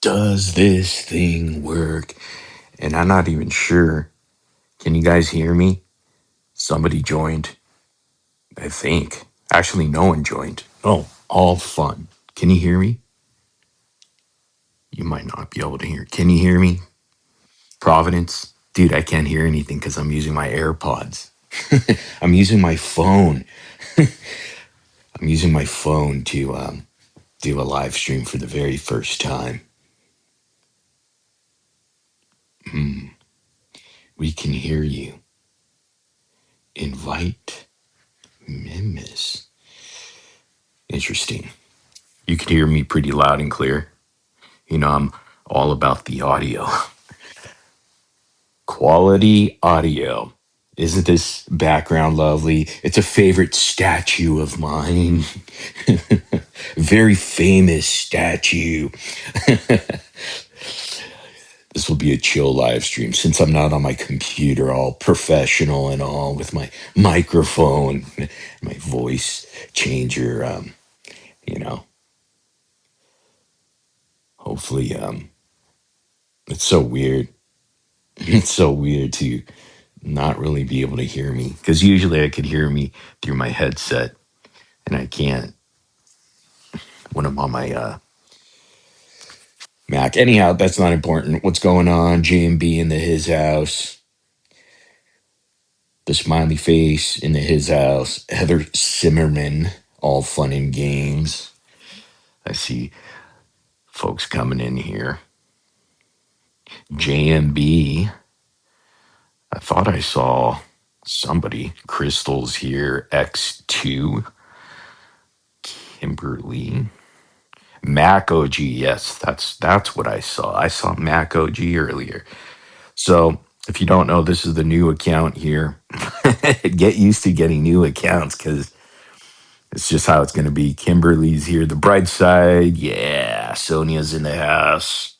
Does this thing work? And I'm not even sure. Can you guys hear me? Somebody joined, I think. Actually, no one joined. Oh, all fun. Can you hear me? You might not be able to hear. Can you hear me? Providence? Dude, I can't hear anything because I'm using my AirPods. I'm using my phone. I'm using my phone to do a live stream for the very first time. We can hear you. Invite Mimis. Interesting. You can hear me pretty loud and clear. You know, I'm all about the audio. Quality audio. Isn't this background lovely? It's a favorite statue of mine. Very famous statue. This will be a chill live stream since I'm not on my computer all professional and all with my microphone, my voice changer. You know, hopefully, it's so weird. It's so weird to not really be able to hear me because usually I could hear me through my headset and I can't when I'm on my Mac. Anyhow, that's not important. What's going on? JMB in the his house. The smiley face in the his house. Heather Zimmerman. All fun and games. I see folks coming in here. JMB. I thought I saw somebody. Crystal's here. X2. Kimberly. Mac OG. Yes, that's what I saw. I saw Mac OG earlier. So if you don't know, this is the new account here. Get used to getting new accounts because it's just how it's going to be. Kimberly's here, the bright side. Yeah, Sonia's in the house.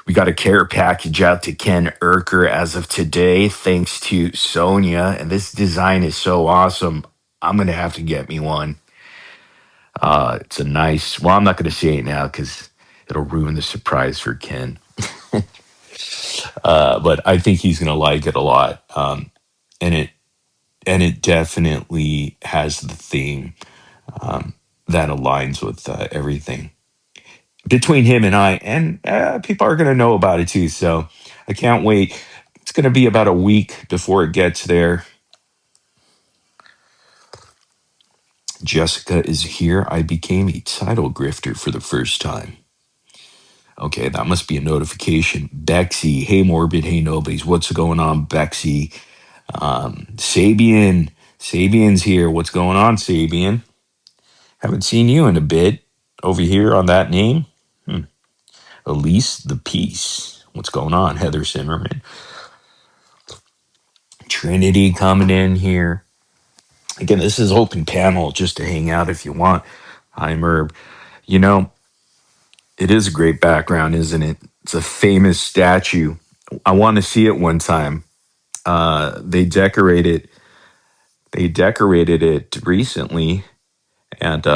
We got a care package out to Ken Erker as of today, thanks to Sonia. And this design is so awesome. I'm going to have to get me one. It's a nice, well, I'm not going to say it now because it'll ruin the surprise for Ken. But I think he's going to like it a lot. And it definitely has the theme that aligns with everything between him and I, and people are going to know about it too. So I can't wait. It's going to be about a week before it gets there. Jessica is here. I became a title grifter for the first time. Okay, that must be a notification. Bexy, hey Morbid, hey Nobodies, what's going on, Bexy? Sabian's here. What's going on, Sabian? Haven't seen you in a bit. Over here on that name. Elise the Peace. What's going on? Heather Zimmerman. Trinity coming in here. Again, this is open panel just to hang out if you want. Hi, Merb. You know, it is a great background, isn't it? It's a famous statue. I want to see it one time. They decorated it recently, and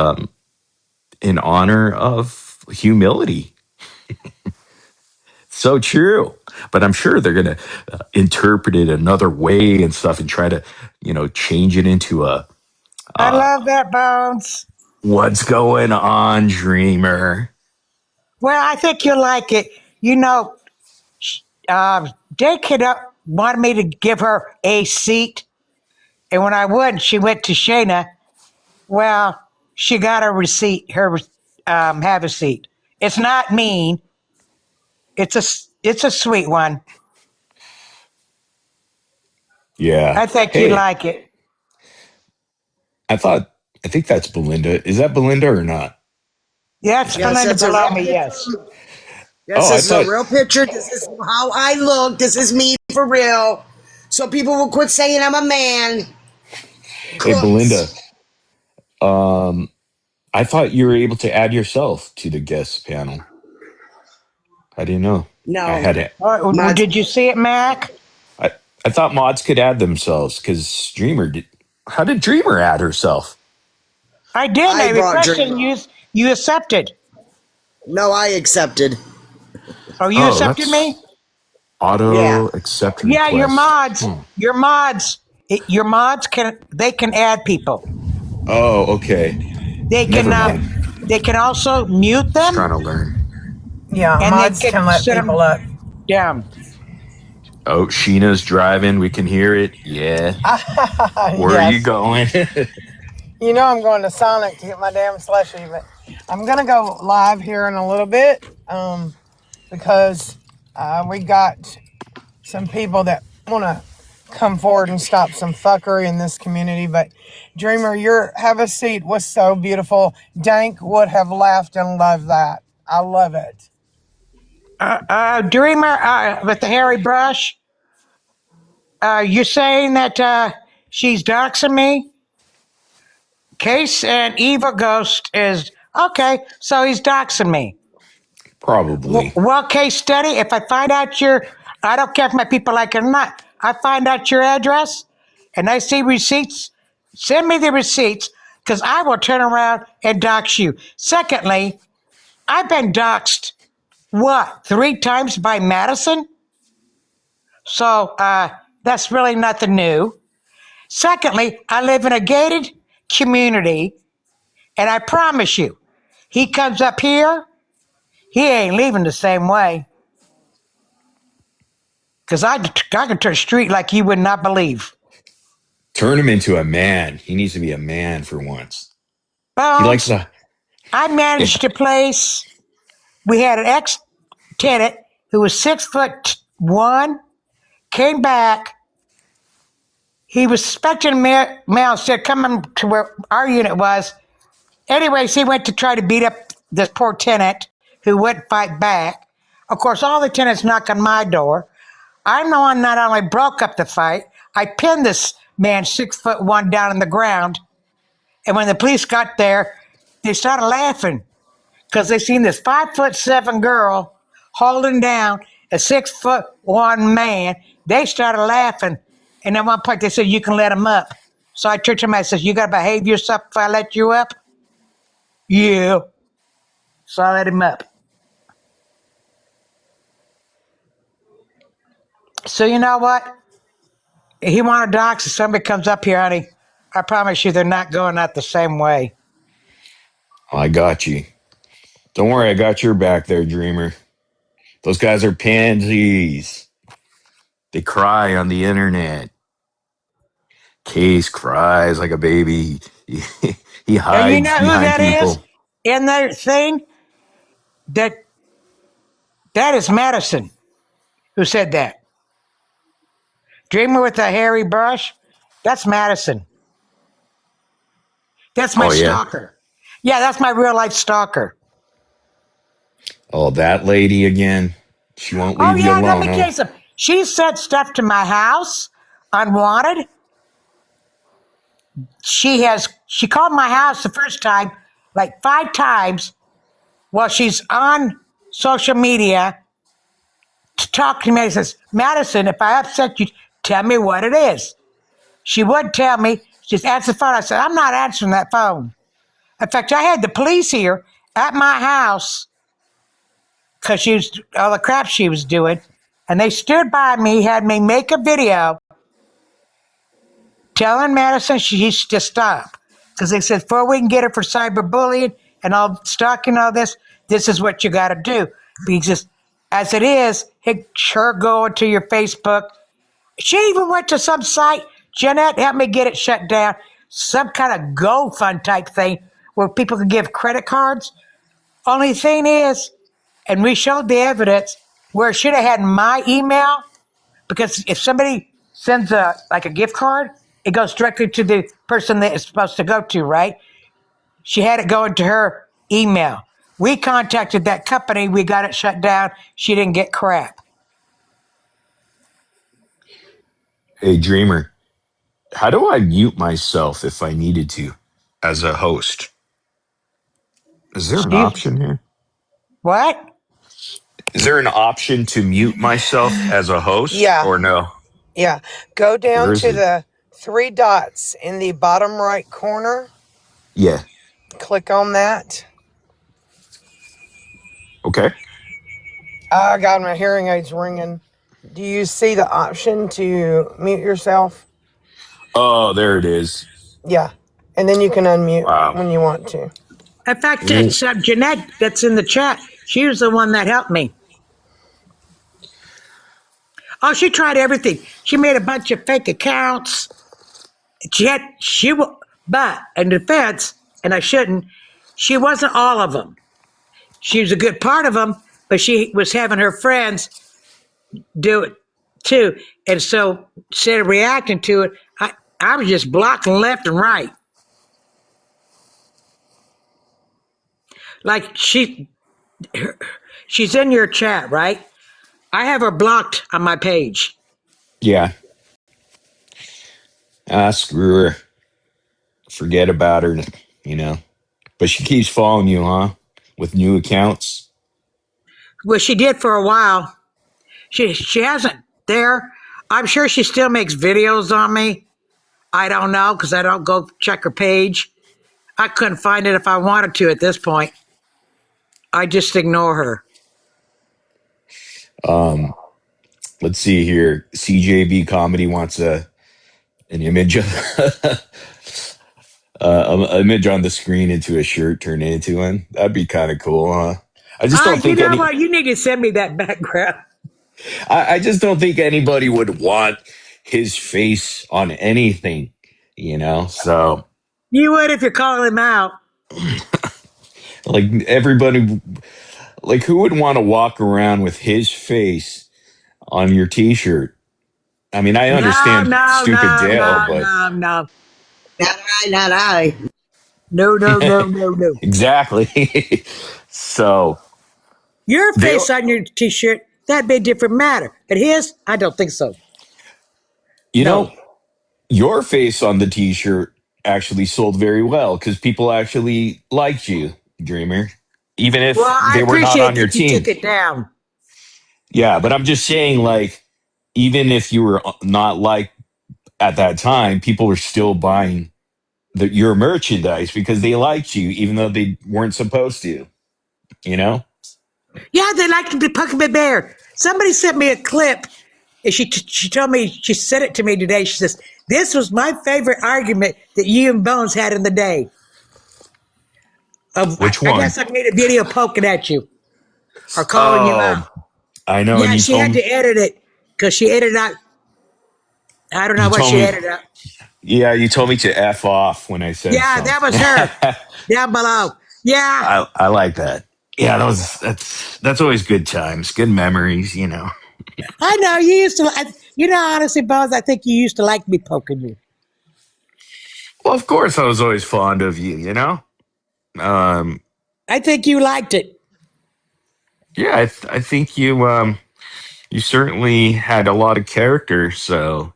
in honor of humility. So true. But I'm sure they're going to interpret it another way and stuff and try to, change it into a I love that, Bones. what's going on, dreamer. Well, I think you'll like it. You know, Day Kid up wanted me to give her a seat, and when I wouldn't, she went to Shayna. Well, she got a receipt. Her have a seat. It's not mean. It's a sweet one. Yeah. I think you Hey, like it. I think that's Belinda. Is that Belinda or not? Yes, Yes, Belinda that's a below real me. picture. Yes. Yes, Oh, I this is a thought, real picture. This is how I look. This is me for real. So people will quit saying I'm a man. hey, Belinda, Close. um, I thought you were able to add yourself to the guest panel. I didn't know. I No. had it. Well, My did you see it, Mac? I thought mods could add themselves because Dreamer did. How did Dreamer add herself? I did. I I brought requested Dreamer. and you accepted. No, I accepted. Oh, you Oh, accepted that's me? Yeah. auto accept Yeah, your request. mods, your mods, your mods can add people. Oh, okay. They can Never Yeah. mind. they can also mute Just them, trying to learn. Yeah. and they Mods can can let sit people them up. down. Oh, Sheena's driving. We can hear it. Yeah. Where are you Yes. going? You know I'm going to Sonic to get my damn slushie, but I'm gonna go live here in a little bit because we got some people that want to come forward and stop some fuckery in this community. But Dreamer, your have a seat was so beautiful. Dank would have laughed and loved that. I love it. Dreamer with the hairy brush. You're saying that she's doxing me? Case and Evil Ghost is okay, so he's doxing me. Probably. Well, case study, if I find out I don't care if my people like it or not, I find out your address and I see receipts, send me the receipts because I will turn around and dox you. Secondly, I've been doxed, what, 3 times by Madison? So that's really nothing new. Secondly, I live in a gated community, and I promise you, he comes up here, he ain't leaving the same way. Because I can turn street like you would not believe. Turn him into a man. He needs to be a man for once. He likes Bones, the. I Yeah. managed a place. We had an ex tenant who was 6'1", came back. He was suspecting mail, said coming to where our unit was. Anyways, he went to try to beat up this poor tenant who wouldn't fight back. Of course, all the tenants knock on my door. I'm the one not only broke up the fight, I pinned this man 6'1" down on the ground. And when the police got there, they started laughing because they seen this 5'7" girl holding down a 6'1" man. They started laughing. And at one point they said, you can let him up. So I turned to him, I said, you got to behave yourself if I let you up? Yeah. So I let him up. So you know what? He wanted docs. If somebody comes up here, honey, I promise you they're not going out the same way. I got you. Don't worry, I got your back there, Dreamer. Those guys are pansies. They cry on the internet. Case cries like a baby. He And you hides know who behind that is people. in their thing? That that is Madison who said that. Dreamer with the hairy brush. That's Madison. That's my Oh, yeah. stalker. Yeah, that's my real life stalker. Oh, that lady again. She won't Oh leave you yeah, let alone, me huh? tell you something. She sent stuff to my house, unwanted. She called my house the first time like 5 times while she's on social media to talk to me. She says, Madison, if I upset you, tell me what it is. She would tell me. She just answered the phone. I said, I'm not answering that phone. In fact, I had the police here at my house because she was all the crap she was doing. And they stood by me, had me make a video telling Madison she needs to stop. Because they said, before we can get her for cyberbullying and all stalking all this is what you got to do. Because as it is, her going to your Facebook. She even went to some site, Jeanette helped me get it shut down, some kind of GoFund type thing where people can give credit cards. Only thing is, and we showed the evidence where it should have had my email, because if somebody sends a gift card, it goes directly to the person that it's supposed to go to, right? She had it going to her email. We contacted that company, we got it shut down. She didn't get crap. Hey, Dreamer, how do I mute myself if I needed to as a host? Is there an Steve, option here? what? Is there an option to mute myself as a host Yeah. or no? Yeah. Go Where down is to it? the 3 dots in the bottom right corner. Yeah. Click on that. Okay. I got my hearing aids ringing. Do you see the option to mute yourself? Oh, there it is. Yeah. And then you can unmute Wow. when you want to. In fact, Ooh. it's Jeanette that's in the chat. She was the one that helped me. Oh, she tried everything. She made a bunch of fake accounts. But in defense, and I shouldn't, she wasn't all of them. She was a good part of them, but she was having her friends do it too. And so instead of reacting to it, I was just blocking left and right. Like she's in your chat, right? I have her blocked on my page. Yeah. Screw her. Forget about her, you know. But she keeps following you, huh? With new accounts. Well, she did for a while. She hasn't there. I'm sure she still makes videos on me. I don't know because I don't go check her page. I couldn't find it if I wanted to at this point. I just ignore her. Um, let's see here. CJB Comedy wants an image of an image on the screen into a shirt turned into one. That'd be kind of cool, huh? I just don't You think know any. what? You need to send me that background. I just don't think anybody would want his face on anything, you know. So, You would if you're calling him out. like everybody, like who would want to walk around with his face on your T-shirt? I mean, I No, understand no, stupid no, Dale, no, but no, no. Not I, not I. No, no, no, no, no. exactly. So Your Dale, face on your t-shirt, that'd be a different matter. But his, I don't think so. you No. know, your face on the T-shirt actually sold very well because people actually liked you, Dreamer, even Well, if I they were not appreciate on your that you team. took it down. Yeah, but I'm just saying, like, even if you were not liked at that time, people were still buying your merchandise because they liked you, even though they weren't supposed to. You know? Yeah, they like the Puckabee Bear. Somebody sent me a clip, and she told me, she said it to me today. She says, this was my favorite argument that you and Bones had in the day. Which I one? guess I made a video poking at you or calling you Oh, out. I know. And Yeah, she had to edit it because she edited out, I don't know you what told she me, edited out. yeah, you told me to f off when I said Yeah, that something. was her down below. Yeah, I like that. Yeah, that's always good times, good memories. You know. I know you used to. You know, honestly, Bones, I think you used to like me poking you. Well, of course, I was always fond of you. You know. Um, I think you liked it. yeah, I think you certainly had a lot of character. So,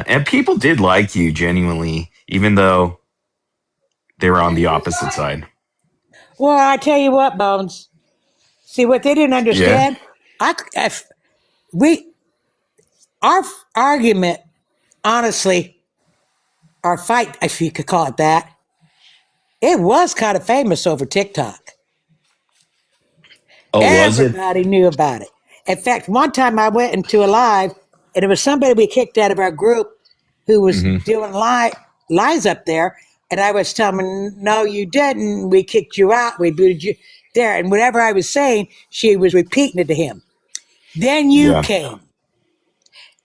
and people did like you genuinely, even though they were on the opposite side. Well, I tell you what, Bones. See what they didn't Yeah. understand. If we our argument, honestly, our fight, if you could call it that, it was kind of famous over TikTok. Oh, was it? Everybody knew about it. In fact, one time I went into a live, and it was somebody we kicked out of our group who was Hmm. doing lies up there, and I was telling them, "No, you didn't. We kicked you out. We booted you there." And whatever I was saying, she was repeating it to him. Then you Yeah. came,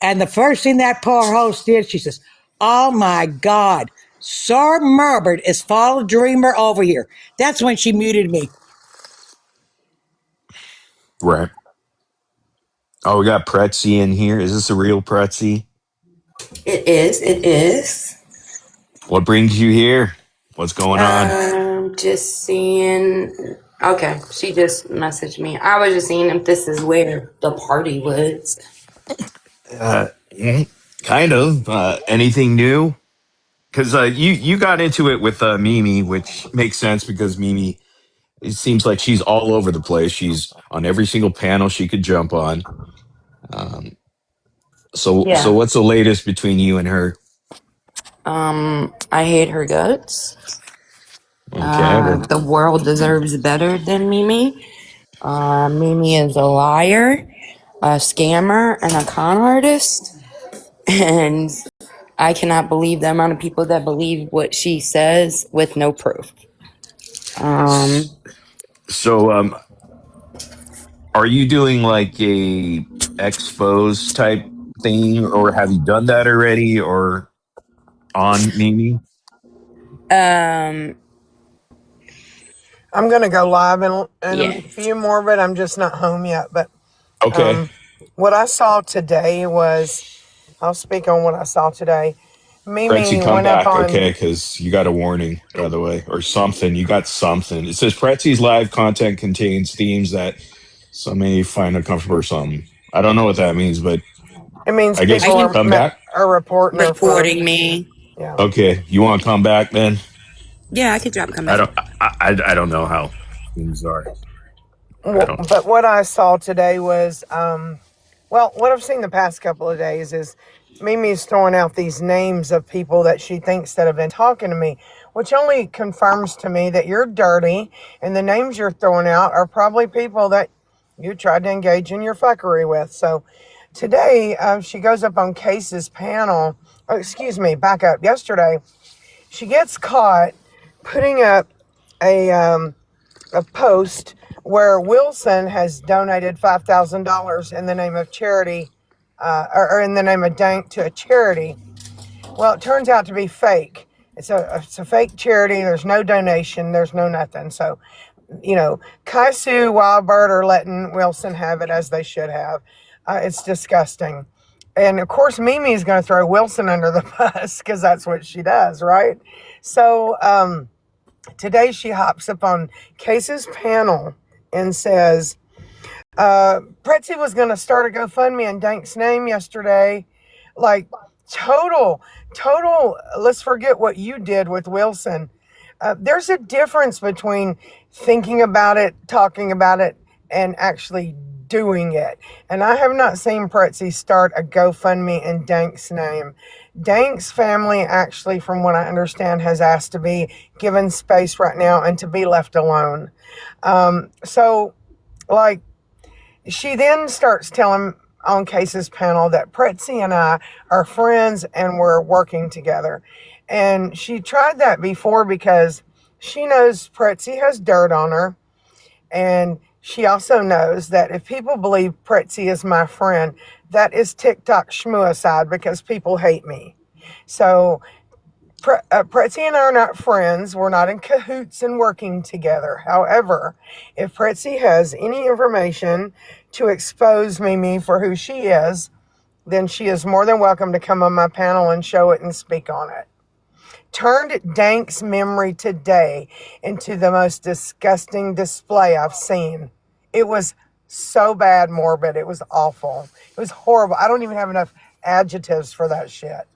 and the first thing that poor host did, she says, "Oh my God, Sir Merbit is follow Dreamer over here." That's when she muted me. Right. Oh, we got Pretzi in here. Is this a real Pretzi? It is. It is. What brings you here? What's going on? Just seeing. Okay, she just messaged me. I was just seeing if this is where the party was. Yeah, kind of. Anything new? Because you got into it with Mimi, which makes sense because Mimi, it seems like she's all over the place. She's on every single panel she could jump on. Um, so Yeah. what's the latest between you and her? I hate her guts. Okay, well, The world deserves better than Mimi. Mimi is a liar, a scammer, and a con artist. And I cannot believe the amount of people that believe what she says with no proof. So, are you doing like a expose type thing, or have you done that already, or on Mimi? Um, I'm gonna go live in a yeah. few more, but I'm just not home yet. But Okay. what I saw today was, I'll speak on what I saw today. Pretsy, Mimi come went up back, on. okay? Because you got a warning, by the way, or something. You got something. It says Pretsy's live content contains themes that some may find uncomfortable or something. I don't know what that means, but It means I I guess people can come back. are reporting her for. reporting me. Yeah. Okay, you want to come back then? Yeah, I could drop come I back. don't. I don't know how things are. I don't. But what I saw today was, well, what I've seen the past couple of days is Mimi's throwing out these names of people that she thinks that have been talking to me, which only confirms to me that you're dirty, and the names you're throwing out are probably people that you tried to engage in your fuckery with. So today, she goes up on Case's panel. Oh, excuse me, back up. Yesterday, she gets caught putting up a a post where Wilson has donated $5,000 in the name of charity, or in the name of Dank to a charity. Well, it turns out to be fake. It's a fake charity. There's no donation. There's no nothing. So, Kaisu, Wildbird are letting Wilson have it as they should have. It's disgusting. And of course, Mimi is going to throw Wilson under the bus because that's what she does, right? So, today she hops up on Case's panel and says, Pretzi was going to start a GoFundMe in Dank's name yesterday. Like, total, let's forget what you did with Wilson. There's a difference between thinking about it, talking about it, and actually doing it. And I have not seen Pretzi start a GoFundMe in Dank's name. Dank's family, actually, from what I understand, has asked to be given space right now and to be left alone. So, like, she then starts telling on Case's panel that Pretzi and I are friends and we're working together. And she tried that before because she knows Pretzi has dirt on her. And she also knows that if people believe Pretzi is my friend, that is TikTok schmuicide because people hate me. So Pretzi and I are not friends. We're not in cahoots and working together. However, if Pretzi has any information to expose Mimi for who she is, then she is more than welcome to come on my panel and show it and speak on it. Turned Dank's memory today into the most disgusting display I've seen. It was so bad, morbid. It was awful. It was horrible. I don't even have enough adjectives for that shit.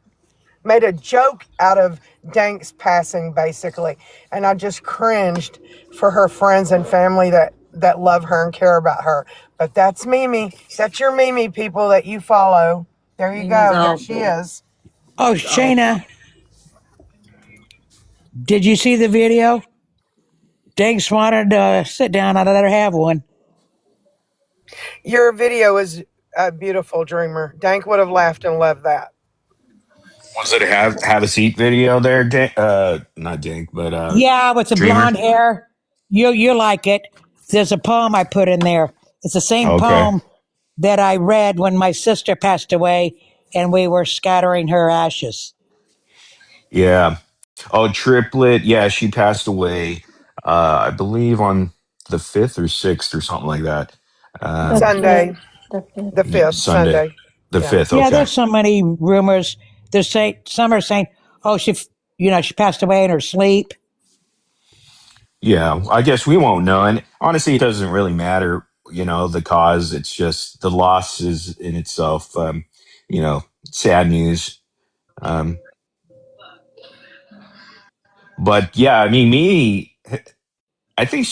Made a joke out of Dank's passing, basically. And I just cringed for her friends and family that love her and care about her. But that's Mimi. That's your Mimi, people that you follow. There you Mimi's go. There she awful. is. Oh, She's awful. Shayna, did you see the video? Danks wanted to sit down. I let her have one. Your video is a beautiful, Dreamer. Dank would have laughed and loved that. Was it a have a seat video there, not Dink, but Yeah, with the Dreamer? blonde hair. You like it. There's a poem I put in there. It's the same Okay. poem that I read when my sister passed away and we were scattering her ashes. Yeah. Oh, triplet. Yeah, she passed away. I believe on the 5th or 6th or something like that. The Um, Sunday, fifth. The fifth. the 5th, Sunday, Sunday. the Yeah. 5th. Yeah, Okay. there's so many rumors. Some are saying, oh, she passed away in her sleep. Yeah, I guess we won't know. And honestly, it doesn't really matter, the cause. It's just the loss is in itself, sad news. Um, but yeah, I mean, I think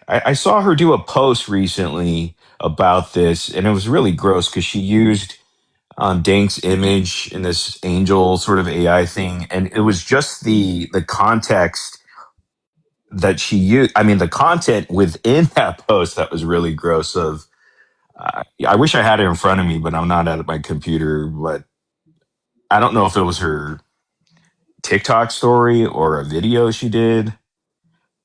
I saw her do a post recently about this, and it was really gross because she used Dank's image in this angel sort of AI thing, and it was just the context that she used. I mean, the content within that post that was really gross. I wish I had it in front of me, but I'm not at my computer. But I don't know if it was her TikTok story or a video she did,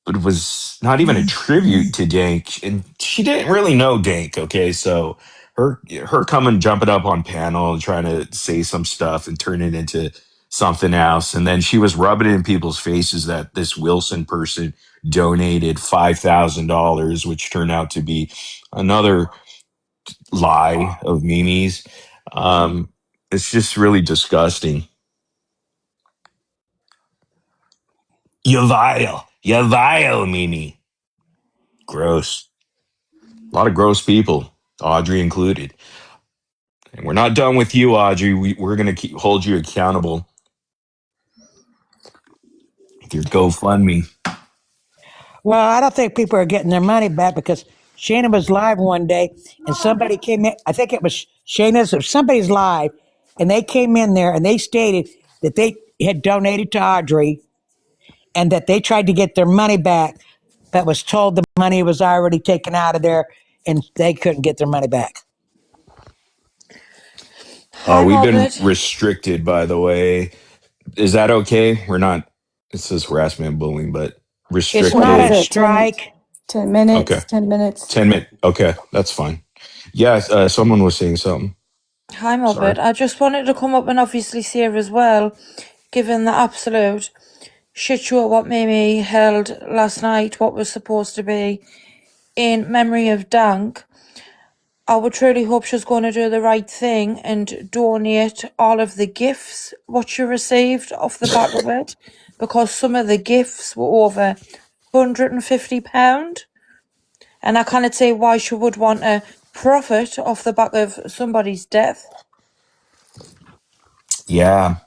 but it was not even a tribute to Dank, and she didn't really know Dank. Okay, so her coming jumping up on panel and trying to say some stuff and turn it into something else, and then she was rubbing it in people's faces that this Wilson person donated $5,000, which turned out to be another lie of Mimi's. Um, it's just really disgusting. You vile, Mimi. Gross. A lot of gross people, Audrey included. And we're not done with you, Audrey. We're going to keep hold you accountable with your GoFundMe. Well, I don't think people are getting their money back because Shayna was live one day and somebody came in. I think it was Shayna's or somebody's live, and they came in there and they stated that they had donated to Audrey and that they tried to get their money back, but was told the money was already taken out of there and they couldn't get their money back. Hi, We've been Merbit. restricted, by the way. Is that okay? We're not, it says harassment and bullying, but It's What not is a restricted. it? 10, strike. 10 Okay. minutes? 10 minutes? 10 minutes. Okay. That's fine. Yes. Someone was saying something. Hi, Sorry. Merbit. I just wanted to come up and obviously say as well, given the absolute shit show what Mimi held last night, what was supposed to be in memory of Dank, I would truly hope she's going to do the right thing and donate all of the gifts what she received off the back of it, because some of the gifts were over £150, and I cannot see why she would want to profit off the back of somebody's death. Yeah.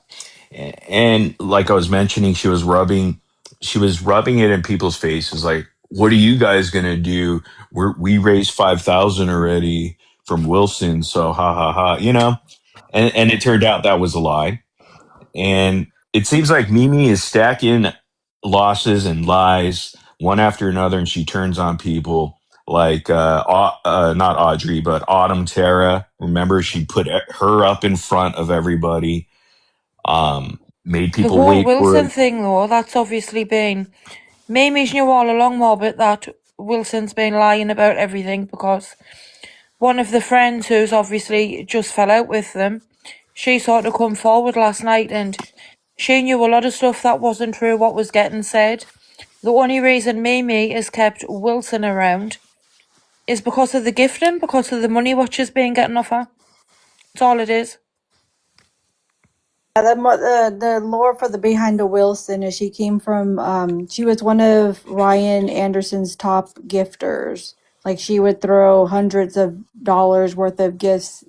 And like I was mentioning, she was rubbing it in people's faces. Like, what are you guys gonna do? We raised 5,000 already from Wilson, so ha ha ha. And it turned out that was a lie. And it seems like Mimi is stacking losses and lies one after another, and she turns on people like not Audrey, but Autumn Tara. Remember, she put her up in front of everybody, made The people whole wait for Wilson it. thing, though, that's obviously been. Mimi's knew all along, Morbid, that Wilson's been lying about everything because one of the friends who's obviously just fell out with them, she sort of come forward last night and she knew a lot of stuff that wasn't true, what was getting said. The only reason Mimi has kept Wilson around is because of the gifting, because of the money what she's been getting off her. That's all it is. The lore for the behind the Wilson is she came from she was one of Ryan Anderson's top gifters. Like she would throw hundreds of dollars worth of gifts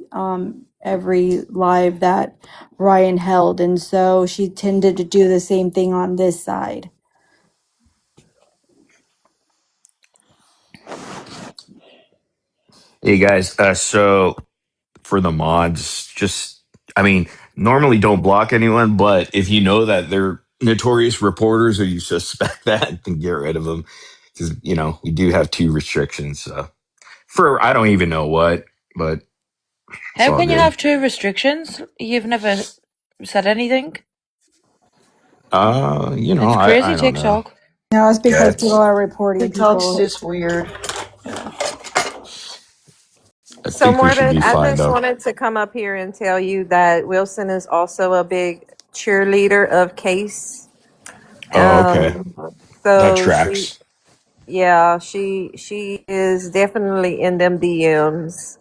every live that Ryan held, and so she tended to do the same thing on this side. Hey guys, so for the mods, just I mean, normally don't block anyone, but if you know that they're notorious reporters or you suspect that, then get rid of them because we do have two restrictions. For I don't even know what, but it's How all can you good. have two restrictions? You've never said anything. It's I crazy, don't know. TikTok. No, it's Yeah, because people are reporting TikTok's people. just weird. I So, think we should Morbid, be I fine just though. wanted to come up here and tell you that Wilson is also a big cheerleader of Case. Oh, okay, Um, that so tracks. she is definitely in them DMs.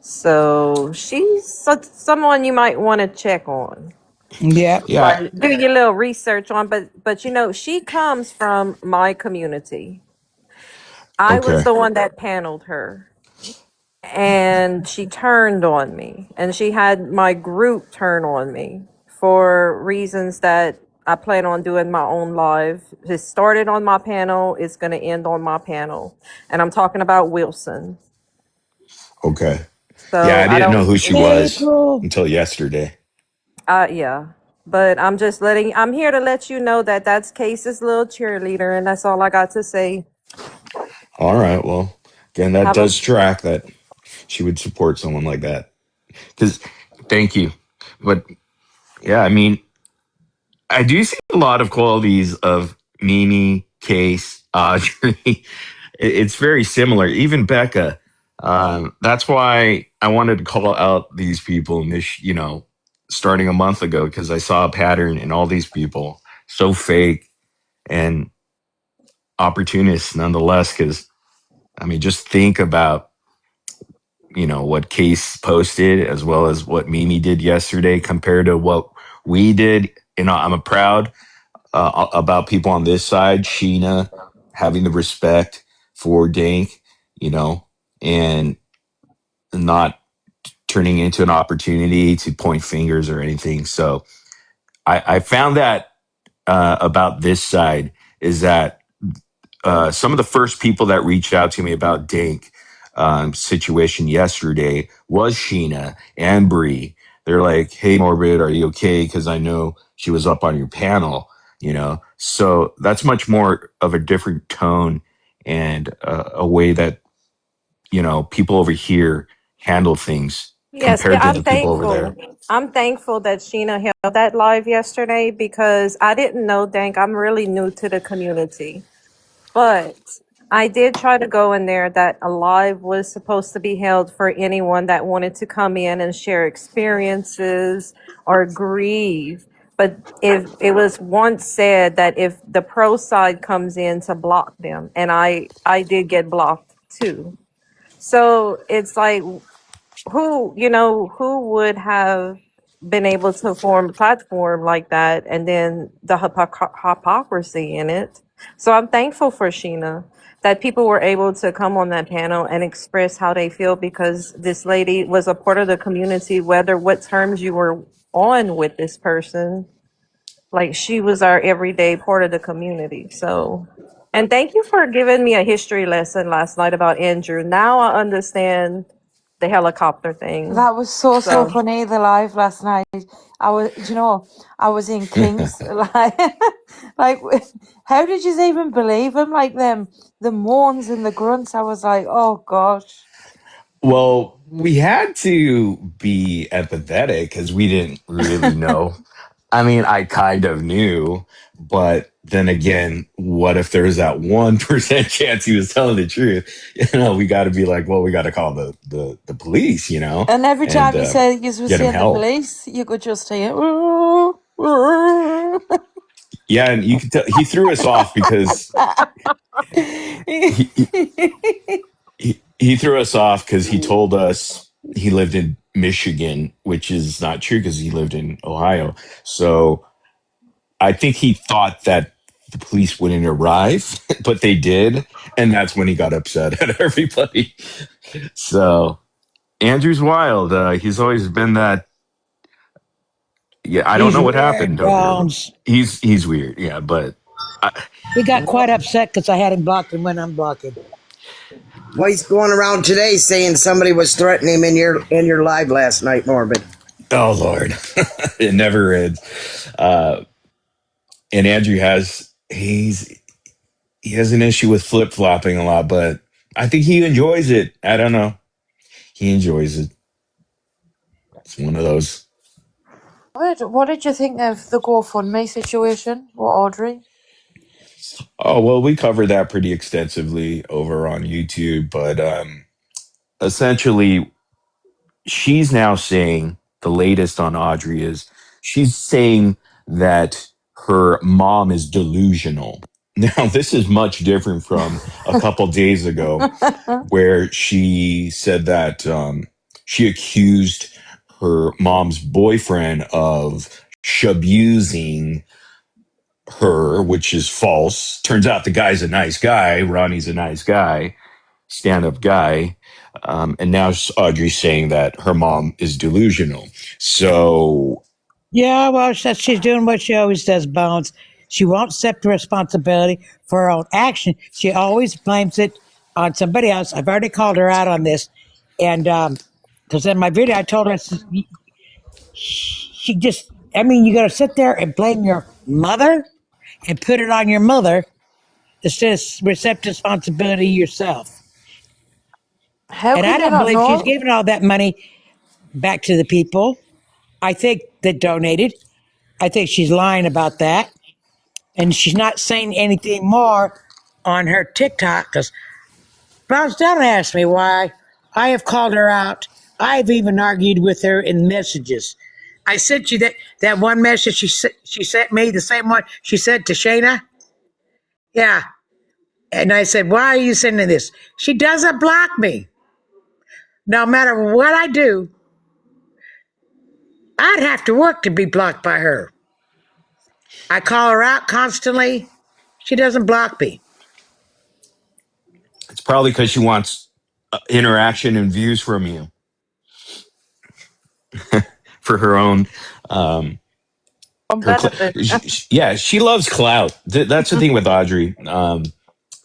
So she's someone you might want to check on. Yep. Yeah, Like do your little research on, but she comes from my community. I was okay, the one that paneled her. And she turned on me, and she had my group turn on me for reasons that I plan on doing my own live. It started on my panel, it's going to end on my panel, and I'm talking about Wilson. okay. Yeah, So I I didn't know don't who she was April. until yesterday. yeah. But I'm here to let you know that that's Case's little cheerleader, and that's all I got to say. All right. Well, again, that Have a does track that she would support someone like that. Because, thank you. But yeah, I mean, I do see a lot of qualities of Mimi, Case, Audrey. It's very similar. Even Becca. That's why I wanted to call out these people in this, starting a month ago, because I saw a pattern in all these people. So fake and opportunists nonetheless. Because, I mean, just think about, what Case posted as well as what Mimi did yesterday compared to what we did. I'm a proud about people on this side, Sheena having the respect for Dank, you know, and not turning into an opportunity to point fingers or anything. So I found that about this side is that some of the first people that reached out to me about Dank situation yesterday was Sheena and Bree. They're like, "Hey, Morbid, are you okay? Because I know she was up on your panel." So that's much more of a different tone and a way that people over here handle things Yes, compared to I'm the people over thankful. there. I'm thankful that Sheena held that live yesterday because I didn't know Dank. I'm really new to the community. But I did try to go in there that a live was supposed to be held for anyone that wanted to come in and share experiences or grieve. But if it was once said that if the pro side comes in to block them, and I did get blocked too. So it's like who would have been able to form a platform like that and then the hypocrisy in it. So I'm thankful for Sheena that people were able to come on that panel and express how they feel because this lady was a part of the community, whether what terms you were on with this person. Like she was our everyday part of the community. So, and thank you for giving me a history lesson last night about Andrew. Now I understand the helicopter thing. That was so So, funny. The live last night. I was in Kings. Like, how did you even believe him? Like the moans and the grunts. I was like, oh gosh. Well, we had to be empathetic because we didn't really know. I mean, I kind of knew, but then again, what if there's that 1% chance he was telling the truth? We got to be like, well, we got to call the police, And every and time you said you were get him saying the help. police, you could just hear. Yeah, and you can tell he threw us off because he he, he threw us off because he told us he lived in Michigan, which is not true because he lived in Ohio. So I think he thought that the police wouldn't arrive, but they did, and that's when he got upset at everybody. So Andrew's wild. He's always been that. Yeah, I don't He's know what weird, happened over here. Bones. He's weird. Yeah, but I, He got quite upset because I had him blocked and went unblocked him. Well, he's going around today saying somebody was threatening him in your live last night, Morbid. oh Lord, it never ends. Uh, and Andrew he has an issue with flip flopping a lot, but I think he enjoys it. I don't know. He enjoys it. It's one of those. What did you think of the GoFundMe situation with Audrey? Oh well, we covered that pretty extensively over on YouTube, but essentially, she's now saying the latest on Audrey is she's saying that her mom is delusional. Now, this is much different from a couple days ago where she said that she accused her mom's boyfriend of shabusing her, which is false. Turns out the guy's a nice guy. Ronnie's a nice guy, stand up guy. And now Audrey's saying that her mom is delusional. So, Yeah, well, she's doing what she always does, Bones. She won't accept responsibility for her own action. She always blames it on somebody else. I've already called her out on this. And because in my video, I told her she just I mean, you got to sit there and blame your mother and put it on your mother instead of accept responsibility yourself. How And I can you don't not believe she's know? giving all that money back to the people. I think that donated. I think she's lying about that. And she's not saying anything more on her TikTok because Browns don't ask me why. I have called her out. I've even argued with her in messages. I sent you that one message she sent me, the same one she sent to Shayna. Yeah. And I said, why are you sending this? She doesn't block me. No matter what I do, I'd have to work to be blocked by her. I call her out constantly. She doesn't block me. It's probably because she wants interaction and views from you for her own um, On benefit. yeah, she loves clout. That's the thing with Audrey.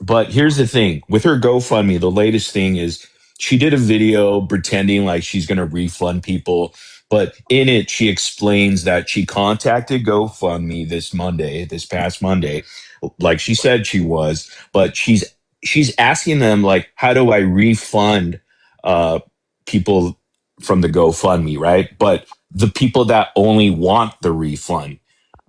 But here's the thing with her GoFundMe, the latest thing is she did a video pretending like she's going to refund people. But in it, she explains that she contacted GoFundMe this past Monday, like she said she was. But she's asking them like, how do I refund uh, people from the GoFundMe, right? But the people that only want the refund.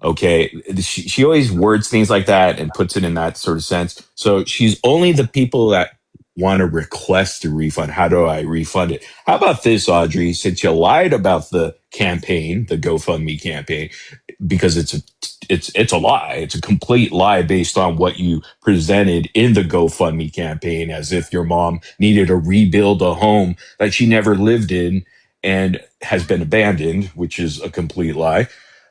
Okay. She always words things like that and puts it in that sort of sense. So she's only the people that want to request a refund. How do I refund it? How about this, Audrey? Since you lied about the campaign, the GoFundMe campaign, because it's a lie. It's a complete lie based on what you presented in the GoFundMe campaign, as if your mom needed to rebuild a home that she never lived in and has been abandoned, which is a complete lie.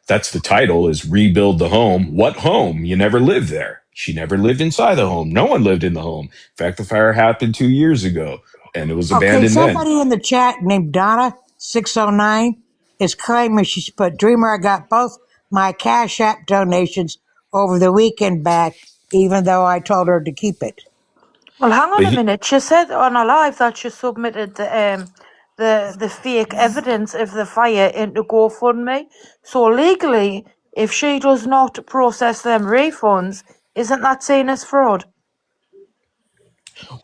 That's the title, is Rebuild the Home. What home? You never lived there. She never lived inside the home. No one lived in the home. In fact, the fire happened 2 years ago and it was Okay, abandoned then. somebody in the chat named Donna609 is claiming she's put Dreamer. I got both my Cash App donations over the weekend back, even though I told her to keep it. Well, hang on But a minute. She said on her live that she submitted the fake evidence of the fire into GoFundMe. So legally, if she does not process them refunds, isn't that seen as fraud?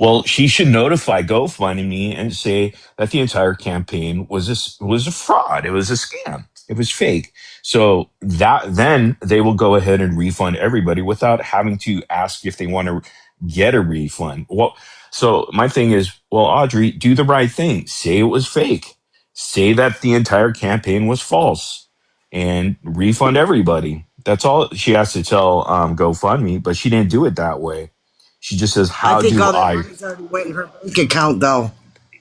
well, she should notify GoFundMe and say that the entire campaign was a fraud. It was a scam. It was fake. So that then they will go ahead and refund everybody without having to ask if they want to get a refund. Well, so my thing is, well, Audrey, do the right thing. Say it was fake. Say that the entire campaign was false, and refund everybody. That's all she has to tell GoFundMe. But she didn't do it that way. She just says, I how think do all that I? money's already went in her bank account, though.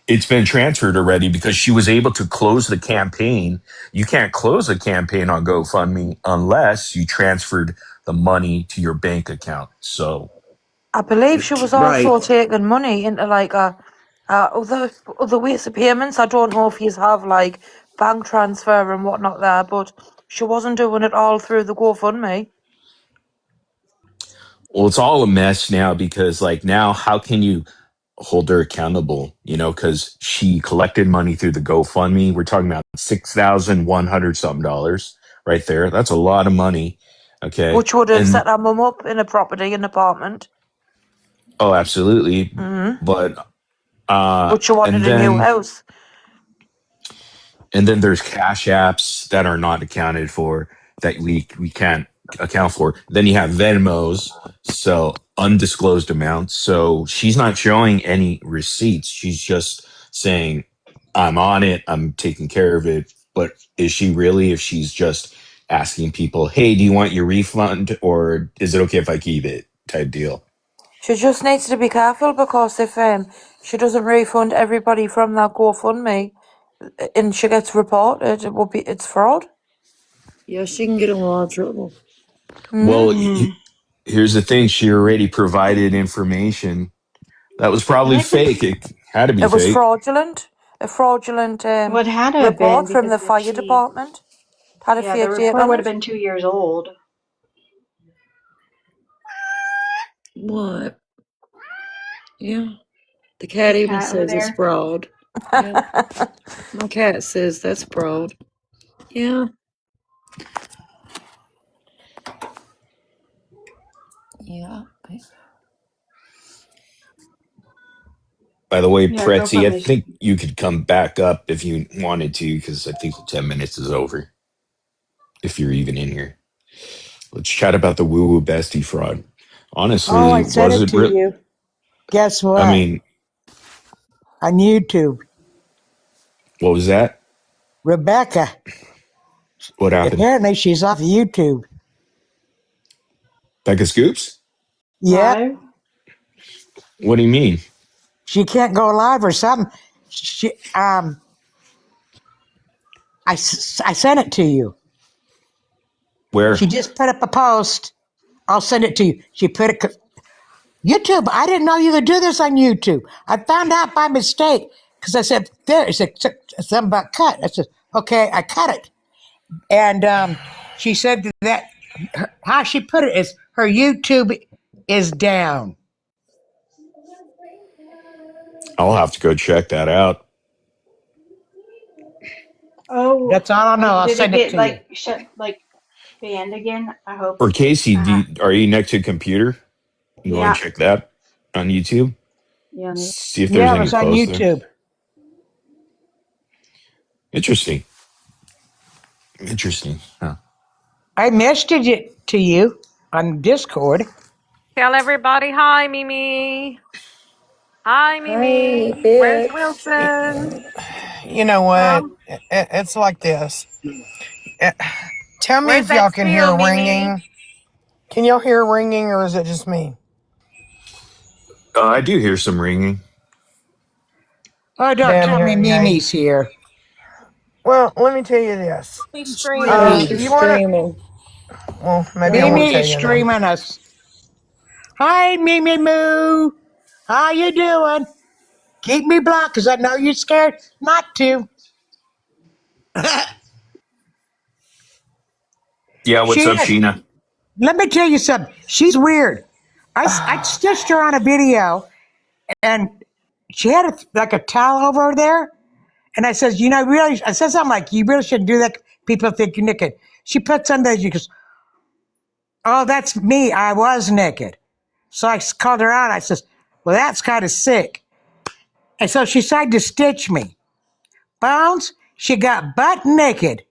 It's been transferred already because she was able to close the campaign. You can't close a campaign on GoFundMe unless you transferred the money to your bank account. So, I believe she was Right. also taking money into like other ways of payments. I don't know if you have like bank transfer and whatnot there, but she wasn't doing it all through the GoFundMe. well, it's all a mess now because, like, now how can you hold her accountable? Because she collected money through the GoFundMe. We're talking about 6,100 something dollars right there. That's a lot of money. Okay. Which would have And set her mum up in a property, an apartment. oh, absolutely. Mm-hmm. But, But she and wanted a new then house. And then there's cash apps that are not accounted for that we can't account for. Then you have Venmos, so undisclosed amounts. So she's not showing any receipts. She's just saying, I'm on it, I'm taking care of it. But is she really, if she's just asking people, hey, do you want your refund or is it okay if I keep it type deal? She just needs to be careful because if she doesn't refund everybody from that GoFundMe and she gets reported, it's fraud. Yeah, she can get in a lot of trouble. Well, Mm-hmm. here's the thing. She already provided information that was I probably think what fake. It had to be It was fake. fraudulent. A fraudulent what had to have been report from because the if fire she, department. Had a yeah, the fake date report on would have it. been 2 years old. What? Yeah. The cat Your even cat over says it's there. fraud. Yeah. My cat says that's fraud. Yeah. Yeah. By the way, Yeah, Pretzi, I GoFundMe's. think you could come back up if you wanted to, because I think the 10 minutes is over. If you're even in here, let's chat about the woo woo bestie fraud. Oh, Honestly, I sent was it it to real? you. Guess I what? mean, On YouTube, what was that? Rebecca. What happened? Apparently, she's off YouTube. Becca Scoops? Yep, Live? What do you mean? she can't go live or something. She I sent it to you. Where? She just put up a post. I'll send it to you. She put it. YouTube. I didn't know you could do this on YouTube. I found out by mistake because I said there. It's something about cut. I said okay. I cut it, and she said that how she put it is her YouTube is down. I'll have to go check that out. Oh, That's all I know. I'll did it send it get to you. like shut, like banned again? I hope Or it did. Casey, are you next to a computer? You want Yeah, to check that on YouTube? yeah. See if there's Yeah, it any was on posts there. YouTube. Interesting. Interesting. Huh. I messaged it to you on Discord. Tell everybody hi, Mimi. Hi, Hi, Mimi. Where's bitch. Wilson? You know what? Huh? It's like this. Eh, Tell me Where's if y'all that can seal, hear Mimi? ringing. Can y'all hear ringing, or is it just me? I do hear some ringing. Oh, don't Damn tell me hearing aid. Mimi's here. Well, let me tell you this. He's Yeah, streaming. If she's you want to, streaming. well, maybe I won't Mimi tell is you then. streaming us. Hi, Mimi Moo. How you doing? Keep me blocked because I know you're scared not to. Yeah, what's She up, is. Sheena? Let me tell you something. She's weird. I stitched her on a video and she had like a towel over there. And I says, you know, really, I said something like, you really shouldn't do that. People think you're naked. She put some there. She goes, oh, that's me. I was naked. So I called her out. I says, well, that's kind of sick. And so she tried to stitch me. Bones, she got butt naked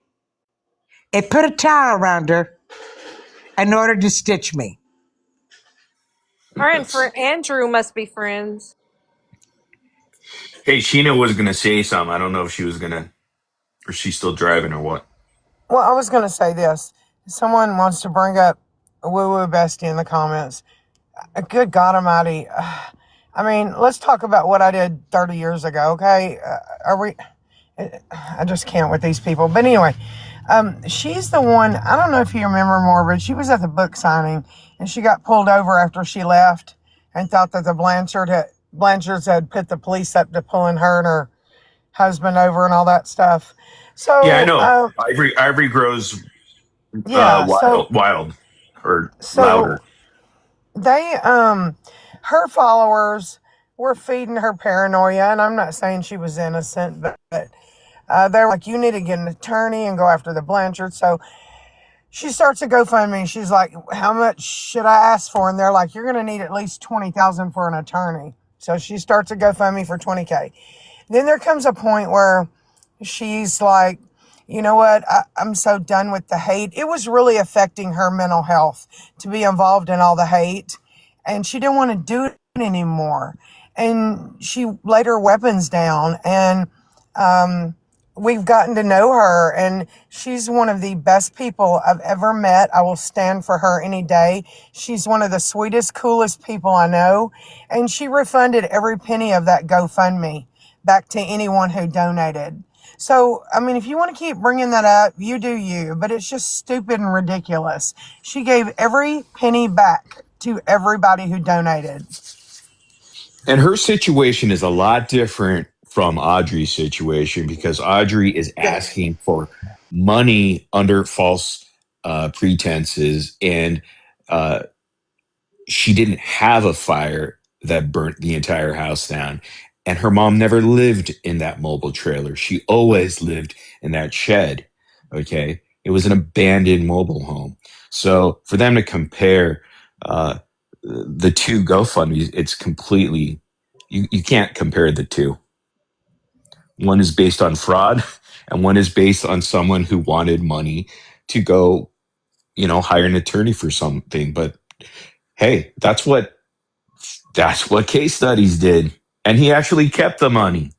and put a towel around her in order to stitch me. Her and That's Andrew must be friends. Hey, Sheena was gonna say something. I don't know if she was gonna, or she's still driving or what. Well, I was going to say this. Someone wants to bring up Woo Woo Bestie in the comments. Good God Almighty. I mean, let's talk about what I did 30 years ago, okay? Are we. I just can't with these people. But anyway, she's the one. I don't know if you remember more, but she was at the book signing and she got pulled over after she left and thought that the Blanchards had put the police up to pulling her and her husband over and all that stuff. Yeah, I So, know. Ivory grows yeah. wild or So louder. they her followers were feeding her paranoia, and I'm not saying she was innocent, but they're like, you need to get an attorney and go after the Blanchard. So she starts a GoFundMe. She's like, how much should I ask for? And they're like, you're going to need at least 20,000 for an attorney. So she starts a GoFundMe for 20K. Then there comes a point where she's like, you know what? I'm so done with the hate. It was really affecting her mental health to be involved in all the hate. And she didn't want to do it anymore. And she laid her weapons down. And we've gotten to know her. And she's one of the best people I've ever met. I will stand for her any day. She's one of the sweetest, coolest people I know. And she refunded every penny of that GoFundMe back to anyone who donated. So, I mean, if you want to keep bringing that up, you do you, but it's just stupid and ridiculous. She gave every penny back to everybody who donated. And her situation is a lot different from Audrey's situation because Audrey is asking for money under false pretenses, and uh, she didn't have a fire that burnt the entire house down. And her mom never lived in that mobile trailer. She always lived in that shed. Okay. It was an abandoned mobile home. So for them to compare, uh, the two GoFundMe, it's completely, you can't compare the two. One is based on fraud, and one is based on someone who wanted money to go, hire an attorney for something. But hey, that's what case studies did, and he actually kept the money,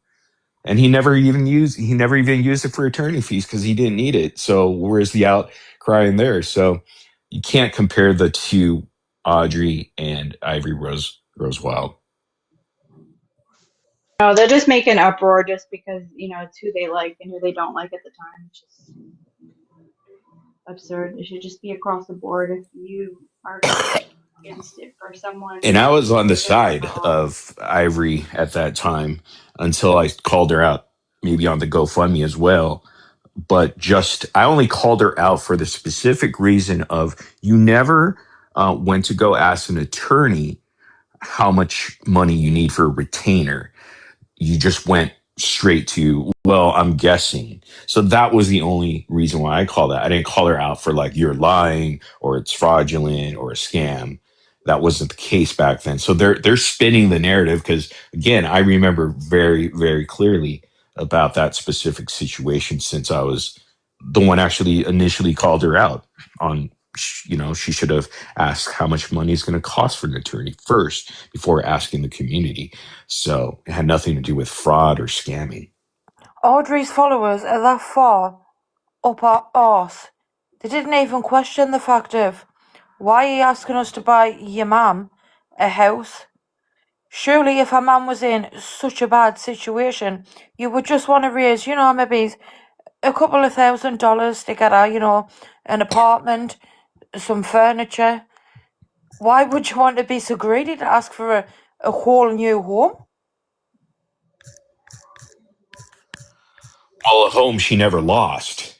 and he never even used it for attorney fees because he didn't need it. So where's the outcry in there? So you can't compare the two, Audrey and Ivory Rose Wild. No, they're just making uproar just because, it's who they like and who they don't like at the time. It's just absurd. It should just be across the board. If you are against it for And someone, I was on the it is side never wrong. of Ivory at that time until I called her out, maybe on the GoFundMe as well. But I only called her out for the specific reason of you never went to go ask an attorney how much money you need for a retainer. You just went straight to, well, I'm guessing. So that was the only reason why I called that. I didn't call her out for like you're lying or it's fraudulent or a scam. That wasn't the case back then. So they're spinning the narrative because again, I remember very, very clearly about that specific situation since I was the one actually initially called her out on, she should have asked how much money is going to cost for an attorney first before asking the community. So it had nothing to do with fraud or scamming. Audrey's followers are that far up our arse. They didn't even question the fact of, why are you asking us to buy your mum a house? Surely if a man was in such a bad situation, you would just want to raise, maybe a couple of $1,000 to get her, an apartment, some furniture. Why would you want to be so greedy to ask for a whole new home? Well, a home she never lost.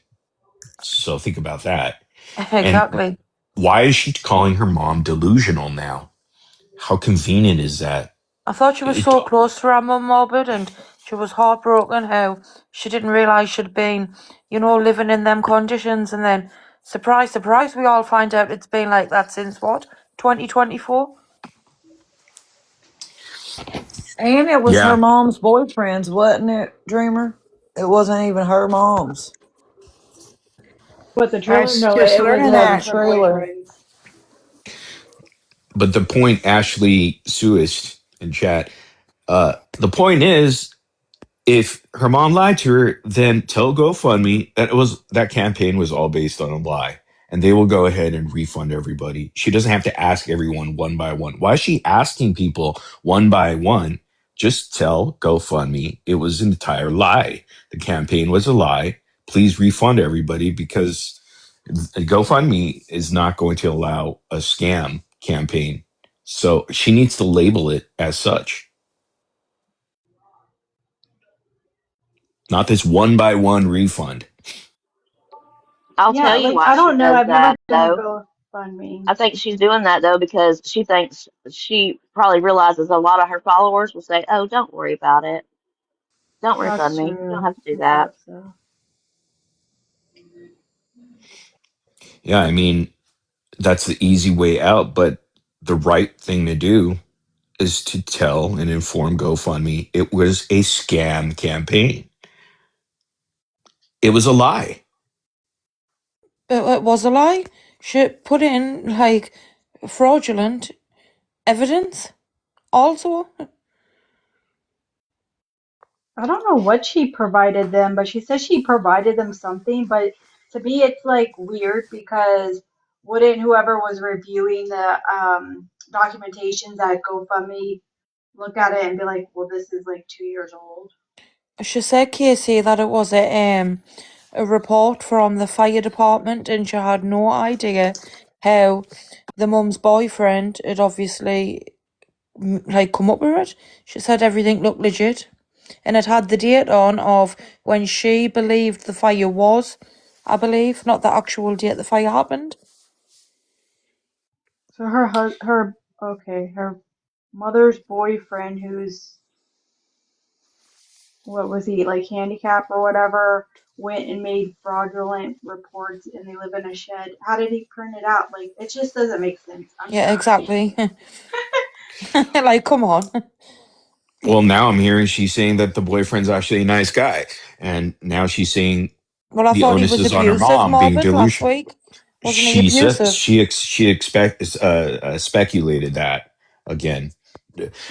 So think about that. And Exactly. why is she calling her mom delusional now? How convenient is that? I thought she was It, so close to her mum, Morbid, and she was heartbroken how she didn't realise she'd been, living in them conditions. And then, surprise, surprise, we all find out it's been like that since what? 2024? And it was her yeah. mom's boyfriend's, wasn't it, Dreamer? It wasn't even her mom's. But the I trailer, was no, just it was learning Yeah, the her that. her trailer. boyfriend's. But the point, Ashley Suist in chat, the point is, if her mom lied to her, then tell GoFundMe that campaign was all based on a lie, and they will go ahead and refund everybody. She doesn't have to ask everyone one by one. Why is she asking people one by one? Just tell GoFundMe it was an entire lie. The campaign was a lie. Please refund everybody because GoFundMe is not going to allow a scam campaign. So she needs to label it as such, not this one by one refund. I'll tell Yeah, you like why I she don't know. does I've never that, done a though. GoFundMe. I think she's doing that, though, because she thinks she probably realizes a lot of her followers will say, oh, don't worry about it. Don't refund That's me. You don't true. have to do Yeah, that. so. Yeah, I mean, that's the easy way out, but the right thing to do is to tell and inform GoFundMe it was a scam campaign. It was a lie. It was a lie. She put in, fraudulent evidence also. I don't know what she provided them, but she says she provided them something. But to me, it's like weird because wouldn't whoever was reviewing the documentations at GoFundMe look at it and be like, well, this is like 2 years old? She said, Casey, that it was a report from the fire department, and she had no idea how the mum's boyfriend had obviously come up with it. She said everything looked legit, and it had the date on of when she believed the fire was, I believe, not the actual date the fire happened. So her mother's boyfriend, who's what was he, like handicapped or whatever, went and made fraudulent reports and they live in a shed. How did he print it out? Like, it just doesn't make sense. I'm Yeah, sorry. exactly. Like, come on. Well, now I'm hearing she's saying that the boyfriend's actually a nice guy, and now she's saying Well, I the thought he onus was is on her abusive, mom being Morbid, last delusional. week. Wasn't he She says abusive? she expect speculated that again,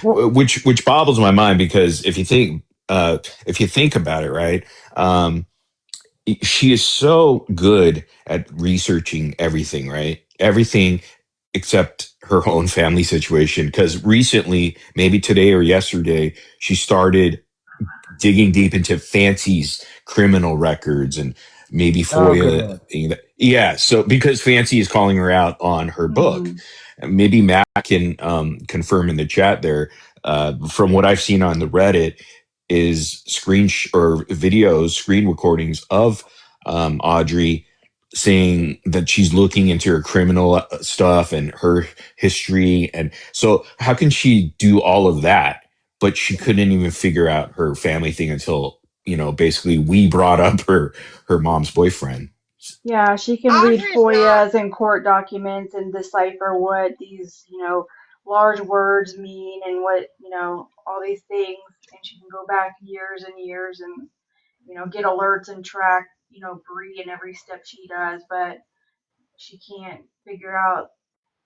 Well, which boggles my mind because if you think about it, right, she is so good at researching everything, right, everything except her own family situation. Because recently, maybe today or yesterday, she started digging deep into Fancy's criminal records and maybe oh, good FOIA. Lord. Yeah, so because Fancy is calling her out on her book, Hmm. maybe Matt can confirm in the chat there. From what I've seen on the Reddit, is or videos, screen recordings of Audrey saying that she's looking into her criminal stuff and her history, and so how can she do all of that? But she couldn't even figure out her family thing until basically we brought up her mom's boyfriend. Yeah, she can read Audrey's not. FOIAs and court documents and decipher what these, large words mean and what, all these things. And she can go back years and years and, get alerts and track, Bree in every step she does, but she can't figure out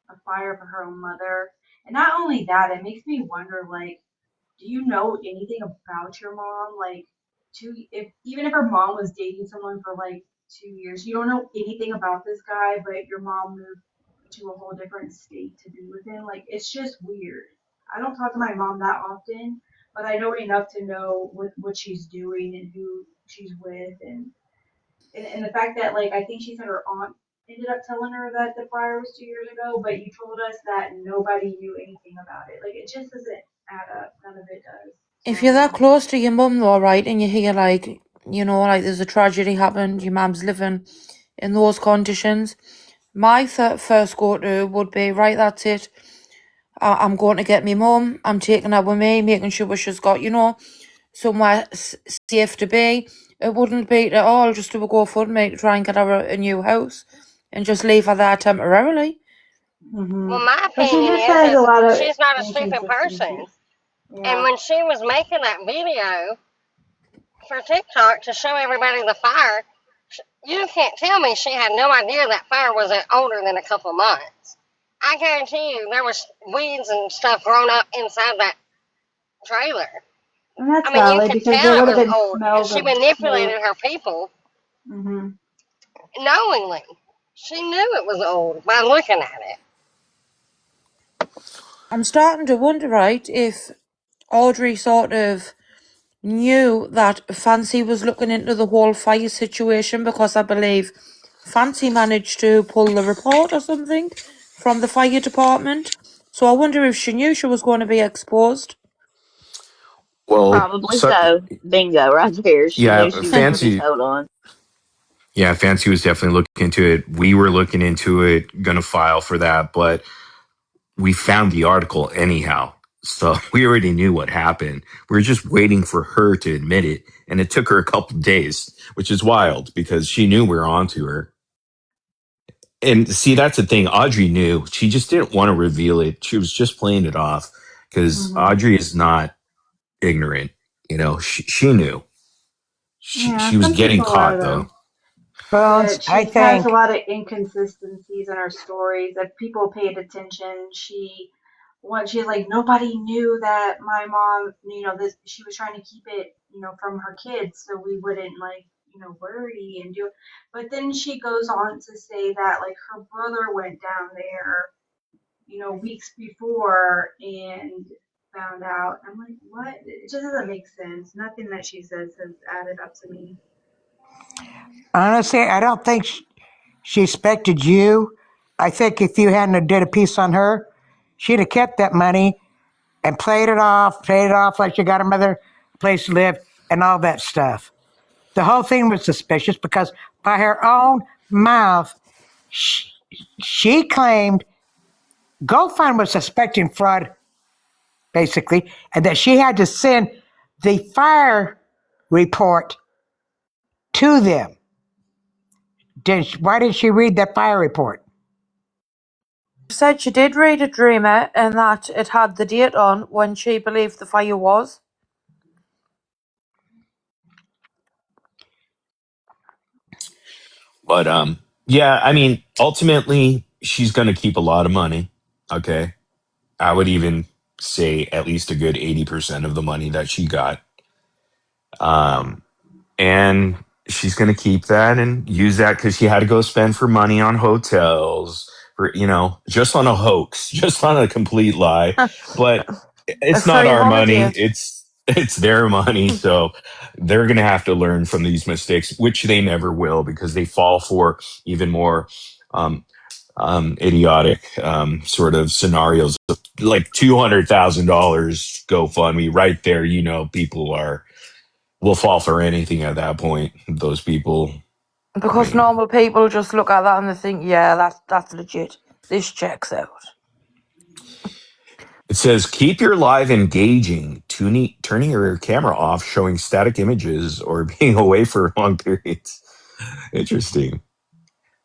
a fire for her own mother. And not only that, it makes me wonder, like, do you know anything about your mom? Like, if even if her mom was dating someone for like 2 years, you don't know anything about this guy, but your mom moved to a whole different state to be with him. Like, it's just weird. I don't talk to my mom that often, but I know enough to know what she's doing and who she's with, and the fact that, like, I think she said her aunt ended up telling her that the fire was 2 years ago, but you told us that nobody knew anything about it. Like, it just doesn't add up. None of it does. So If I you're don't that know. close to your mum, though, right, and you hear, like, like there's a tragedy happened, your mum's living in those conditions, my first go to would be, right, that's it. I'm going to get my mum. I'm taking her with me, making sure she's got, somewhere safe to be. It wouldn't be at all just to go for me to try and get her a new house and just leave her there temporarily. Well, Hmm. my But she opinion just is has a lot of she's not a stupid person. inconsistencies. And Yeah. when she was making that video for TikTok to show everybody the fire, you can't tell me she had no idea that fire was older than a couple months. I guarantee you there was weeds and stuff grown up inside that trailer. And that's I mean, you valid could because there tell it would have was been old. smells She of smoke. manipulated her people Hmm. knowingly. She knew it was old by looking at it. I'm starting to wonder, right, if Audrey sort of knew that Fancy was looking into the whole fire situation because I believe Fancy managed to pull the report or something from the fire department. So I wonder if she knew she was going to be exposed. Well, Probably so so. Bingo, right there. She knew yeah, she was going to be fancy. told on. Yeah, fancy was definitely looking into it. We were looking into it, gonna file for that, but we found the article anyhow. So we already knew what happened. We were just waiting for her to admit it, and it took her a couple of days, which is wild because she knew we were onto her. And see, that's the thing. Audrey knew. She just didn't want to reveal it. She was just playing it off because Hmm. Audrey is not ignorant. She knew. Yeah, She was some getting people are caught though. though. Bones, But I she has a think. lot of inconsistencies in her stories. If people paid attention, she's like, nobody knew that my mom, this, she was trying to keep it, from her kids so we wouldn't, like, worry and do it. But then she goes on to say that, like, her brother went down there, weeks before and found out. I'm like, what? It just doesn't make sense. Nothing that she says has added up to me. Honestly, I don't think she expected you. I think if you hadn't have did a piece on her, she'd have kept that money and played it off like she got her mother a place to live and all that stuff. The whole thing was suspicious because by her own mouth, she, she claimed GoFund was suspecting fraud, basically, and that she had to send the fire. report to them. Why did she read that fire report? She said she did read a dreamer and that it had the date on when she believed the fire was. But yeah, I mean, ultimately, she's going to keep a lot of money. Okay, I would even say at least a good 80% of the money that she got. Um, and she's going to keep that and use that because she had to go spend for money on hotels, for just on a hoax, just on a complete lie. But A it's not free our money; holiday. it's their money. So they're going to have to learn from these mistakes, which they never will because they fall for even more. Um, Idiotic sort of scenarios, like $200,000 GoFundMe right there. People will fall for anything at that point. Those people, I Because mean, normal people just look at that and they think, yeah, that's legit. This checks out. it says keep your live engaging, turning your camera off, showing static images, or being away for long periods. Interesting.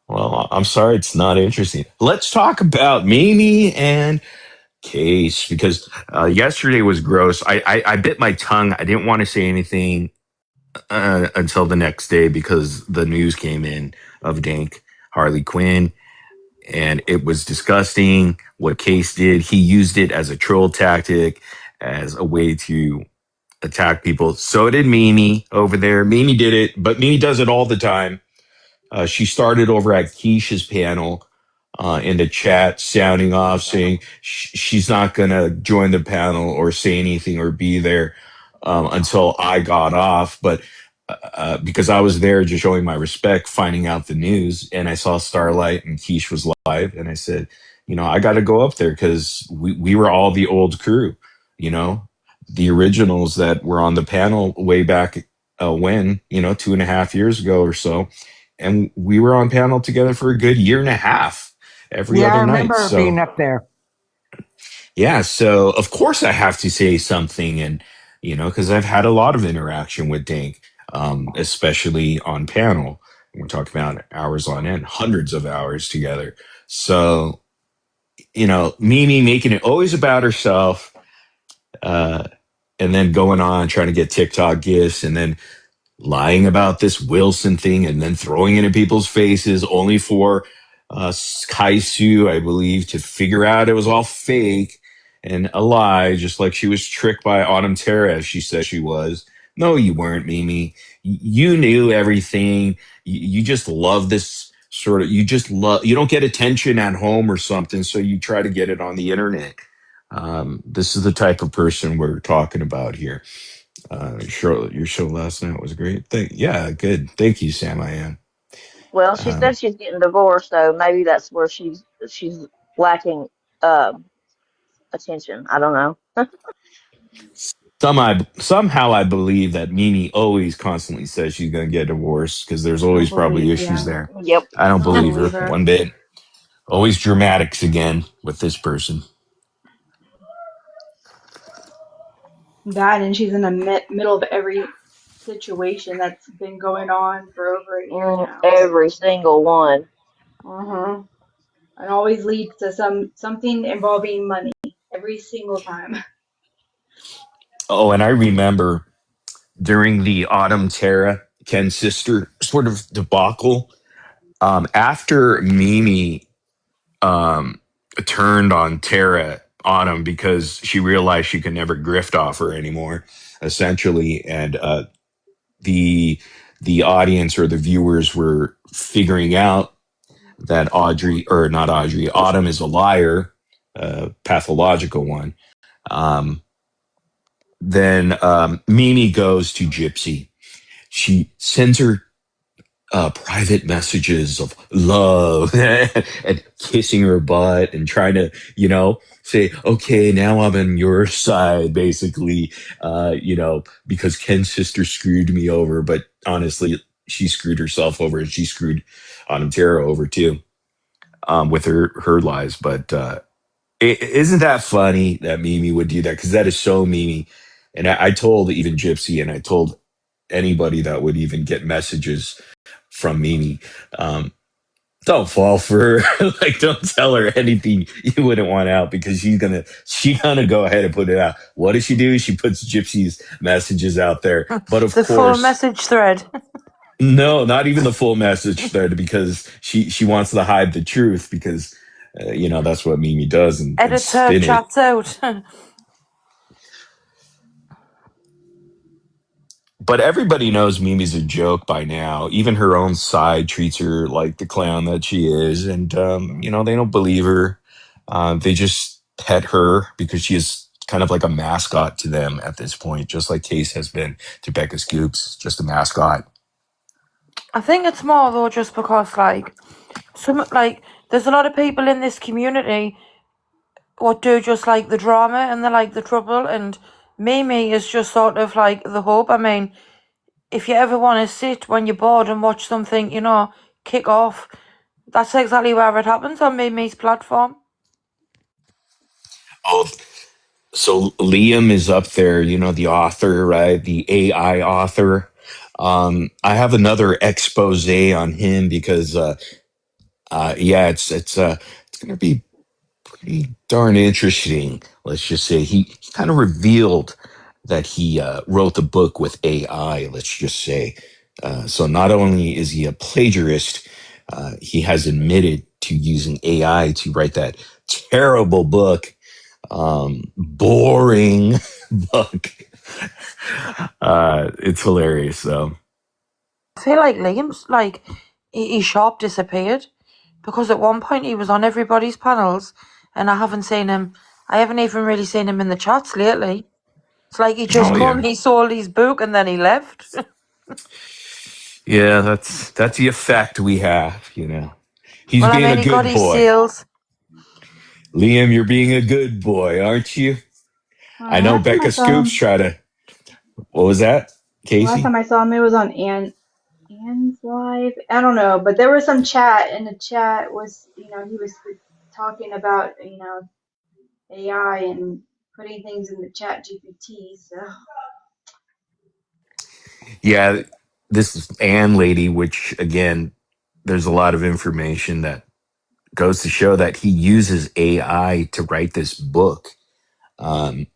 Well, I'm sorry, it's not interesting. Let's talk about Mimi and Case because yesterday was gross. I bit my tongue. I didn't want to say anything until the next day because the news came in of Dank Harley Quinn, and it was disgusting what Case did. He used it as a troll tactic, as a way to attack people. So did Mimi over there. Mimi did it, but Mimi does it all the time. She started over at Keisha's panel in the chat, sounding off, saying she's not going to join the panel or say anything or be there until I got off. But because I was there just showing my respect, finding out the news, and I saw Starlight and Keish was live, and I said, I got to go up there because we were all the old crew, you know, the originals that were on the panel way back when, 2.5 years ago or so. And we were on panel together for a good year and a half every Yeah, I other night. remember her being So, up there. yeah, so of course I have to say something. And, because I've had a lot of interaction with Dink, especially on panel. We're talking about hours on end, hundreds of hours together. So, Mimi making it always about herself, uh, and then going on trying to get TikTok gifts and then lying about this Wilson thing and then throwing it in people's faces only for Kaisu, I believe, to figure out it was all fake and a lie, just like she was tricked by Autumn Terra, as she said she was. No, you weren't, Mimi. You knew everything. You just love this sort of, you don't get attention at home or something, so you try to get it on the internet. This is the type of person we're talking about here. Your show last night was great. Yeah, good. Thank you, Sam. I am. Well, she Um, said she's getting divorced, so maybe that's where she's lacking um attention. I don't know. somehow I believe that Mimi always constantly says she's going to get divorced because there's I don't always probably believe, issues yeah, there. Yep. I don't I don't believe Mhm. her believe her. one bit. Always dramatics again with this person. That, and she's in the middle of every situation that's been going on for over a year now. Every single one. Uh-huh. It always leads to something involving money every single time. Oh, and I remember during the Autumn Terra Ken sister sort of debacle. After Mimi um, turned on Tara Autumn because she realized she could never grift off her anymore, essentially, and the audience or the viewers were figuring out that Audrey or not Audrey Autumn is a liar, pathological one. Um, then Mimi goes to Gypsy. She sends her private messages of love and kissing her butt and trying to, say, okay, now I'm on your side, basically, because Ken's sister screwed me over. But honestly, she screwed herself over and she screwed Autumn Terra over too, with her lies. But isn't that funny that Mimi would do that? Because that is so Mimi. And I told even Gypsy and I told anybody that would even get messages from Mimi. Um, don't fall for her. Like, don't tell her anything you wouldn't want out, because she gonna go ahead and put it out. What does she do? She puts Gypsy's messages out there. But of The full course, message thread. no, not even the full message thread, because she wants to hide the truth, because that's what Mimi does, and Edits her spin it. chats out. But everybody knows Mimi's a joke by now. Even her own side treats her like the clown that she is, and they don't believe her. They just pet her because she is kind of like a mascot to them at this point, just like Case has been to Becca Scoops, just a mascot. I think it's more though just because there's a lot of people in this community what do just like the drama and they like the trouble, and Mimi is just sort of like the hope. I mean, if you ever want to sit when you're bored and watch something, kick off, that's exactly where it happens on Mimi's platform. Oh, so Liam is up there, the author, right? The AI author. I have another expose on him because, yeah, it's going to be pretty darn interesting. Let's just say he kind of revealed that he wrote the book with AI. Let's just say, so not only is he a plagiarist, he has admitted to using AI to write that terrible book, boring book. It's hilarious, though. I feel like Liam's he sharp disappeared, because at one point he was on everybody's panels, and I haven't even really seen him in the chats lately. It's like he just Oh come, yeah, he sold his book, and then he left. yeah. That's the effect we have. He's Well, I being a mean, he got good his boy. sales. Liam, you're being a good boy, aren't you? I know Last time I Becca saw Scoops him, try to. What was that, last Casey? time I saw him, it was on Anne's live. I don't know, but there was some chat, and the chat was, he was talking about, AI and putting things in the chat GPT. So Yeah, this Ann lady, which again, there's a lot of information that goes to show that he uses AI to write this book. Um,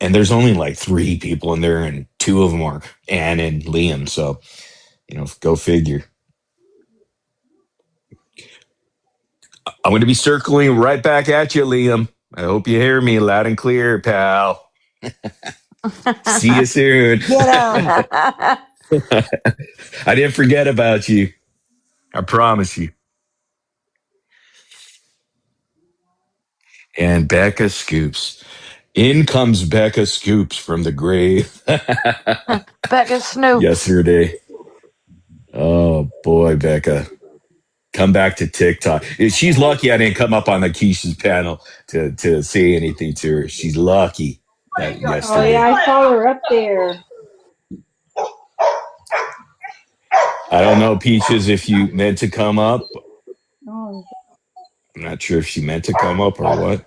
and there's only like three people in there, and two of them are Anne and Liam. So, go figure. I'm going to be circling right back at you, Liam. I hope you hear me loud and clear, pal. See you soon. Get 'em. I didn't forget about you. I promise you. And Becca Scoops. In comes Becca Scoops from the grave. Becca Snoops. Yesterday. Oh boy, Becca. Come back to TikTok. She's lucky I didn't come up on the Keisha's panel to say anything to her. She's lucky that oh yeah, yesterday. I saw her up there. I don't know, Peaches, if you meant to come up. Oh, I'm not sure if she meant to come up or what.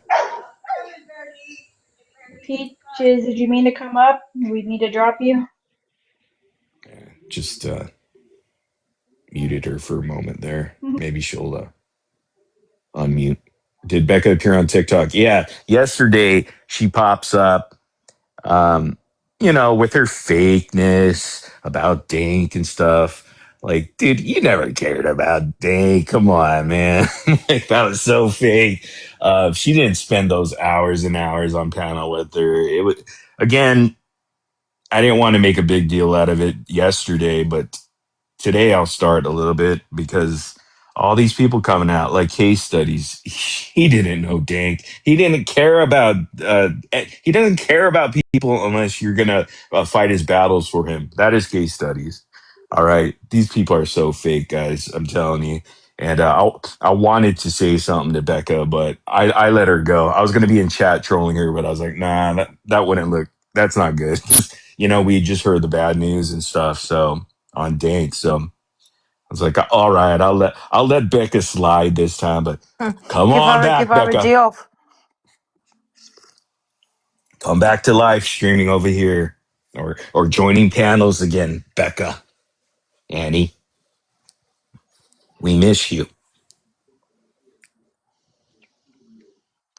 Peaches, did you mean to come up? We need to drop you. Just muted her for a moment there. Maybe she'll unmute. Did Becca appear on TikTok? Yeah. Yesterday she pops up, um, with her fakeness about Dink and stuff. Like, dude, you never cared about Dink. Come on, man. Like, that was so fake. She didn't spend those hours and hours on panel with her. It was, again, I didn't want to make a big deal out of it yesterday, but today I'll start a little bit, because all these people coming out like case studies. He didn't know Dank. He didn't care about. He doesn't care about people unless you're gonna fight his battles for him. That is case studies. All right, these people are so fake, guys. I'm telling you. And I wanted to say something to Becca, but I let her go. I was gonna be in chat trolling her, but I was like, nah, that wouldn't look. That's not good. We just heard the bad news and stuff. So on Dank. So I was like, all right, I'll let Becca slide this time, but come on Give back, her a day Becca. off. Come back to live streaming over here. or joining panels again, Becca, Annie. We miss you.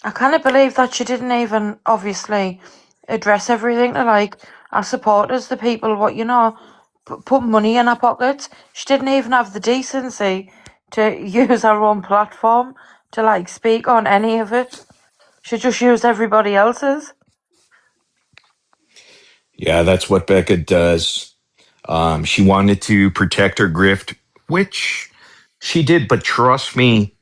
I can't believe that she didn't even obviously address everything to like our supporters, the people what put money in our pockets. She didn't even have the decency to use her own platform to like speak on any of it. She just used everybody else's. Yeah, that's what Becca does. She wanted to protect her grift, which she did, but trust me,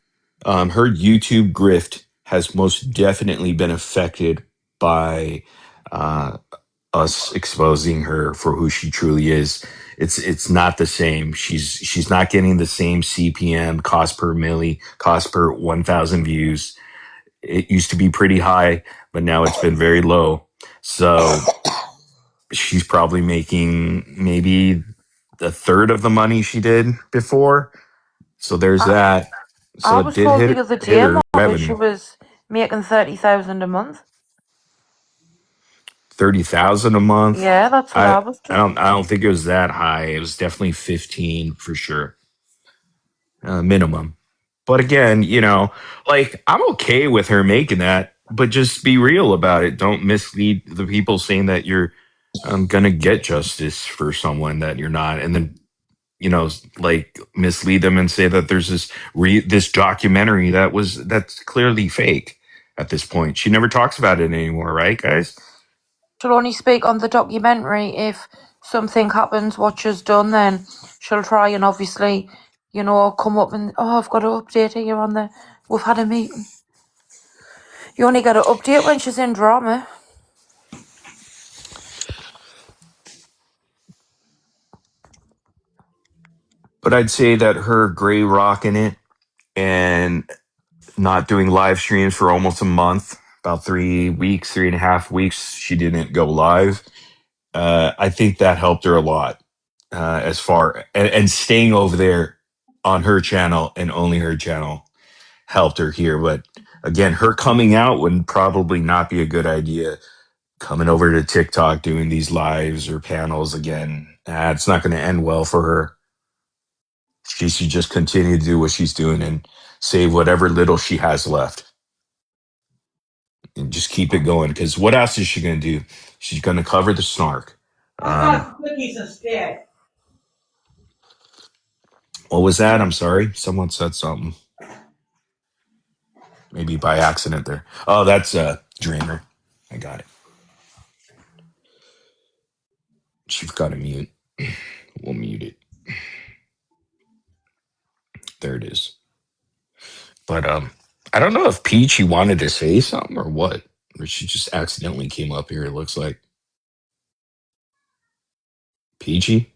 her YouTube grift has most definitely been affected by uh, us exposing her for who she truly is. It's not the same. She's not getting the same CPM, cost per milli, cost per 1,000 views. It used to be pretty high, but now it's been very low. So she's probably making maybe a third of the money she did before. So there's I, that. I So it was did told the other hit day, her Morbid, she revenue. was making 30,000 a month. 30,000 a month. Yeah, that's what I I was I told. don't think it was that high. It was definitely 15 for sure, minimum. But again, like I'm okay with her making that, but just be real about it. Don't mislead the people saying that you're gonna get justice for someone that you're not, and then like mislead them and say that there's this documentary that's clearly fake at this point. She never talks about it anymore, right, guys? She'll only speak on the documentary if something happens, what she's done, then she'll try and obviously, come up and, I've got to update here on we've had a meeting. You only got to update when she's in drama. But I'd say that her gray rocking it and not doing live streams for almost a month, about 3 weeks, 3.5 weeks, she didn't go live. I think that helped her a lot, as far and staying over there on her channel and only her channel helped her here. But again, her coming out would probably not be a good idea. Coming over to TikTok, doing these lives or panels again, it's not going to end well for her. She should just continue to do what she's doing and save whatever little she has left and just keep it going. Because what else is she going to do? She's going to cover the snark. I Um, got cookies instead. what was that? I'm sorry. Someone said something, maybe by accident there. Oh, that's Dreamer. I got it. She's got to mute. We'll mute it. There it is. But I don't know if Peachy wanted to say something or what, or she just accidentally came up here. It looks like Peachy.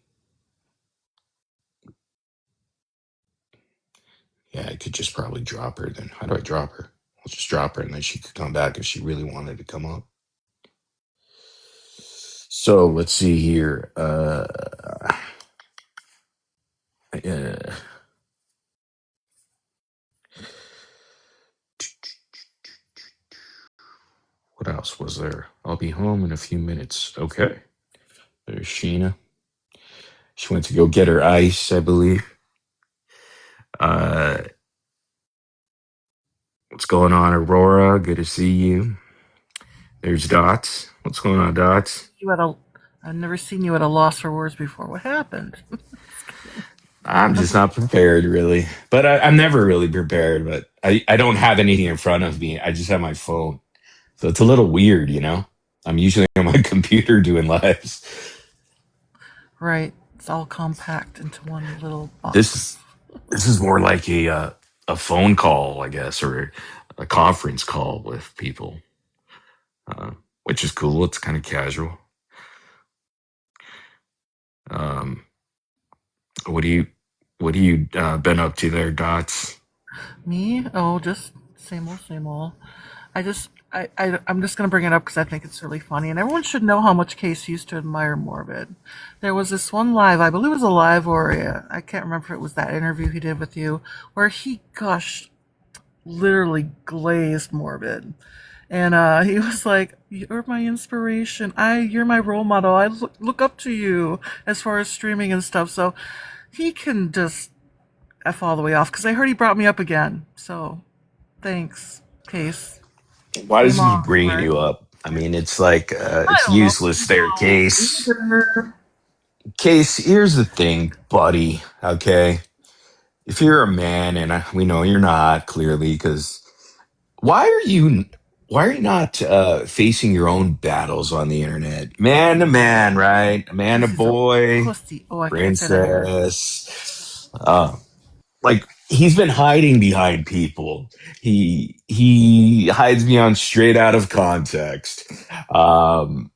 Yeah, I could just probably drop her then. How do I drop her? I'll just drop her and then she could come back if she really wanted to come up. So let's see here. Uh what else was there? I'll be home in a few minutes. Okay. There's Sheena. She went to go get her ice, I believe. Uh what's going on, Aurora? Good to see you. There's Dots. What's going on, Dots? I've never seen you at a loss for words before. What happened? I'm just not prepared, really. But I'm never really prepared. But I don't have anything in front of me. I just have my phone. So it's a little weird, I'm usually on my computer doing lives. Right. It's all compact into one little This box. this is more like a phone call, I guess, or a conference call with people, uh, which is cool. It's kind of casual. Um, what do you been up to there, Dots? Me? Oh, just same old, same old. I'm just going to bring it up because I think it's really funny. And everyone should know how much Case used to admire Morbid. There was this one live, I believe it was a live or I can't remember if it was that interview he did with you, where he, gosh, literally glazed Morbid. And he was like, "You're my inspiration. You're my role model. I look up to you as far as streaming and stuff." So he can just f all the way off because I heard he brought me up again. So thanks, Case. Why does Game he on. bring Right? you up? I mean, it's like I it's don't know. useless He's there, so Case. eager. Case, here's the thing, buddy. Okay, if you're a man, and we know you're not clearly, because why are you? Why are you not facing your own battles on the internet, man to man, right? Man to Because he's a boy, pussy. Oh, I can't say that here. princess. Like he's been hiding behind people. He hides beyond straight out of context. Um,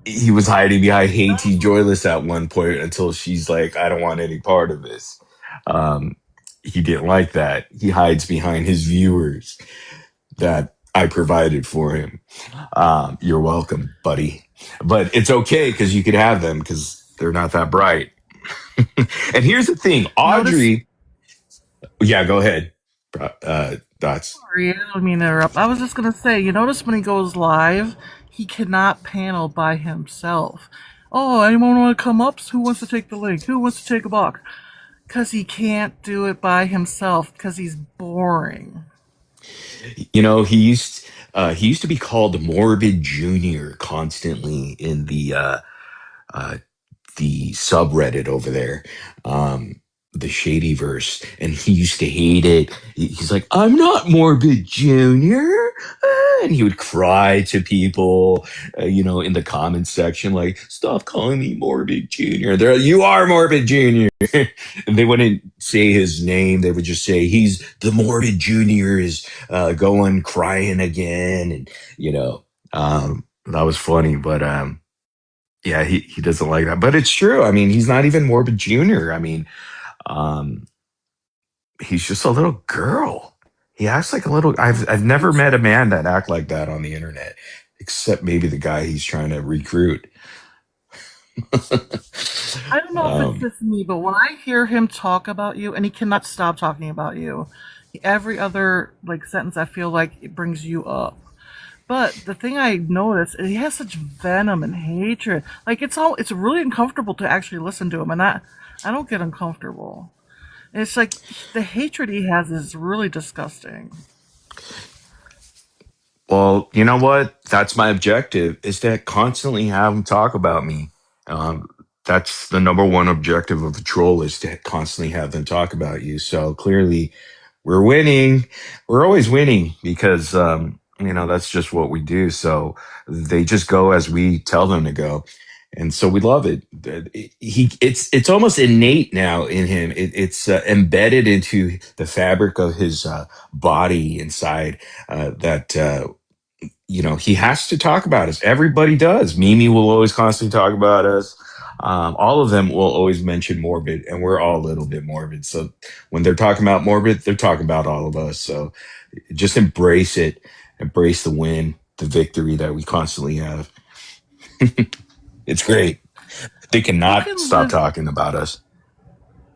he was hiding behind You know, Haiti Joyless at one point until she's like, I don't want any part of this. Um, he didn't like that. He hides behind his viewers that I provided for him. You're welcome, buddy. But it's okay because you could have them because they're not that bright. And here's the thing, notice. Audrey. Yeah, go ahead. Dots. Sorry, I don't mean to interrupt. I was just gonna say, you notice when he goes live, he cannot panel by himself. Oh, anyone want to come up? Who wants to take the link? Who wants to take a box? Because he can't do it by himself because he's boring. You know, he used to be called Morbid Junior constantly in uh, the subreddit over there, the Shadyverse, and he used to hate it. He's like, "I'm not Morbid Junior," and he would cry to people, in the comments section, like, "Stop calling me Morbid Junior." They're, "You are Morbid Junior," and they wouldn't say his name. They would just say, "He's the Morbid Junior is going crying again," and that was funny, but yeah, he doesn't like that. But it's true. I mean, he's not even Morbid Junior. I mean, um, he's just a little girl. He acts like a little. I've never met a man that act like that on the internet, except maybe the guy he's trying to recruit. I don't know if it's um, just me, but when I hear him talk about you, and he cannot stop talking about you, every other like sentence I feel like it brings you up. But the thing I notice is he has such venom and hatred. Like it's really uncomfortable to actually listen to him, and I don't get uncomfortable. It's like the hatred he has is really disgusting. well, you know what? That's my objective: is to constantly have him talk about me. Um, that's the number one objective of a troll, is to constantly have them talk about you. So clearly, we're winning. We're always winning because that's just what we do. So they just go as we tell them to go, and so we love it. It's almost innate now in him. It's embedded into the fabric of his body inside, that he has to talk about us. Everybody does. Mimi will always constantly talk about us. All of them will always mention morbid, and we're all a little bit morbid. So when they're talking about morbid, they're talking about all of us. So just embrace it, embrace the win, the victory that we constantly have. It's great. They Who cannot can stop live? talking about us.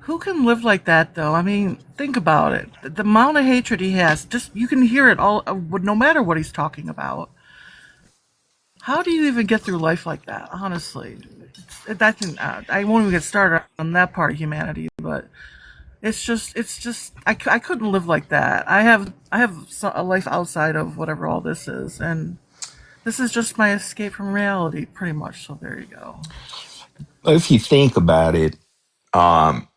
Who can live like that though? I mean, think about it. The amount of hatred he has, just you can hear it all, no matter what he's talking about. How do you even get through life like that? Honestly, I won't even get started on that part of humanity. But it's just I couldn't live like that. I have a life outside of whatever all this is, and this is just my escape from reality, pretty much. So there you go. If you think about it, um,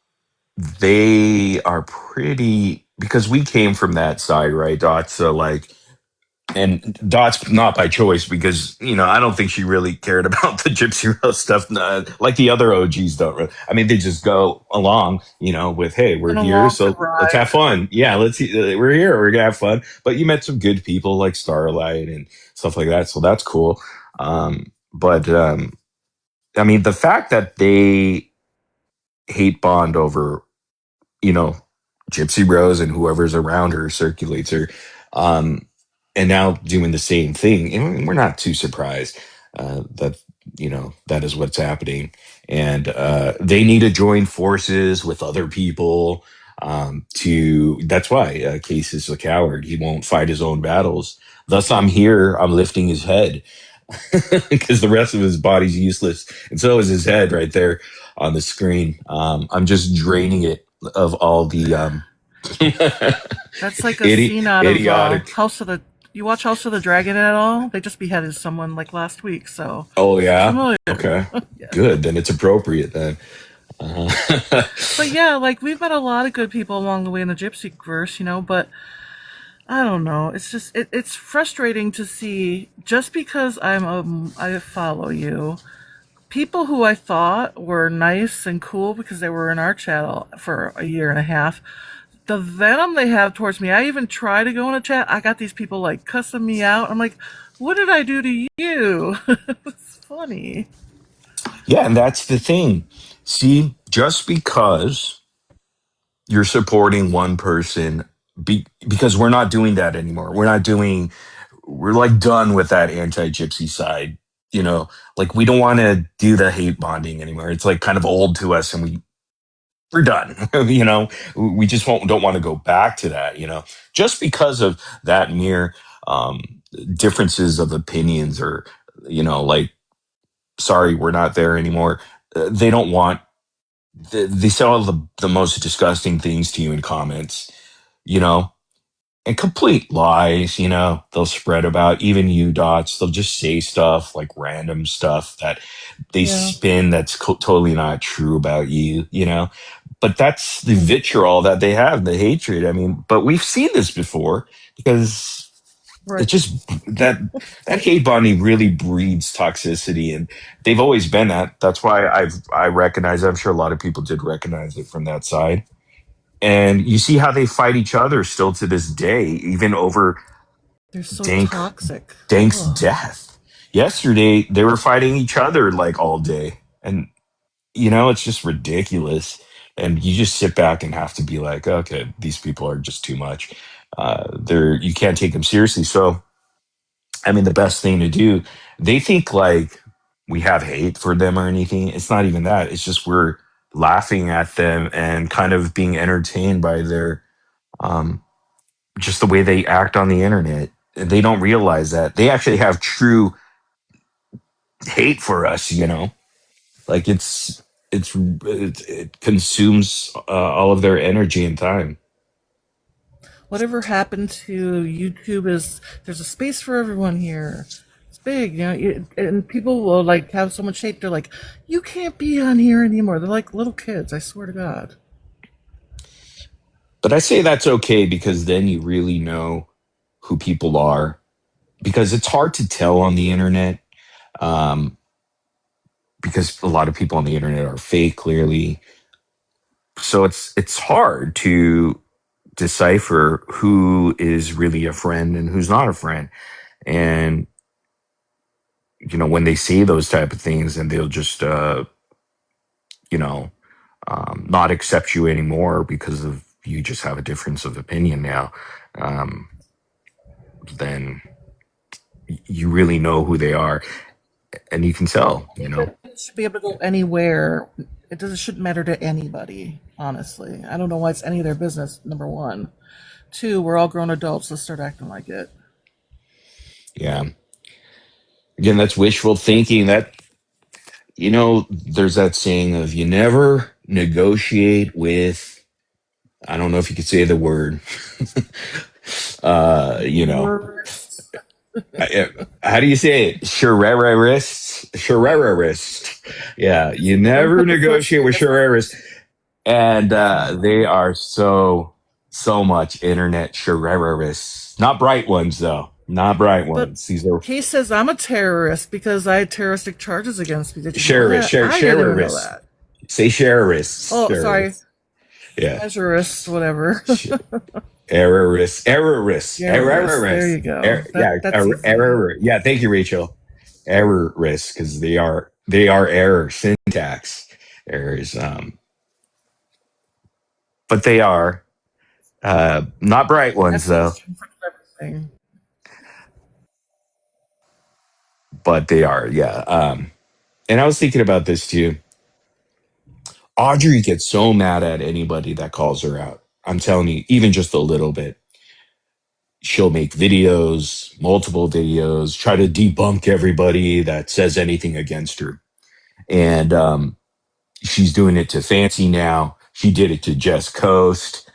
they are pretty, because we came from that side, right, Dot? So like, and Dot's not by choice, because I don't think she really cared about the Gypsy Rose stuff, like the other OGs don't. I mean, they just go along, with, hey, we're Went here, along for so the let's ride. have fun. Yeah, we're here, we're gonna have fun. But you met some good people like Starlight and stuff like that, so that's cool. But I mean, the fact that they hate bond over you know, Gypsy Rose and whoever's around her circulates her. Um, and now doing the same thing. And we're not too surprised that, that is what's happening. And they need to join forces with other people that's why Case is a coward. He won't fight his own battles. Thus, I'm here. I'm lifting his head because the rest of his body's useless, and so is his head right there on the screen. I'm just draining it of all the That's like a scene out of idiotic. House of the. You watch House of the Dragon at all? They just beheaded someone like last week, so Oh you're yeah, familiar. okay, Yeah. good. Then it's appropriate then. Uh, But yeah, like we've met a lot of good people along the way in the Gypsy verse, but I don't know. It's just it's frustrating to see just because I follow you, people who I thought were nice and cool because they were in our channel for a year and a half, the venom they have towards me. I even try to go in a chat. I got these people like cussing me out. I'm like, what did I do to you? It's funny. yeah, and that's the thing. See, just because you're supporting one person, because we're not doing that anymore. We're like done with that anti-gypsy side. You know, like we don't want to do the hate bonding anymore. It's like kind of old to us, and we're done. We just don't want to go back to that. Just because of that mere um, differences of opinions, or like, sorry, we're not there anymore. They don't want. They say all the most disgusting things to you in comments. You know, and complete lies, they'll spread about. Even you dots, they'll just say stuff like random stuff that they Yeah. spin that's totally not true about you. But that's the Mhm. vitriol that they have, the hatred. I mean, but we've seen this before because Right. it just that hate bonding really breeds toxicity, and they've always been that. That's why I recognize. I'm sure a lot of people did recognize it from that side, and you see how they fight each other still to this day, even over They're so Dank toxic. Dank's Ugh. death. Yesterday they were fighting each other like all day, and it's just ridiculous. And you just sit back and have to be like, okay, these people are just too much. You can't take them seriously. So, I mean, the best thing to do, they think like we have hate for them or anything. It's not even that. It's just we're laughing at them and kind of being entertained by their um, just the way they act on the internet. They don't realize that they actually have true hate for us. Like it consumes all of their energy and time. Whatever happened to YouTube is there's a space for everyone here. It's big, and people will like have so much hate. They're like, you can't be on here anymore. They're like little kids. I swear to God. But I say that's okay because then you really know who people are, because it's hard to tell on the internet, um, because a lot of people on the internet are fake, clearly. So it's hard to decipher who is really a friend and who's not a friend. And when they say those type of things, and they'll just you know not accept you anymore because of you just have a difference of opinion now, um, then you really know who they are, and you can tell. It should be able to go anywhere. It shouldn't matter to anybody. Honestly, I don't know why it's any of their business. Number one, two, we're all grown adults. Let's start acting like it. Yeah. Again, that's wishful thinking. There's that saying of you never negotiate with. I don't know if you could say the word. You know, Terrorists. how do you say it? Sherrerists. Sherrerist. Yeah, you Don't never put the first negotiate name. with That's not Sherrerists, and funny. they are so much internet Sherrerists. Not bright ones though. Not bright But ones. These are he says I'm a terrorist because I had terroristic charges against me. Did you know Sherrerists. that? I didn't even know Sherrerists. that. Say Sherrerists. Oh, sorry. Sherrerists. Yeah. Measurist, whatever. Terrorist. There you go. That's easy. Error. Yeah, thank you, Rachel. Errorist, because they are error syntax errors. But they are not bright ones That's the though. in front of everything. But they are, yeah. And I was thinking about this too. Audrey gets so mad at anybody that calls her out. I'm telling you, even just a little bit. she'll make videos, multiple videos, try to debunk everybody that says anything against her. And she's doing it to Fancy now. She did it to Jess Coast,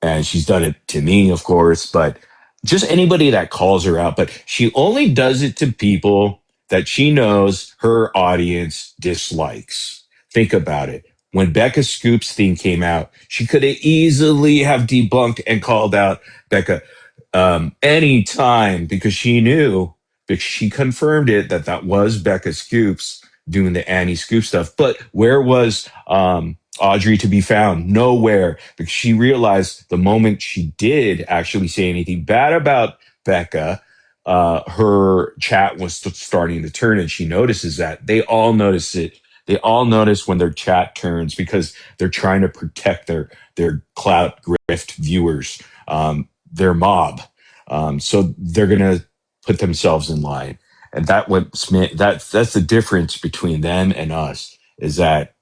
and she's done it to me, of course, but just anybody that calls her out. But she only does it to people that she knows her audience dislikes. Think about it. When Becca Scoop's thing came out, she could have easily have debunked and called out Becca any time because she knew, because she confirmed it, that that was Becca Scoops doing the Annie Scoop stuff. But where was Audrey to be found? Nowhere, because she realized the moment she did actually say anything bad about Becca, her chat was starting to turn, and she notices that. They all notice it. They all notice when their chat turns because they're trying to protect their clout grift viewers, their mob. So they're gonna put themselves in line, and that's the difference between them and us, is that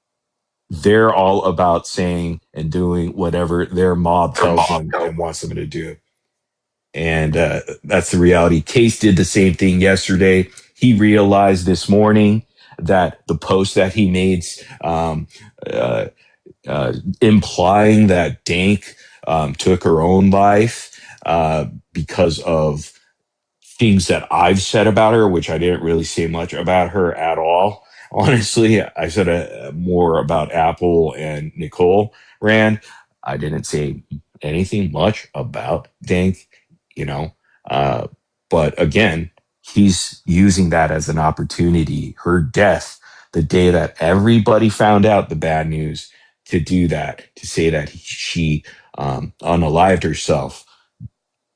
they're all about saying and doing whatever their mob tells them and wants them to do. And that's the reality. Case did the same thing yesterday. He realized this morning that the post that he made, um, uh, implying that Dank took her own life because of things that I've said about her, which I didn't really say much about her at all. Honestly, I said more about Apple and Nicole Rand. I didn't say anything much about Dank, you know. Uh, but again, he's using that as an opportunity. Her death, the day that everybody found out the bad news, to do that, to say that she unalived herself,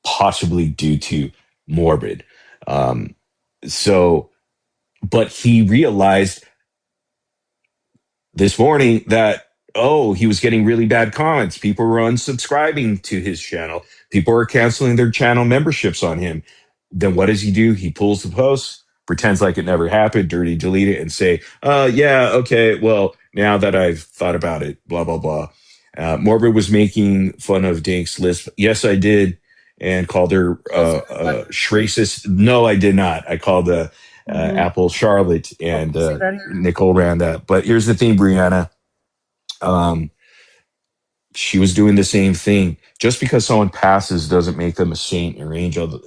possibly due to morbid. Um, so, but he realized this morning that, oh, he was getting really bad comments. People were unsubscribing to his channel. People were canceling their channel memberships on him. Then what does he do? He pulls the post, pretends like it never happened, dirty delete it, and say, yeah, okay, well, now that I've thought about it, blah, blah, blah. Morbid was making fun of Dink's list. Yes, I did, and called her racist. No, I did not. I called Mm-hmm. Apple Charlotte, and See that here? Nicole ran that. But here's the thing, Brianna. Um, she was doing the same thing. Just because someone passes doesn't make them a saint or angel,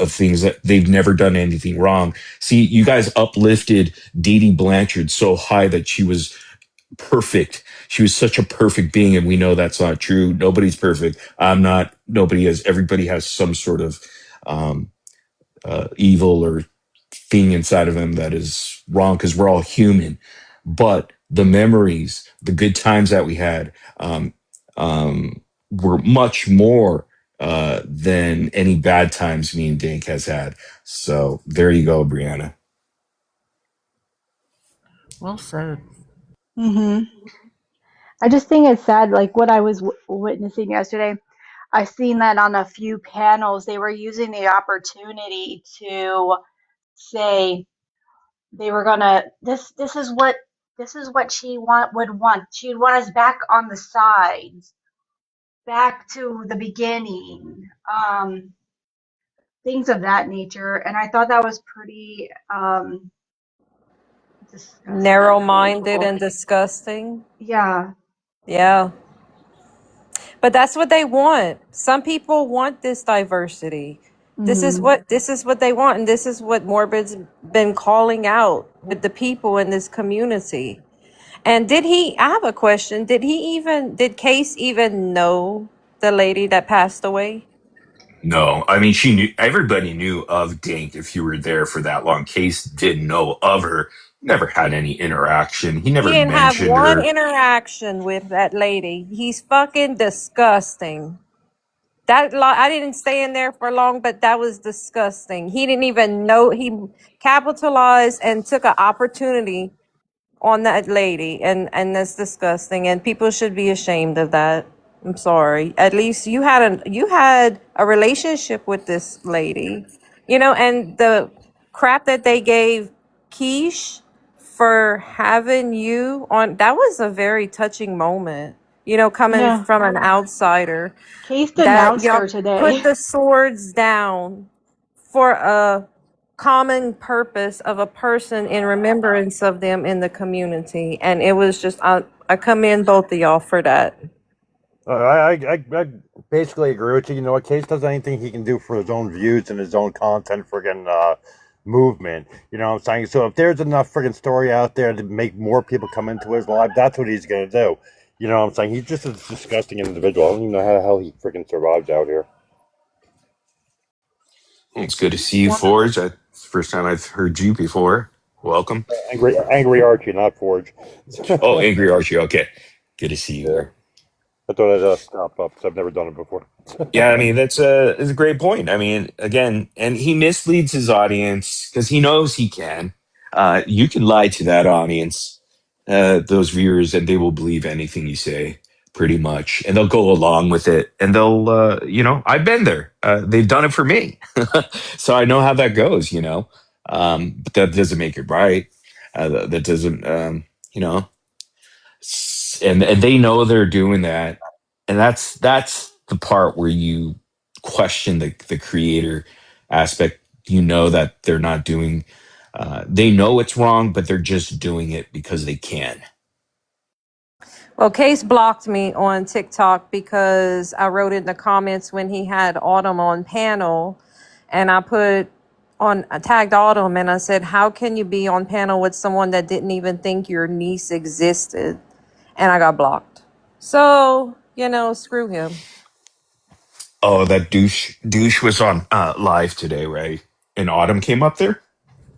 of things that they've never done anything wrong. See, you guys uplifted Dee Dee Blanchard so high that she was perfect. She was such a perfect being, and we know that's not true. Nobody's perfect. I'm not. Nobody is. Everybody has some sort of um, evil or thing inside of them that is wrong, because we're all human. But the memories, the good times that we had, were much more than any bad times me and Dink has had. So there you go, Brianna. Well said. Mm-hmm. I just think it's sad, like what I was witnessing yesterday. I seen that on a few panels, they were using the opportunity to say they were gonna this is what she would want. She'd want us back on the sides, back to the beginning, things of that nature. And I thought that was pretty disgusting Narrow of minded people. and disgusting. Yeah. Yeah. But that's what they want. Some people want this diversity. Hmm. This is what they want, and this is what Morbid's been calling out with the people in this community. And I have a question. Did Case even know the lady that passed away? No, I mean, she knew, everybody knew of Dink if you were there for that long. Case didn't know of her, never had any interaction. He He never didn't have mentioned one her. interaction with that lady. He's fucking disgusting. I didn't stay in there for long, but that was disgusting. He didn't even know. He capitalized and took an opportunity on that lady, and that's disgusting. And people should be ashamed of that. I'm sorry. At least you had a relationship with this lady, and the crap that they gave Quiche for having you on, that was a very touching moment. coming No, from an outsider, Case that denounced y'all her put today. the swords down for a common purpose of a person in remembrance of them in the community. And it was just, I commend both of y'all for that. I basically agree with you. You know what? Case does anything he can do for his own views and his own content friggin' movement. You know what I'm saying? So if there's enough friggin' story out there to make more people come into his life, that's what he's gonna do. You know what I'm saying? He's just a disgusting individual. I don't even know how the hell he friggin' survives out here. It's good to He's see you, one of Forge. It's the first time I've heard you before. Welcome. Angry Archie, not Forge. Oh, Yeah, Angry Archie. Okay. Good to see you there. I thought I'd stop up because I've never done it before. Yeah, I mean, that's a great point. I mean, again, and he misleads his audience because he knows he can. You can lie to that audience, those viewers, and they will believe anything you say pretty much. And they'll go along with it. And I've been there. They've done it for me. So I know how that goes. But that doesn't make it right. That doesn't, you know, and they know they're doing that, and that's the part where you question the creator aspect. You know that they're not doing, they know it's wrong, but they're just doing it because they can. Well, Case blocked me on TikTok because I wrote in the comments when he had Autumn on panel, and I tagged Autumn and I said, "How can you be on panel with someone that didn't even think your niece existed?" And I got blocked. So, screw him. Oh, that douche was on live today, right? And Autumn came up there.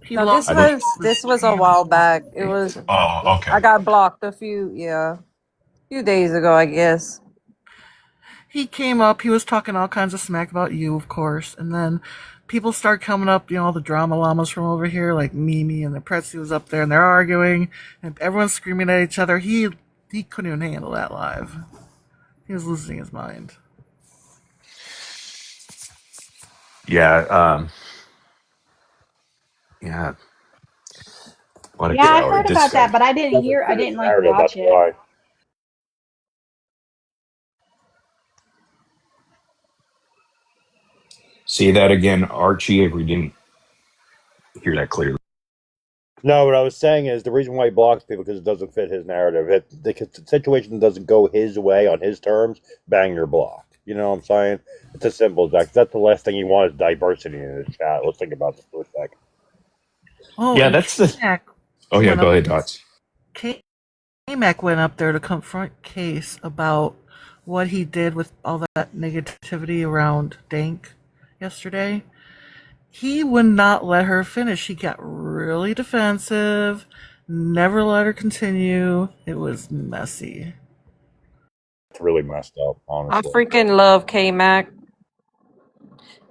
he Now lost this I because don't. he was was this was a streaming while back. It today. was Oh, okay. I got blocked few days ago, I guess. He came up, he was talking all kinds of smack about you, of course, and then people start coming up, all the drama llamas from over here, like Mimi and the Pretzi was up there, and they're arguing, and everyone's screaming at each other. He couldn't even handle that live. He was losing his mind. Yeah. Yeah. What a Yeah, I coward heard this about guy. that, but I didn't Doesn't hear. I fit his didn't like narrative. That's watch it. why. Say that again, Archie, if we didn't hear that clearly. No, what I was saying is the reason why he blocks people because it doesn't fit his narrative. If the situation doesn't go his way on his terms, bang, you're blocked. You know what I'm saying? It's as simple as that. 'Cause that's the last thing you want is diversity in the chat. Let's think about this for a second. Oh, Yeah, and that's the. K-Mac Oh yeah, went go up. ahead, Dots. K-Mac went up there to confront Case about what he did with all that negativity around Dank yesterday. He would not let her finish. He got really defensive, never let her continue. It was messy. It's really messed up, I honestly. freaking love K Mac.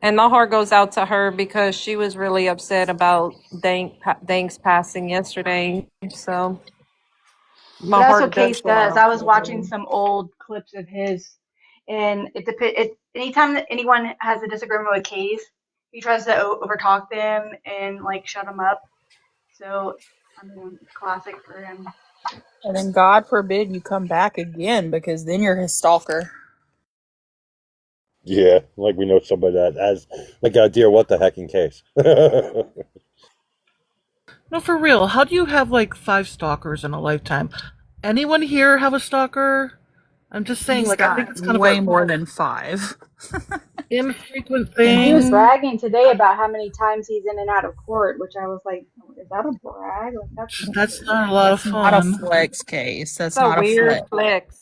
And my heart goes out to her because she was really upset about Dank's passing yesterday. So But my that's what heart Case does go does. out I to was watching her. some old clips of his, and anytime that anyone has a disagreement with Case, he tries to overtalk them and like shut them up. So I mean, it's classic for him. And then God forbid you come back again because then you're his stalker. Yeah, like we know somebody that has, like, dear, what the heck in case? No, for real. How do you have like 5 stalkers in a lifetime? Anyone here have a stalker? I'm just saying, He's like, I think got it's kind of way a more than 5. infrequent And he was thing. bragging today about how many times he's in and out of court, which I was like, is that a brag? Like that's That's weird. not a lot of That's not a fun. flex case. It's That's a not a weird flex. flex.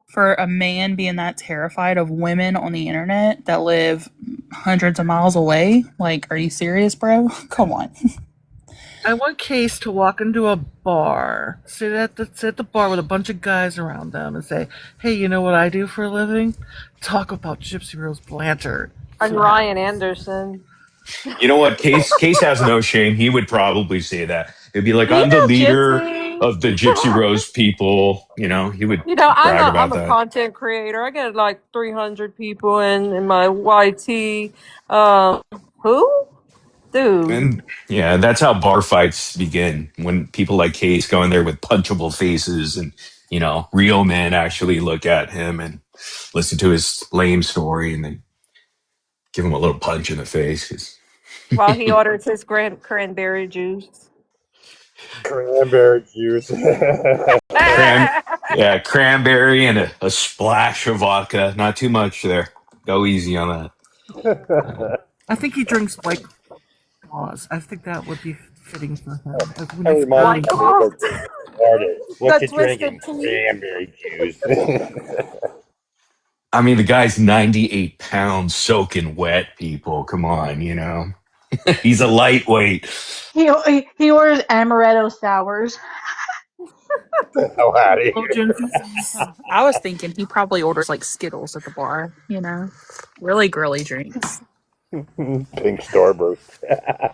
For a man being that terrified of women on the internet that live hundreds of miles away, like, are you serious, bro? Come on. I want Case to walk into a bar, sit at the bar with a bunch of guys around them, and say, "Hey, you know what I do for a living? Talk about Gypsy Rose Blanchard." See And what Ryan happens. Anderson. You know what? Case has no shame. He would probably say that. He'd be like, Do you "I'm the know leader Gypsy? of the Gypsy Rose people." He would brag I'm about a that. content creator. I get like 300 people in my YT. Um, who? Dude. And yeah, that's how bar fights begin when people like Case go in there with punchable faces and real men actually look at him and listen to his lame story and then give him a little punch in the face. 'Cause While he orders his cranberry juice. Cranberry juice. cran, yeah, cranberry and a splash of vodka. Not too much there. Go easy on that. I think he drinks White Claws. I think that would be fitting for him. When That he's reminds White me feeling of claw. Gilbert Grape Retarded. What The you twisted drinking? tea. Cranberry juice. I mean, the guy's 98 pounds soaking wet, people. Come on, He's a lightweight. He orders amaretto sours. Hell out of indulgences. I was thinking he probably orders like Skittles at the bar, you know? Really girly drinks. here. Pink Starburst.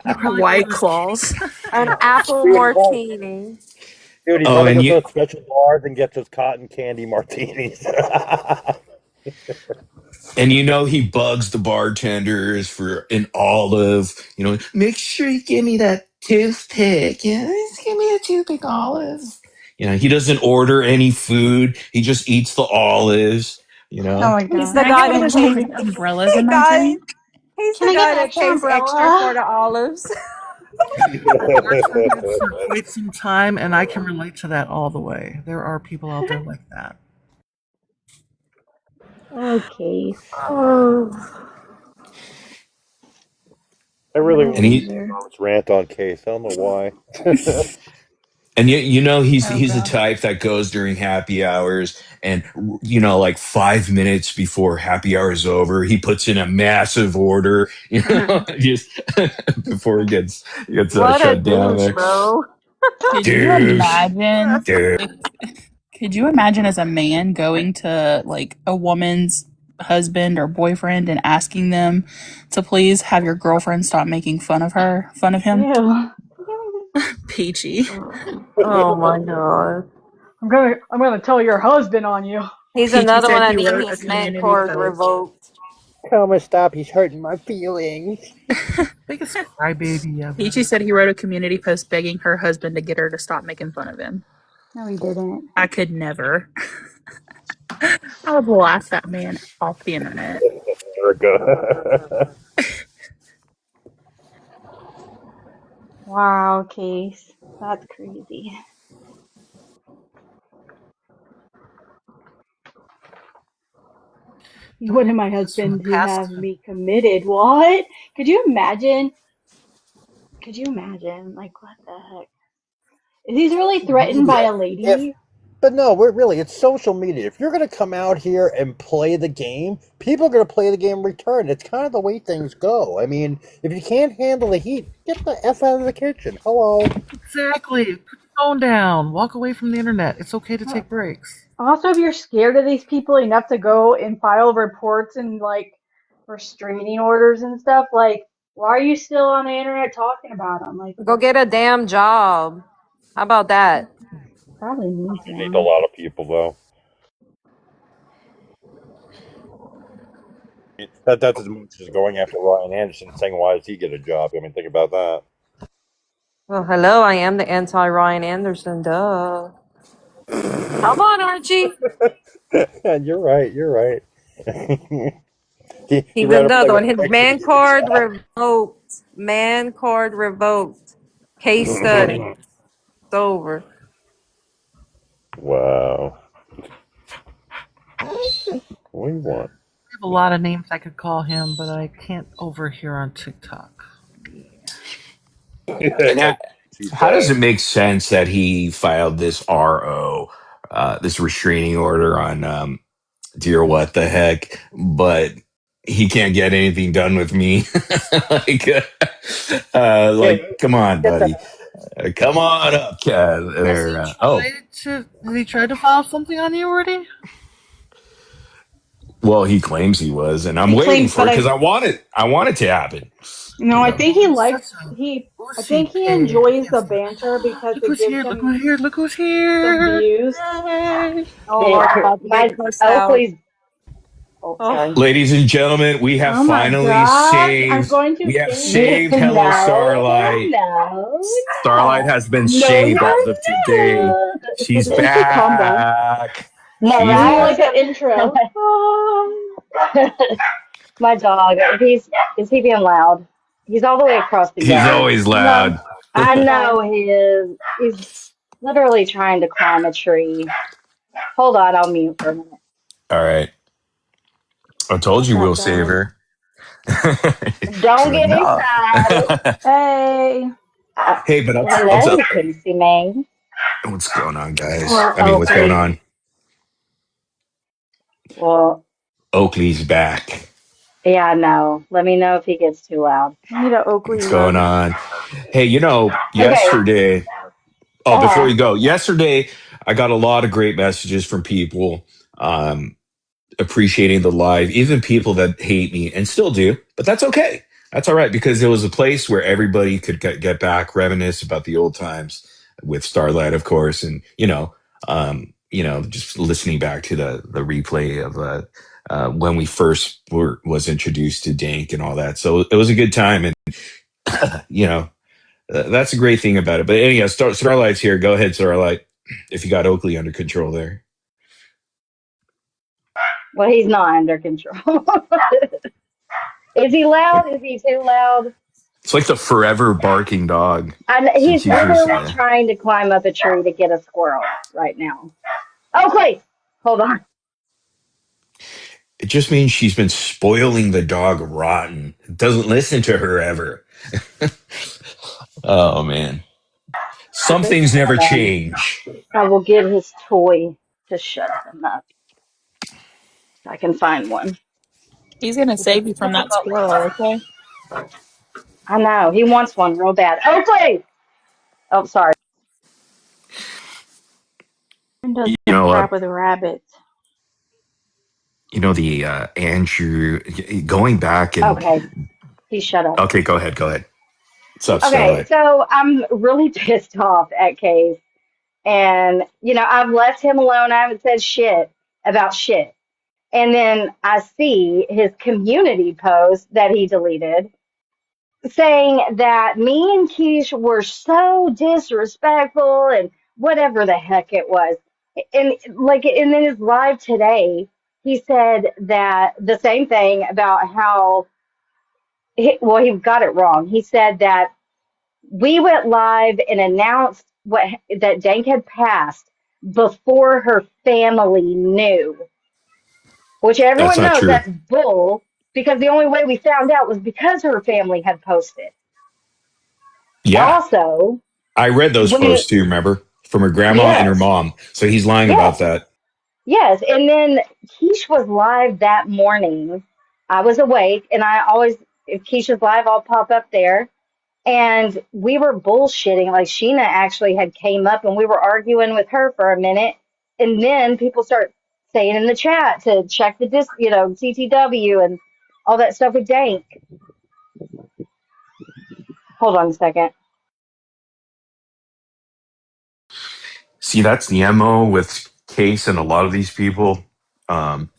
He probably White orders. claws. An apple martini. Dude, he Oh, probably and goes to you those special bars and gets those cotton candy martinis. he bugs the bartenders for an olive. Make sure you give me that toothpick. Yeah, just give me a toothpick olive. He doesn't order any food. He just eats the olives. You Oh know. my He's god. the Can I get guy one of that those pays. pretty umbrellas in Hey my guys, drink? he's Can the I get guy an that extra pays extra for umbrella? the olives. I've bartended for quite some time, and I can relate to that all the way. There are people out there like that. Okay. Oh. I really What a want And to he see loser. Tom's rant on Case. I don't know why. And he's Oh he's the god. type that goes during happy hours and like 5 minutes before happy hour is over, he puts in a massive order, just before he gets What a shut down douche, there. bro. Could you Douche, imagine douche. if could you imagine as a man going to like a woman's husband or boyfriend and asking them to please have your girlfriend stop making fun of him? Ew. Peachy. Oh my god. I'm gonna tell your husband on you. He's Peachy another one said he that needs wrote a his man community cord post. revoked. Tell him to stop. He's hurting my feelings. Biggest crybaby ever. Peachy said he wrote a community post begging her husband to get her to stop making fun of him. No, he didn't. I could never. I would laugh that man off the internet. Erica. Wow, Case. That's crazy. You wanted my This from the husband to past. have me committed. What? Could you imagine? Could you imagine? Like, what the heck? He's really threatened by Media. a If lady. But no, we're really, it's social media. If you're going to come out here and play the game, people are going to play the game in return. It's kind of the way things go. I mean, if you can't handle the heat, get the F out of the kitchen. Hello. Exactly. Put your phone down. Walk away from the internet. It's okay to take breaks. Also, if you're scared of these people enough to go and file reports and like restraining orders and stuff, like, why are you still on the internet talking about them? Like, Go get a damn job. How about that? probably needs He needs a one. lot of people, though. That's as much as going after Ryan Anderson, saying, why does he get a job? I mean, think about that. Well, hello, I am the anti Ryan Anderson, duh. Come on, Archie. And you're right, you're right. He He's ran a play another with one. His Mike to man get a card job. revoked. Man card revoked. Case study. It's over. Wow. What do you want? I have a lot of names I could call him, but I can't overhear on TikTok. And Too how does bad. it make sense that he filed this RO, this restraining order on dear what the heck, but he can't get anything done with me? like, Yeah, come on, get that. buddy. Come on up, Has there. he Oh, tried to file something on you already? well, he claims he was, and I'm He waiting claims, for but it because I I want it to happen. no, You I know. think Oh, he he's likes such a he. I pussy think he pig. enjoys the banter because Look it who's gives here! Look him who's here! Look who's some here! views. Yay! Oh, Hey, Lord, I'm about to get my cussed out. Oakley's Oh, Oh, sorry. Ladies and gentlemen, we have Oh my finally gosh, I'm saved. going to We have faint. saved Hello No, Starlight. no, Starlight has been no, saved as of today. you're She's She should come back. back. not. We She's need back. like an Miraculous. intro. My dog. Is he being loud? He's all the way across the He's yard. always No, loud. I it's fine. know he is. He's literally trying to climb a tree. Hold on, I'll mute for a minute. All right. I told What's you up, we'll save guys? her. She's Don't like, get no. excited. Hey. Hey, but I'll tell. Hello, Casey May. What's going on, guys? Well, I mean, what's going Oakley. on? Well, Oakley's back. yeah, I know. Let me know if he gets too loud. We need an Oakley What's going emote. on? Hey, Okay. yesterday. Oh, before Uh, you go, yesterday I got a lot of great messages from people appreciating the live, even people that hate me and still do, but that's okay. That's all right because it was a place where everybody could get back, reminisce about the old times with Starlight, of course, and just listening back to the replay of when we first was introduced to Dank and all that. So it was a good time, and you know that's a great thing about it. But anyhow, Starlight's here. Go ahead, Starlight. If you got Oakley under control there, well, he's not under control. Is he it's like loud? Is he too loud? it's like the forever barking dog And since he's he's just literally trying to climb up a tree to get a squirrel right now. Oakley, hold on. it just means she's been spoiling the dog rotten. Doesn't listen to her ever. Oh man, some things never Hold on. change. I will get his toy to shut him up. If I can find one. He's gonna It's a save you from that typical. squirrel, okay? I know he wants one real bad. Oakley. Oh, sorry. And does You some know, crap with rabbits. the Andrew going back and Okay, he shut up. okay, go ahead, go ahead. What's up, Okay, Starlight? so I'm really pissed off at Case, and I've left him alone. I haven't said shit about shit. And then I see his community post that he deleted saying that me and Keish were so disrespectful and whatever the heck it was. And then his live today, he said that the same thing about how, well, he got it wrong. He said that we went live and announced that Dank had passed before her family knew, which That's everyone not knows true. that's bull because the only way we found out was because her family had posted. Yeah, Also, I read those when posts too. Remember, from her grandma and her yes, mom. So he's lying about yes, that. yes, and then Keish was live that morning. I was awake, and I always, if Keisha's live, I'll pop up there. And we were bullshitting. Like Sheena actually had came up, and we were arguing with her for a minute, and then people start saying in the chat to check the CTW and all that stuff with Dank. Hold on a second. See, that's the MO with Case and a lot of these people. Um,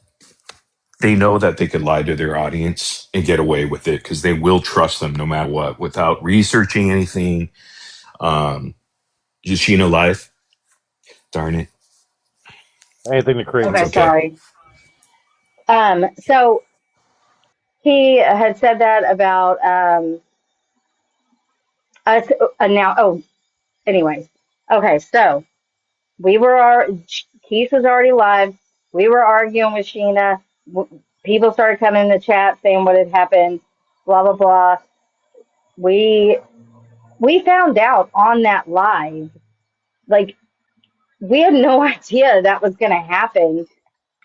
they know that they could lie to their audience and get away with it because they will trust them no matter what without researching anything. Um, is Sheena live? Darn it. Anything to create It's Okay, okay. sorry. So he had said that about us now. Oh, anyways. Okay, so we were Keith was already live. We were arguing with Sheena. People started coming in the chat saying what had happened. Blah blah blah. We we found out on that live. Like we had no idea that was going to happen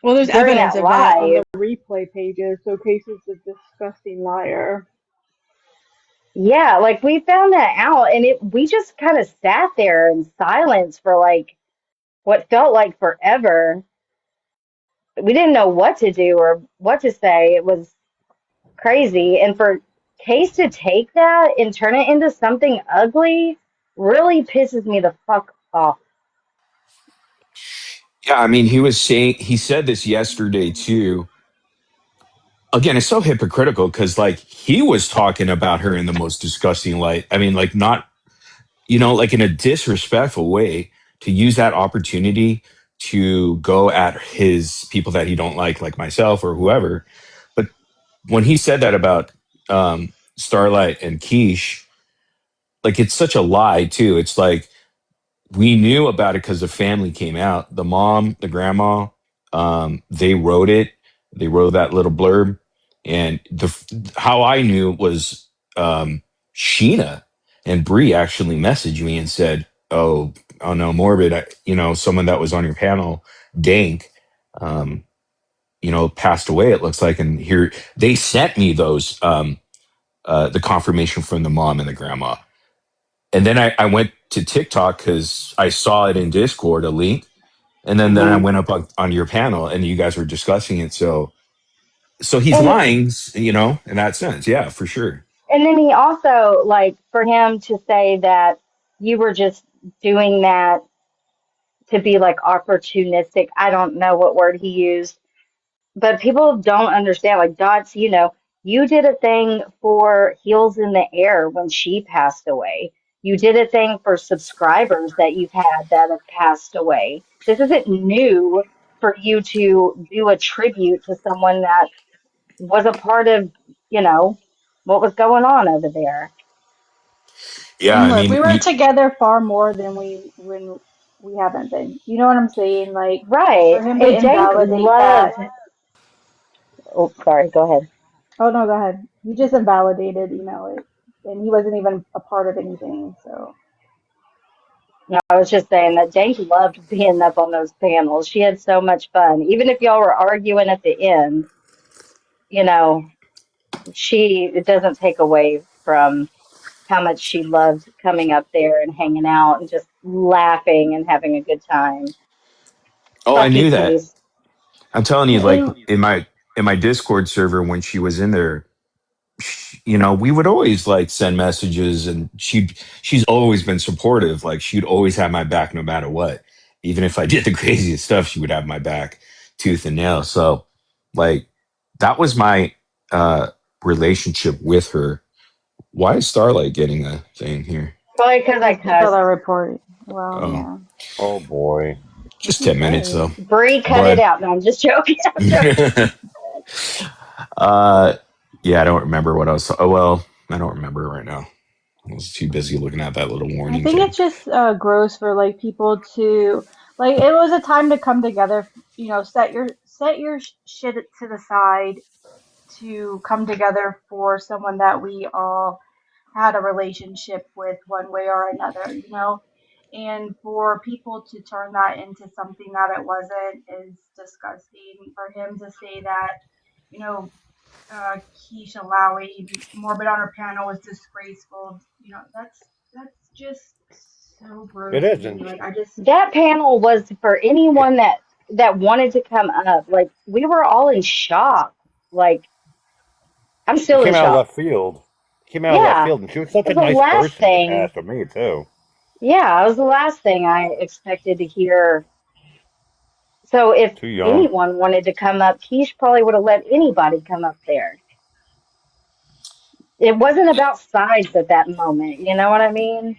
Well, there's during evidence that of that on the live. replay pages, so Casey's a disgusting liar. Yeah, like we found that out, and we just kind of sat there in silence for like what felt like forever. We didn't know what to do or what to say. It was crazy. And for Case to take that and turn it into something ugly really pisses me the fuck off. Yeah, I mean, he said this yesterday too. again, it's so hypocritical because like he was talking about her in the most disgusting light. I mean, like not, like in a disrespectful way, to use that opportunity to go at his people that he don't like myself or whoever. But when he said that about Starlight and Quiche, like it's such a lie too. It's like we knew about it because the family came out. The mom, the grandma, they wrote it. They wrote that little blurb, and how I knew was Sheena and Bree actually messaged me and said, "Oh no, Morbid, someone that was on your panel, Dank, um, passed away. It looks like." And here they sent me the confirmation from the mom and the grandma. And then I went to TikTok because I saw it in Discord, a link. And then I Hmm. went up on your panel and you guys were discussing it. So he's And lying, in that sense. Yeah, for sure. and then he also, like, for him to say that you were just doing that to be like opportunistic. I don't know what word he used, but people don't understand. Like, Dots, you did a thing for Heels in the Air when she passed away. You did a thing for subscribers that you've had that have passed away. This isn't new for you to do a tribute to someone that was a part of, you know, what was going on over there. Yeah, And I look, mean, we were together far more than we haven't been. You know what I'm saying? Like Right. for him to And Dank invalidate that. loved, oh, sorry, go ahead. Oh no, go ahead. He just invalidated, it, and he wasn't even a part of anything. So No, I was just saying that Dank loved being up on those panels. She had so much fun. Even if y'all were arguing at the end, you know, it doesn't take away from how much she loved coming up there and hanging out and just laughing and having a good time. oh, I Fuck you, knew that. Case. I'm telling you, like and in my Discord server when she was in there, we would always like send messages, and she's always been supportive. Like she'd always have my back no matter what. Even if I did the craziest stuff, she would have my back tooth and nail. So like that was my relationship with her. Why is Starlight getting a thing here? Probably because I because people cussed. are reporting. Well, Oh, yeah. Oh boy. What'd just you 10 minutes say? though. Bree cut it But out. No, I'm just joking. I'm joking. uh yeah, I don't remember what I was. Oh well, I don't remember right now. I was too busy looking at that little I warning think thing. it's just gross for like people to like. It was a time to come together. Set your shit to the side to come together for someone that we all had a relationship with one way or another, and for people to turn that into something that it wasn't is disgusting. For him to say that, you know, Keisha Lowry, Morbid on her panel was disgraceful, that's just so It gross to me. isn't. Like I just That panel was for anyone that wanted to come up. Like, we were all in shock. Like, I'm It still in came out of shock. left field. It came out of left Yeah. field, and she was such It a was the nice last person in the thing. past with me too. Yeah, it was the last thing I expected to hear. So if Too young. anyone wanted to come up, Keish probably would have let anybody come up there. It wasn't about size at that moment. You know what I mean?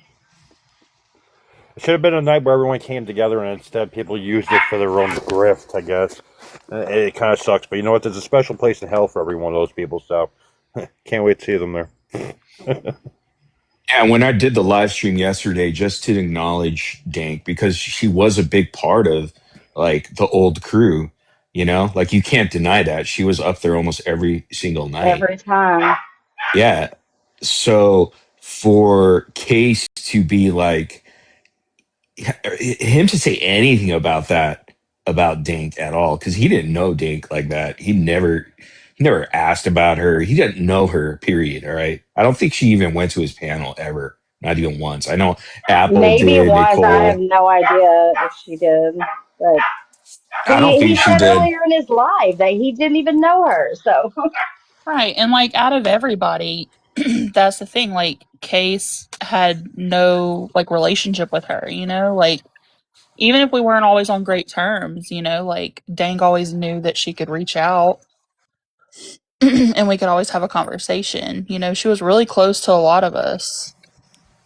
It should have been a night where everyone came together, and instead people used it for their own grift, I guess. It kind of sucks, but you know what? There's a special place in hell for every one of those people, so can't wait to see them there. Yeah, when I did the live stream yesterday, just to acknowledge Dank because she was a big part of like the old crew, like you can't deny that she was up there almost every single night. Every time. Yeah. So for Case to be like him to say anything about that about Dink at all, because he didn't know Dink like that. He never asked about her. He didn't know her, period. All right. I don't think she even went to his panel ever. Not even once. I know Apple Maybe did, once. I have Nicole. no idea if she did. But I don't he think she said did. earlier in his live that he didn't even know her. So Right. And like out of everybody, that's the thing. Like Case had no like relationship with her, like even if we weren't always on great terms, like Dang always knew that she could reach out. and we could always have a conversation. You know, she was really close to a lot of us,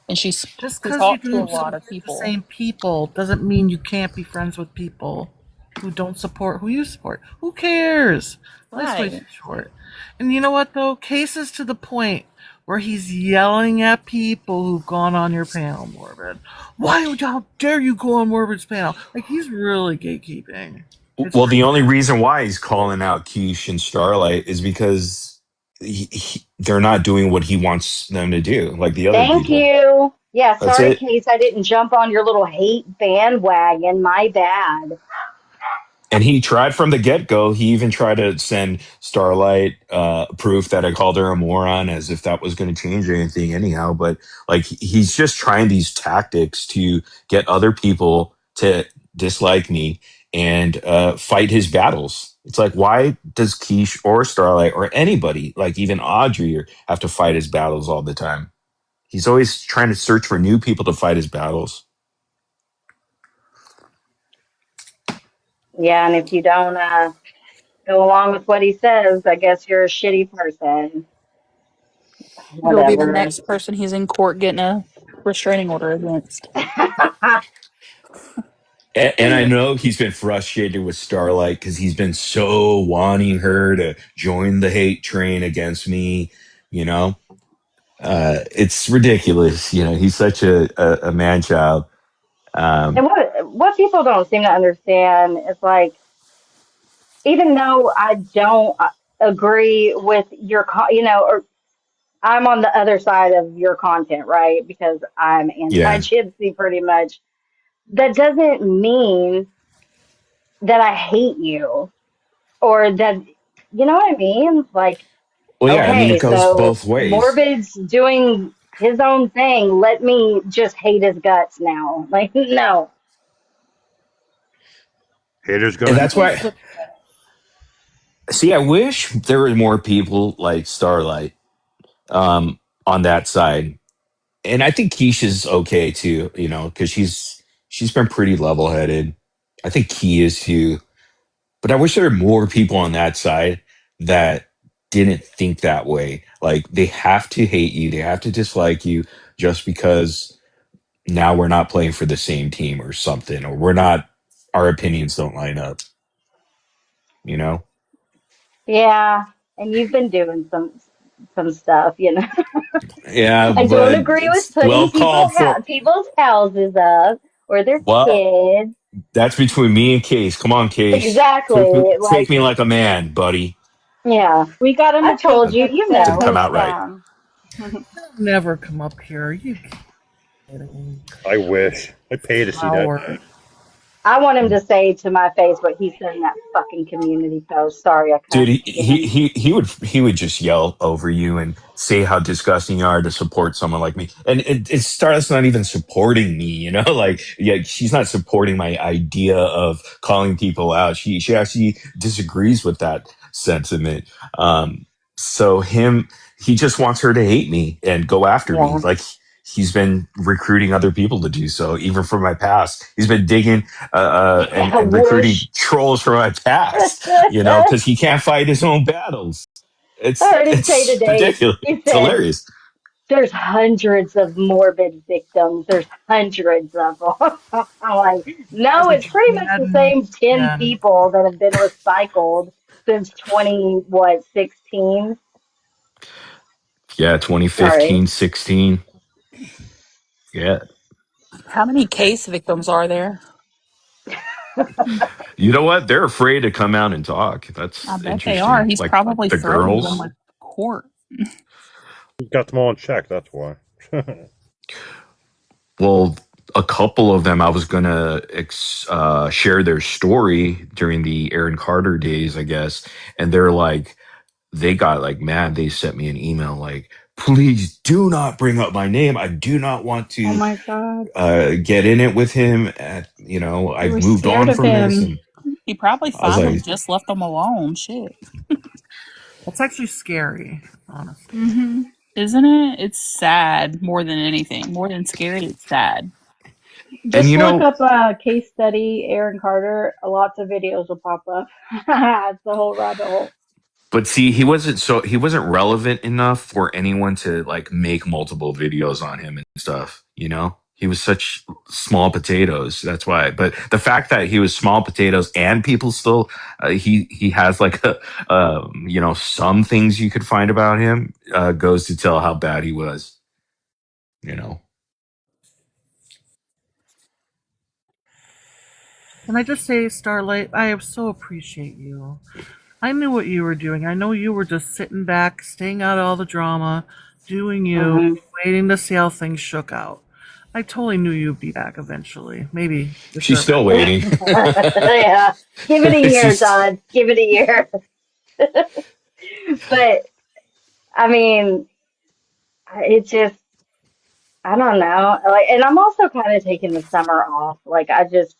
and Just she because you talked to a don't lot of support the people. same people doesn't mean you can't be friends with people who don't support who you support. Who cares? Life's way Right. too short. And you know what, though? Cases to the point where he's yelling at people who've gone on your panel, Morbid. Why would y'all dare you go on Morbid's panel? Like, he's really gatekeeping. It's Well, the pretty only sad. reason why he's calling out Quiche and Starlight is because they're not doing what he wants them to do, like the other Thank people. you. Yeah, That's sorry, it. Case, I didn't jump on your little hate bandwagon. My bad. And he tried from the get go. He even tried to send Starlight proof that I called her a moron, as if that was going to change anything, anyhow. But like, he's just trying these tactics to get other people to dislike me and fight his battles. It's like, why does Keish or Starlight or anybody, like even Audrey, have to fight his battles all the time? He's always trying to search for new people to fight his battles. Yeah, and if you don't go along with what he says, I guess you're a shitty person. You'll be the Whatever. next person he's in court getting a restraining order against. And I know he's been frustrated with Starlight because he's been so wanting her to join the hate train against me. You know, it's ridiculous. You know, he's such a man child. And Um, what people don't seem to understand is like, even though I don't agree with your, or I'm on the other side of your content, right? Because I'm yeah. anti-gypsy pretty much. That doesn't mean that I hate you or that, you know what I mean? Like, Well, yeah. I mean, it okay, goes so both ways. Morbid's doing his own thing. Let me just hate his guts now. Like, no. Haters And gonna that's hate. why. See, I wish there were more people like Starlight on that side, and I think Keisha's okay too. You know, because she's been pretty level headed. I think Key is too. But I wish there were more people on that side that didn't think that way. Like, they have to hate you, they have to dislike you just because now we're not playing for the same team or something, or we're not, our opinions don't line up, you know? Yeah. And you've been doing some stuff, you know. Yeah, I don't but agree with it's putting well called for. people's houses up or their Well, kids. that's between me and Case. Come on, Case. Exactly. Take Like, me like a man, buddy. yeah. We got him I to take told That you, his you said didn't know. come post out right. down. Never come up here. You kidding? I wish. I pay to see that Coward. shit. I want him to say to my face what he said in that fucking community post. Sorry, I Dude, cussed again. he would just yell over you and say how disgusting you are to support someone like me. And it starts not even supporting me, you know, like, yeah, she's not supporting my idea of calling people out. She actually disagrees with that sentiment. So he just wants her to hate me and go after me. Yeah. Like, he's been recruiting other people to do so, even from my past. He's been digging Yeah, and recruiting whoosh. trolls from my past, you know, I because he can't fight his own battles. heard him say It's today, ridiculous. he It's said, hilarious. there's hundreds of morbid victims. There's hundreds of them. I'm like, Yeah, no, but it's pretty much the same 10 yeah, people that have been recycled since 16. Yeah, Sorry. 2015, 16. Yeah. How many case victims are there? You know what? They're afraid to come out and talk. I That's bet they are. interesting. He's Like probably the threatened them girls. with court. He's got them all in check, that's why. Well, a couple of them, I was gonna share their story during the Aaron Carter days, I guess, and they're like, they got like mad. They sent me an email like, "Please do not bring up my name. I do not want Oh to my god. get in it with him. They I've were moved scared on of from this." him. And He probably I was finally like, just left them alone. Shit. that's actually scary, honestly. Hmm. Isn't it? It's sad more than anything. More than scary, it's sad. and Just look up a case study, Aaron Carter. Lots of videos will pop up. It's the whole rabbit hole. But see, he wasn't relevant enough for anyone to like make multiple videos on him and stuff, you know? He was such small potatoes. That's why. But the fact that he was small potatoes and people still he has like a you know, some things you could find about him goes to tell how bad he was, you know. Can I just say, Starlight, I so appreciate you. I knew what you were doing. I know you were just sitting back, staying out of all the drama, doing you, Hmm. waiting to see how things shook out. I totally knew you'd be back eventually. Maybe with She's your still waiting. Yeah. Give it a year, She's Todd. Give it a year. But I mean, it just, I don't know. Like, and I'm also kind of taking the summer off. Like, I just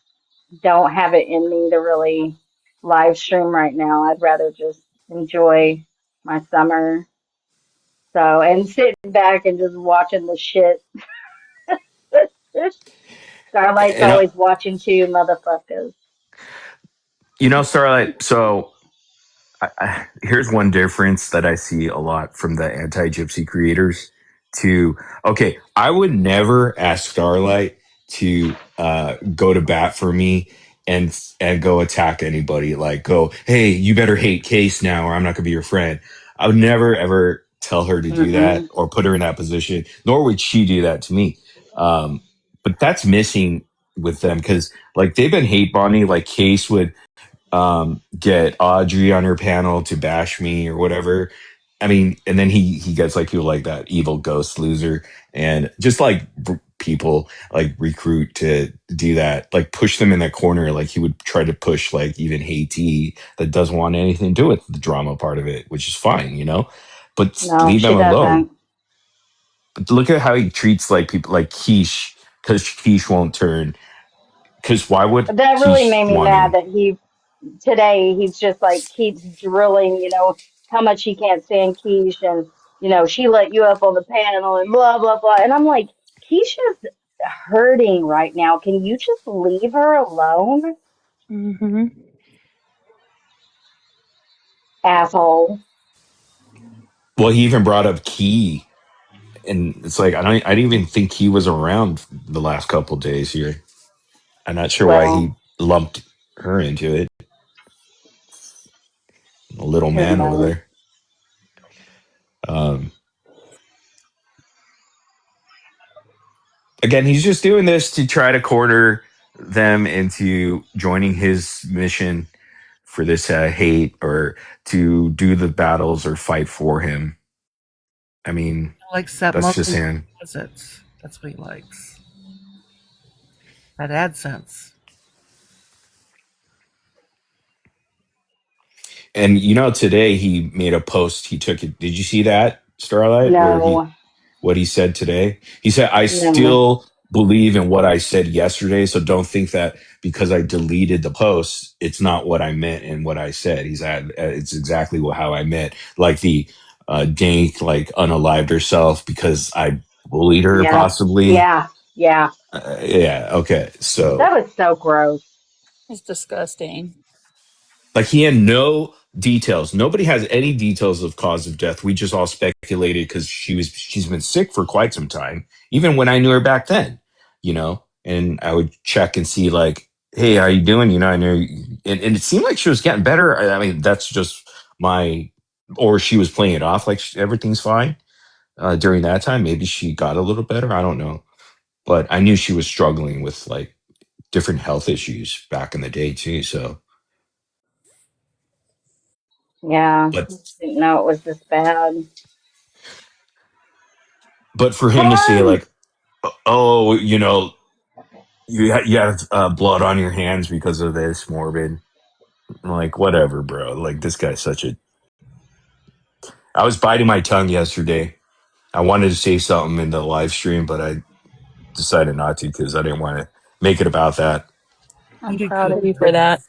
don't have it in me to really live stream right now. I'd rather just enjoy my summer. So, and sitting back and just watching the shit. Starlight's and always watching too, motherfuckers. you know, Starlight, so here's one difference that I see a lot from the anti-gypsy creators to okay, I would never ask Starlight to go to bat for me and go attack anybody like go, hey, you better hate Case now or I'm not gonna be your friend. I would never ever tell her to do that Mm-mm. or put her in that position, nor would she do that to me. Um, but that's missing with them because like they've been hate bonding, like Case would get Audrey on her panel to bash me or whatever. I mean, and then he gets like people like that evil ghost loser and just like people like recruit to do that, like push them in that corner. Like he would try to push like even Haiti that doesn't want anything to do with the drama part of it, which is fine, you know, but No, leave she them alone. doesn't. But look at how he treats like people like Quiche because Quiche won't turn. Because why would That really Quiche made me want mad to? that today he's just like keeps drilling, how much he can't stand Keish and, she let you up on the panel and blah, blah, blah. And I'm like, Keisha's hurting right now. Can you just leave her alone, Mm-hmm. asshole? Well, he even brought up Key and it's like I didn't even think he was around the last couple days here. I'm not sure why Well, he lumped her into it. A little who man over knows? there. Um, Again, he's just doing this to try to corner them into joining his mission for this hate or to do the battles or fight for him. I mean, He likes that that's just monthly him. deposits. That's what he likes. That AdSense. And you know, today he made a post. He took it. Did you see that, Starlight? Where he No, what he said today. He said, I no. still believe in what I said yesterday. So don't think that because I deleted the post, it's not what I meant and what I said. He's at, it's exactly how I meant. Like the Dank, like unalived herself because I bullied her, Yeah, possibly. yeah, yeah. Yeah. Okay. So That was so gross. It's disgusting. like he had no details. Nobody has any details of cause of death. We just all speculated because she's been sick for quite some time. Even when I knew her back then, you know, and I would check and see like, hey, how you doing? You know, I know, and it seemed like she was getting better. I mean, that's just my, or she was playing it off like everything's fine during that time. Maybe she got a little better. I don't know, but I knew she was struggling with like different health issues back in the day too. So, Yeah, but didn't know it was this bad. but for him to say Um, like, oh, you know, you have blood on your hands because of this, morbid. I'm like, whatever, bro. Like this guy's such a. I was biting my tongue yesterday. I wanted to say something in the live stream, but I decided not to because I didn't want to make it about that. You I'm did proud good. of you for that.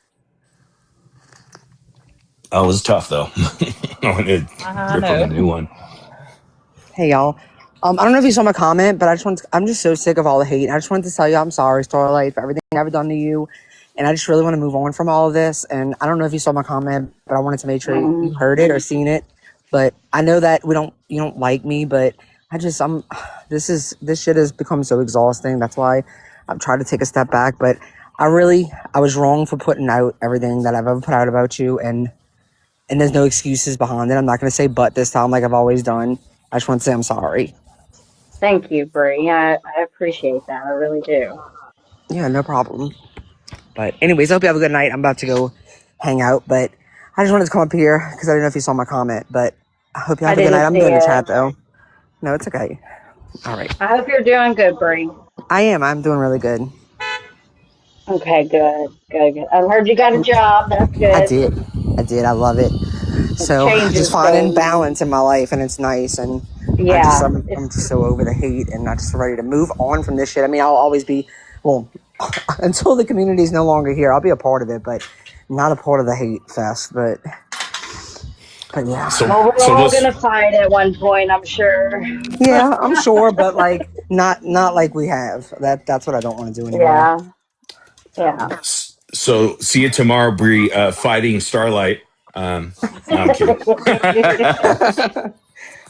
Oh, it was tough though. I wanted to I rip him a know. new one. Hey y'all. I don't know if you saw my comment, but I'm just so sick of all the hate. I just wanted to tell you I'm sorry, Starlight, for everything I've done to you. and I just really want to move on from all of this. And I don't know if you saw my comment, but I wanted to make sure you heard it or seen it. But I know that you don't like me, but I'm this shit has become so exhausting. That's why I've tried to take a step back. But I was wrong for putting out everything that I've ever put out about you, and there's no excuses behind it. I'm not going to say but this time like I've always done. I just want to say I'm sorry. Thank you, Bree. I appreciate that. I really do. Yeah, no problem. But anyways, I hope you have a good night. I'm about to go hang out, but I just wanted to come up here because I didn't know if you saw my comment. But I hope you I have a good night. didn't I'm see doing the it. chat though. No, it's okay. All right. I hope you're doing good, Bree. I am. I'm doing really good. Okay, good, good, good. I heard you got a job. That's I good. did. I did. I love it. It So just changes finding things. balance in my life, and it's nice. And Yeah, I'm just so over the hate, and I'm just ready to move on from this shit. I mean, I'll always be well until the community is no longer here. I'll be a part of it, but not a part of the hate fest. But yeah. So well, we're so all this gonna fight at one point, I'm sure. Yeah, I'm sure, but like not like we have. That's what I don't want to do anymore. Yeah, yeah. so see you tomorrow, Bree. Fighting Starlight. No, I'm kidding.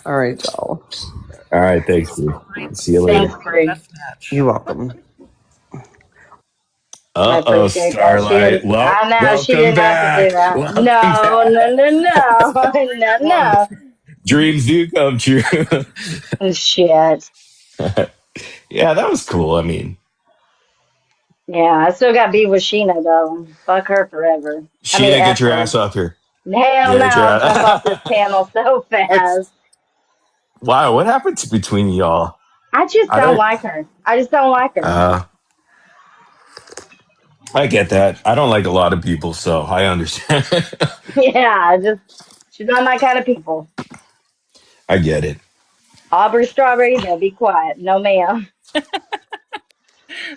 All right, y'all. All right, thanks, Bree. See you Fight Thanks, later. to the Bree. death match. You're welcome. I Uh-oh, appreciate that. Starlight. Well, I know she welcome didn't have to do back. that. Welcome No, no, back. no, no, no, Well, no. dreams do come true. Shit. Yeah, that was cool. I mean, Yeah, I still got beef with Sheena though. Fuck her forever. I mean, Sheena, F get your her. ass up here. Hell no, Get your I'll jump off this ass. panel so What's fast. wow? What happened between y'all? I just I don't don't. like her. I just don't like her. Uh, I get that. I don't like a lot of people, so I understand. Yeah, she's not my kind of people. I get it. Aubrey Strawberry, no, be quiet. No, ma'am.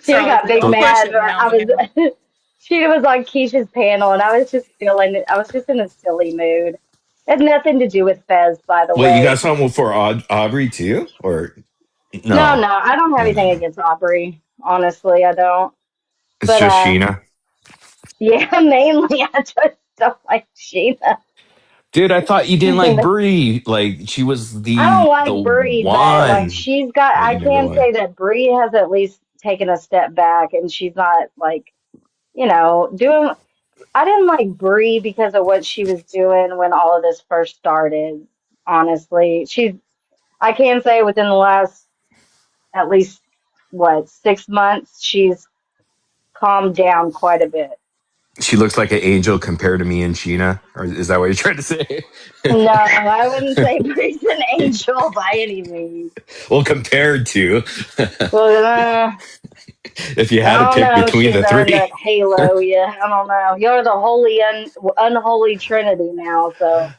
She Sorry, got girl, big don't So, push mad. it now, I ma'am. was, she was on Keisha's panel, and I was just feeling it. I was just in a silly mood. It had nothing to do with Fez, by the wait, you way. got something for Aubrey too, or No, no? no, I don't have No, no, anything no. against Aubrey. Honestly, I don't. It's But just Sheena. yeah, mainly I just don't like Sheena. Dude, I thought you didn't like I Brie. Like she was don't the like Bree, but like one she's got. that I you never can say liked. that Bree has at least taken a step back, and she's not like doing. I didn't like Bree because of what she was doing when all of this first started. Honestly, I can say within the last at least what 6 months, she's calmed down quite a bit. She looks like an angel compared to me and Sheena. Or is that what you're trying to say? No, I wouldn't say Bree's an angel by any means. Well, compared to, Well, if you I had to don't pick know. between She's the earned three. that halo. Yeah, I don't know. You're the unholy trinity now. So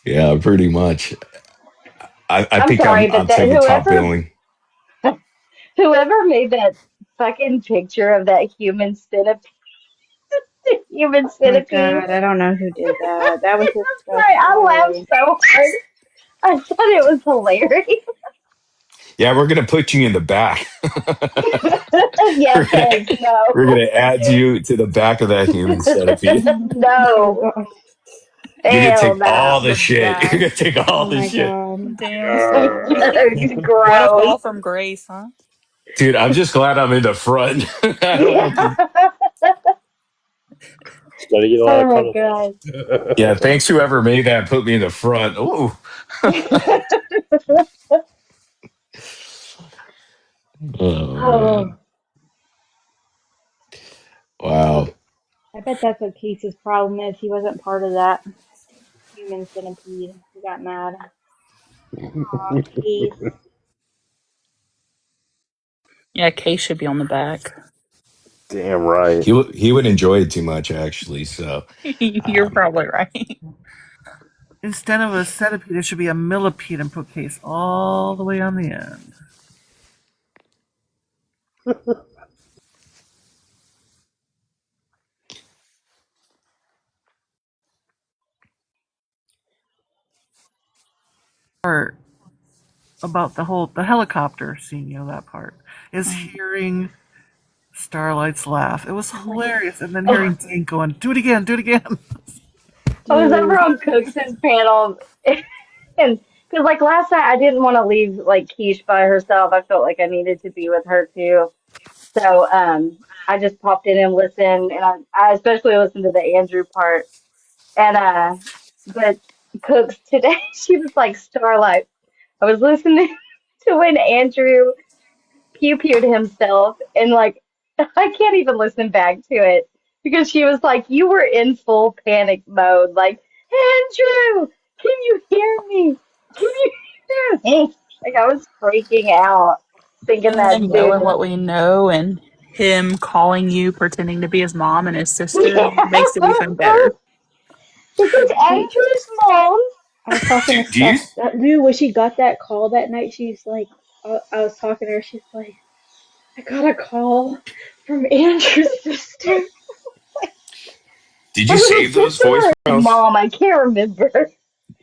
Yeah, pretty much. I I'm think sorry, but I'll that take the top billing. whoever made that fucking picture of that human Oh my centipede. God, I don't know who did that. That was I'm sorry, I laughed disgusting. so hard. I thought it was hilarious. Yeah, we're gonna put you in the back. Yeah, we're gonna thanks. we're No, gonna add you to the back of that human centipede. Oh no, gosh. You're gonna hell take all no. the The shit. You're back. gonna take all Oh the my shit. God. Damn, Starlight. What a Gross. fall from grace, huh? Dude, I'm just glad I'm in the front. I don't Yeah. have to. Gotta get a lot Oh of my cuddle. god. Yeah, thanks whoever made that and put me in the front. Oh, oh Oh, man. Wow. I bet that's what Casey's problem is. He wasn't part of that human centipede. He got mad. Aw, Case. Yeah, Kay should be on the back. Damn right. He would enjoy it too much actually. So You're um, probably right. Instead of a centipede, it should be a millipede and put case all the way on the end. Part about the helicopter scene, that part is hearing Starlight's laugh. It was I'm like, hilarious. And then Oh, hearing Dane going, do it again, do it again. I was over dude. on Cooks' panel, and because like last night I didn't want to leave like Keish by herself. I felt like I needed to be with her too. So I just popped in and listened, and I especially listened to the Andrew part. And but Cooks today, she was like Starlight. I was listening to when Andrew pew pewed himself, and like I can't even listen back to it because she was like, "You were in full panic mode, like Andrew, can you hear me? Can you hear me?" Like I was freaking out, thinking And that then dude knowing was. what we know and him calling you, pretending to be his mom and his sister makes it even better. This is She, Andrew's mom. I was talking to Do you dude, when she got that call that night, she's like, I was talking to her, she's like, I got a call from Andrew's sister. did you Was it his save those sister or his voicemails? mom? I can't remember.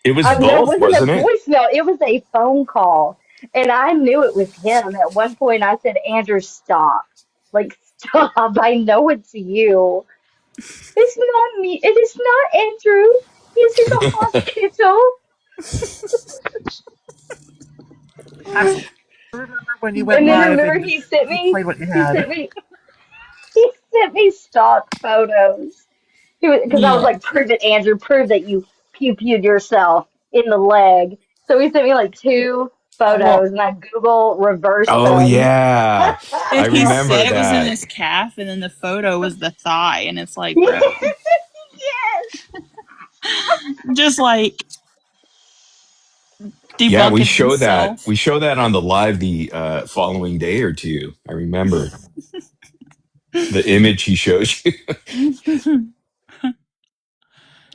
It was I know it both, wasn't a wasn't it? voicemail. It was a phone call. And I knew it was him. At one point, I said, Andrew, stop. Like, stop. I know it's you. It's not me. It is not Andrew. He's in the hospital. I remember when you went And then live remember, and you played what you he had. sent me, he sent me stock photos. He was because I was Yeah. like, prove it, Andrew, prove that you pew pewed yourself in the leg. So he sent me like two Well, photos, and I Google reversed Oh them. yeah, I if he remember said it was in that. his calf and then the photo was the thigh, and it's like, bro, Yes, just like Yeah, we debunking show that. himself. We show that on the live the following day or two. I remember the image he shows you.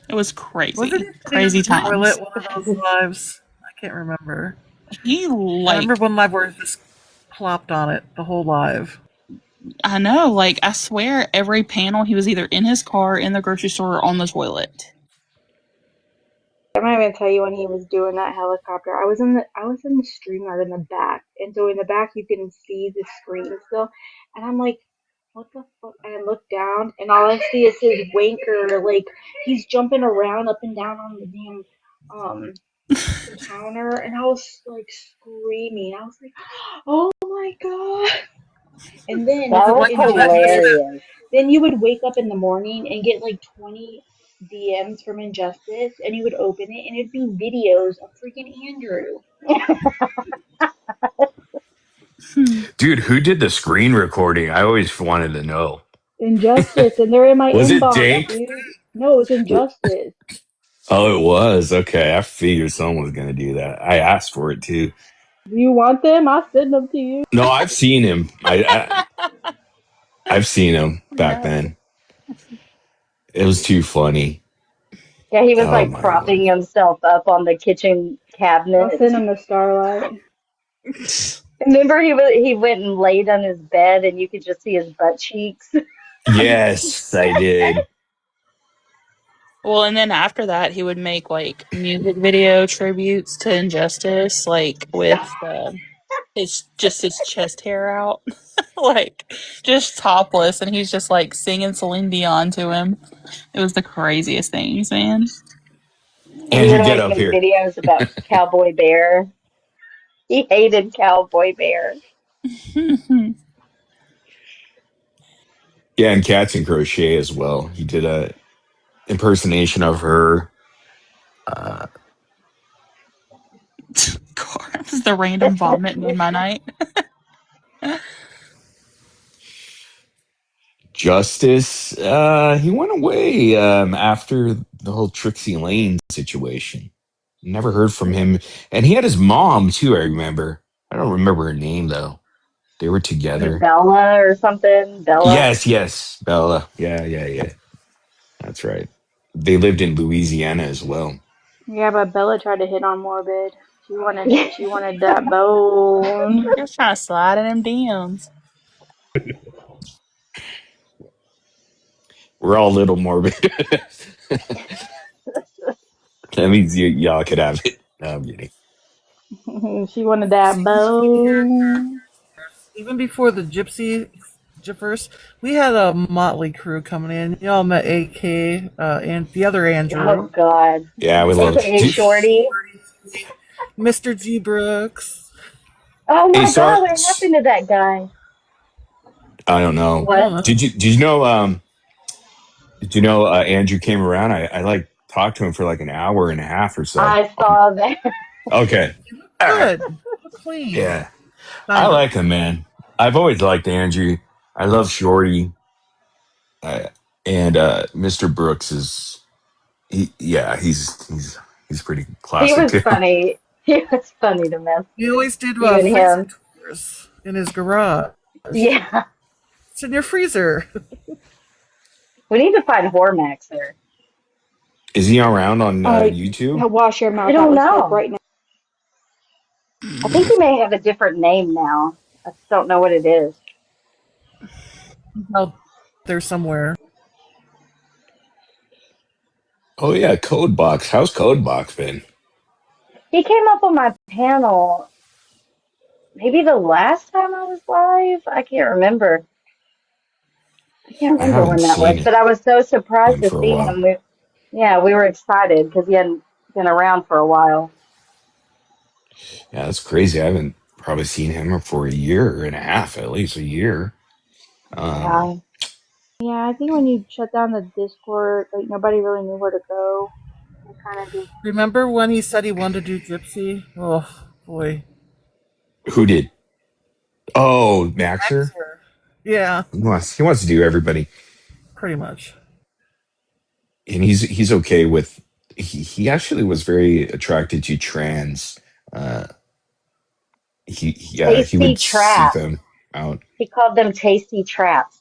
It was Wasn't crazy. he sitting on Crazy the times. toilet one of those lives? I can't remember. He I remember like one live where it just plopped on it, the whole live. I know, like I swear every panel he was either in his car, in the grocery store, or on the toilet. I'm not even tell you when he was doing that helicopter. I was in the stream yard in the back, and so in the back you can see the screen still, and I'm like, what the fuck? And I look down, and all I see is his wanker, like he's jumping around up and down on the damn the counter, and I was like screaming. I was like, oh my god! And then Was that it was like and how that he Justice, said? hilarious. then you would wake up in the morning and get like 20 DMs from Injustice, and you would open it, and it'd be videos of freaking Andrew. Dude, who did the screen recording? I always wanted to know. Injustice, and they're in my Was it inbox, Dink? dude. No, it's Injustice. Oh, it was. Okay, I figured someone was gonna do that. I asked for it too. Do you want them? I'll send them to you. No, I've seen him. I've seen him back No. then. It was too funny. Yeah, he was Oh like my propping god. himself up on the kitchen I'll cabinet. send them to Starlight. Remember, he went and laid on his bed, and you could just see his butt cheeks. Yes, I did. Well, and then after that, he would make like music video tributes to Injustice, like with his just his chest hair out, like just topless, and he's just like singing Celine Dion to him. It was the craziest things, man. And he Andrew, would get always up make here. videos about Cowboy Bear. He hated Cowboy Bear. Yeah, and Cats and Crochet as well. He did a impersonation of her. Uh, God, the random vomit made my night. Justice, he went away after the whole Trixie Lane situation. Never heard from him. And he had his mom too, I remember. I don't remember her name though. They were Like together. Bella or something. Bella. Yes, yes. Bella. Yeah, yeah, yeah. That's right. They lived in Louisiana as well. Yeah, but Bella tried to hit on Morbid. She wanted that bone. Just trying to slide in them DMs. We're all a little morbid. That means y'all could have it. No, I'm kidding. She wanted that See, even here, bone. even before the Gypsy first. We had a motley crew coming in. Y'all met AK and the other Oh Andrew, God. Yeah, we Mr. love. AKA Shorty. Mr. G Brooks. Oh Hey, my God, sorry. what happened to that guy? I don't know. I don't What? know. Did you know? Did you know Andrew came around? I like talked to him for like an hour and a half or so. I saw that. Okay. All right. Good. Clean. Yeah. I Kind of. like him, man. I've always liked Andrew. I love Shorty. Uh, and Mr. Brooks is yeah, he's pretty He classic was too. funny. He was funny to mess He always did you and freezer him. tours in his garage. Yeah. It's in your freezer. We need to find Hormaxer. Is he around on All right, YouTube? wash your I mouth out don't with soap know. right now. I think he may have a different name now. I just don't know what it is. Out there somewhere. Oh yeah, Codebox. How's Codebox been? He came up on my panel maybe the last time I was live. I can't remember. I can't I remember haven't when that was, seen but I was so surprised him to for a see while. him. We were excited because he hadn't been around for a while. Yeah, that's crazy. I haven't probably seen him for a year and a half, at least a year. Um, Yeah. Yeah, I think when you shut down the Discord, like nobody really knew where to go. It kind of just Remember when he said he wanted to do Gypsy? Oh boy. who did? Oh, Maxer. Maxer. Yeah, He wants to do everybody, pretty much. and he's okay with. He actually was very attracted to trans. Uh, he Tasty would seek traps. them out. He called them tasty traps.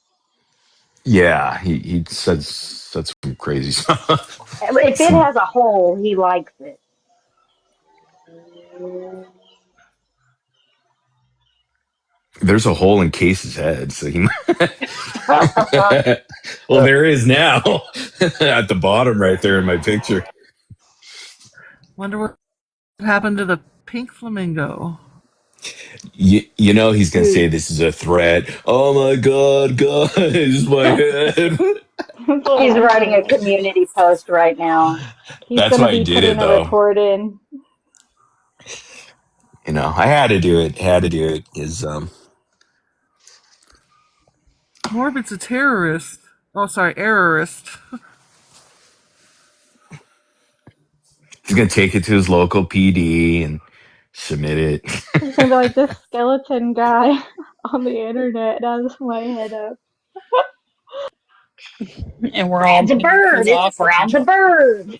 Yeah, he said some crazy stuff. If it Some has a hole, he likes it. there's a hole in Case's head, so he. Well, there is now at the bottom right there in my picture. Wonder what happened to the pink flamingo. You know he's gonna say dude. this is a threat. Oh my god, guys, my head. That's what He's I writing a said. community post right now. He's That's gonna why he be did it putting a though. report in. You know, I had to do it. Had to do it. Is Morbid's a terrorist. Oh, sorry, errorist. he's gonna take it to his local PD and submit it. He's gonna be like this skeleton guy on the internet. That's my head up. And we're all Brad's a being bird. his It's Brad's a offering. bird.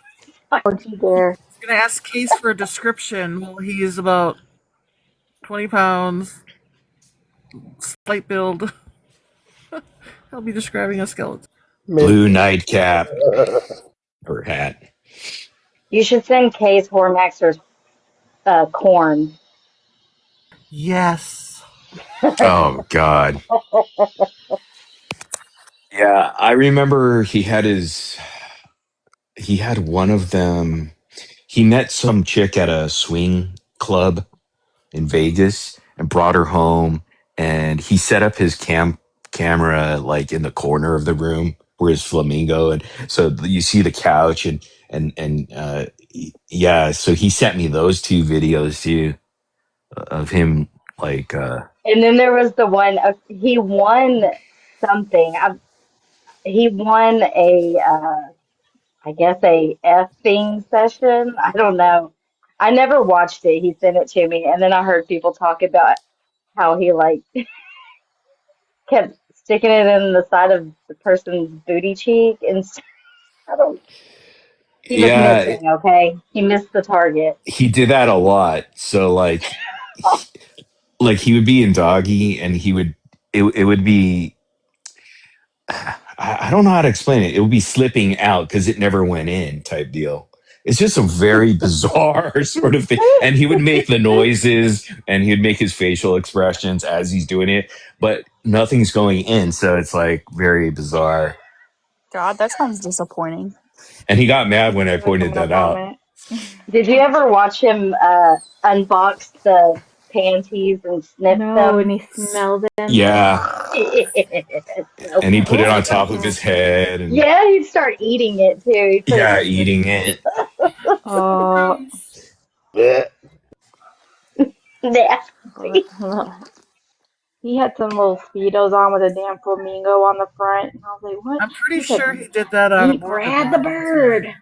Don't you dare. He's gonna ask Case for a description. Well, he is about 20 pounds, slight build. He'll be describing a skeleton. Maybe. Blue nightcap or hat. You should send Case Hormaxer's corn. Yes. Oh God. Yeah, I remember he had one of them. He met some chick at a swing club in Vegas and brought her home, and he set up his camera like in the corner of the room where his flamingo, and so you see the couch and yeah, so he sent me those two videos too of him like And then there was the one he won something. He won a I guess a effing session. I don't know. I never watched it. He sent it to me, and then I heard people talk about how he like kept sticking it in the side of the person's booty cheek, and I don't. He was yeah, missing. Okay, he missed the target. he did that a lot. So like he would be in doggy and it would be I don't know how to explain it. It would be slipping out because it never went in type deal. It's just a very bizarre sort of thing. And he would make the noises and he'd make his facial expressions as he's doing it, but nothing's going in. So it's like very bizarre. God, that sounds disappointing. And he got mad when I pointed Disappointed that out. moment. Did you ever watch him unbox the panties and sniff No, and them? he smelled them. Yeah. It's so And he put it on top of funny. his head, and Yeah, he'd start eating it too. He'd put yeah, it. eating it. Oh, Blech. Nasty. he had some little speedos on with a damn flamingo on the front, and I was like, "What?" I'm pretty He said, sure he did that out of "Meet boredom Brad the one bird." time.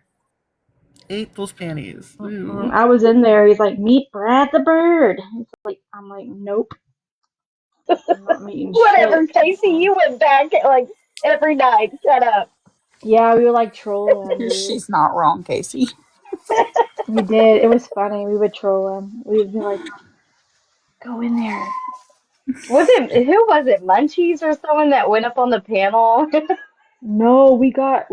Ate those panties. Ooh. I was in there. He's like, "Meet Brad the bird." He's like, I'm like, "Nope, I'm not meeting Whatever, shit." Casey. You went back like every night. Shut up. Yeah, we would like troll him, dude. She's not wrong, Casey. We did. It was funny. We would troll him. We would be like, "Go in there." Was it who was it? Munchies or someone that went up on the panel? No, we got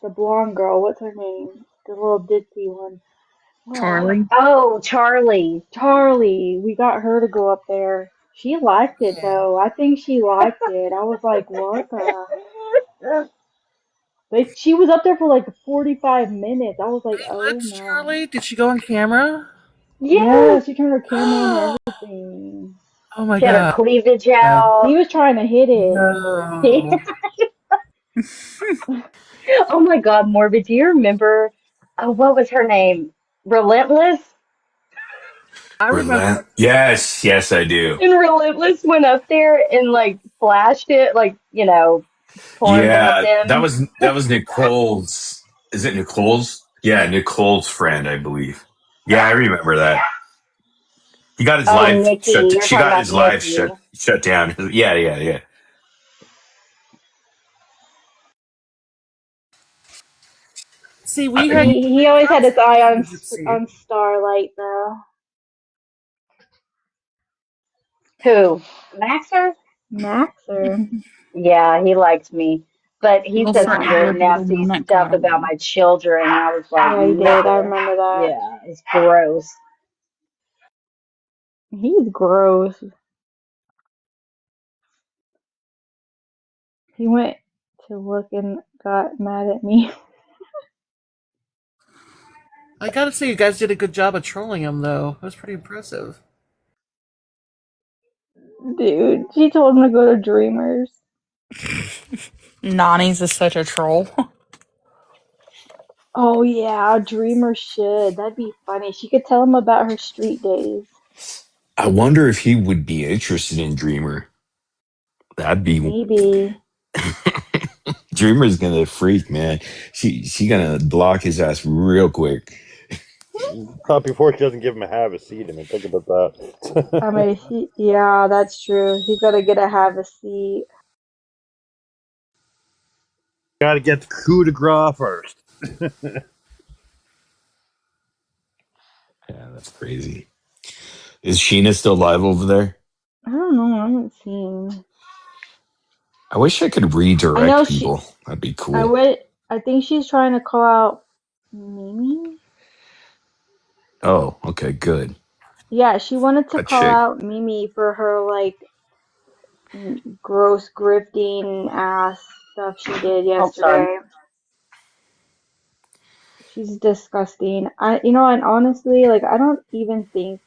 the blonde girl. What's her name? The little ditzy one. Oh, Charlie. Oh, Charlie. Charlie. We got her to go up there. She liked it though. I think she liked it. I was like, what the? Like she was up there for like 45 minutes. I was like, They oh let my. Charlie? Did she go on camera? Yeah, Yes. she turned her camera on and Oh everything. my She had her god. cleavage He out. was trying to hit it. No. Oh my God, Morbid, do you remember what was her name? Relentless? I remember. Yes, yes, I do. And Relentless went up there and like flashed it, like, pouring it at Yeah, them. that was Nicole's. Is it Nicole's? Yeah, Nicole's friend, I believe. Yeah, I remember that. He got his Oh, live Nikki. shut. You're She talking got about his live Nikki. shut down. Yeah, yeah, yeah. See, we had I, He we always got had to his eye meet on the Dipsy. Starlight though. Who? Maxer? Maxer. Yeah, he liked me. But he Little said some very forever be the nasty one that stuff got about away. my children. And I was like, Yeah, he did. I no. remember that. Yeah, it's gross. He's gross. He went to look and got mad at me. I gotta say, you guys did a good job of trolling him, though. That was pretty impressive. Dude, she told him to go to Dreamers. Nani's is such a troll. Oh yeah, Dreamers should. That'd be funny. She could tell him about her street days. I wonder if he would be interested in Dreamer. That'd be Maybe. Dreamer's gonna freak, man. She gonna block his ass real quick. Not before she doesn't give him a have a seat. I mean, think about I that. mean, yeah, that's true. He's got to get a have a seat. Got to get the coup de grace first. Yeah, that's crazy. Is Sheena still live over there? I don't know. I haven't seen. I wish I could I know redirect she. people. That'd be I cool. would. I think she's trying to call out Mimi. Oh, okay, good. Yeah, she wanted to That call chick. out Mimi for her like gross grifting ass stuff she did Hold on. yesterday. She's disgusting. And honestly, like I don't even think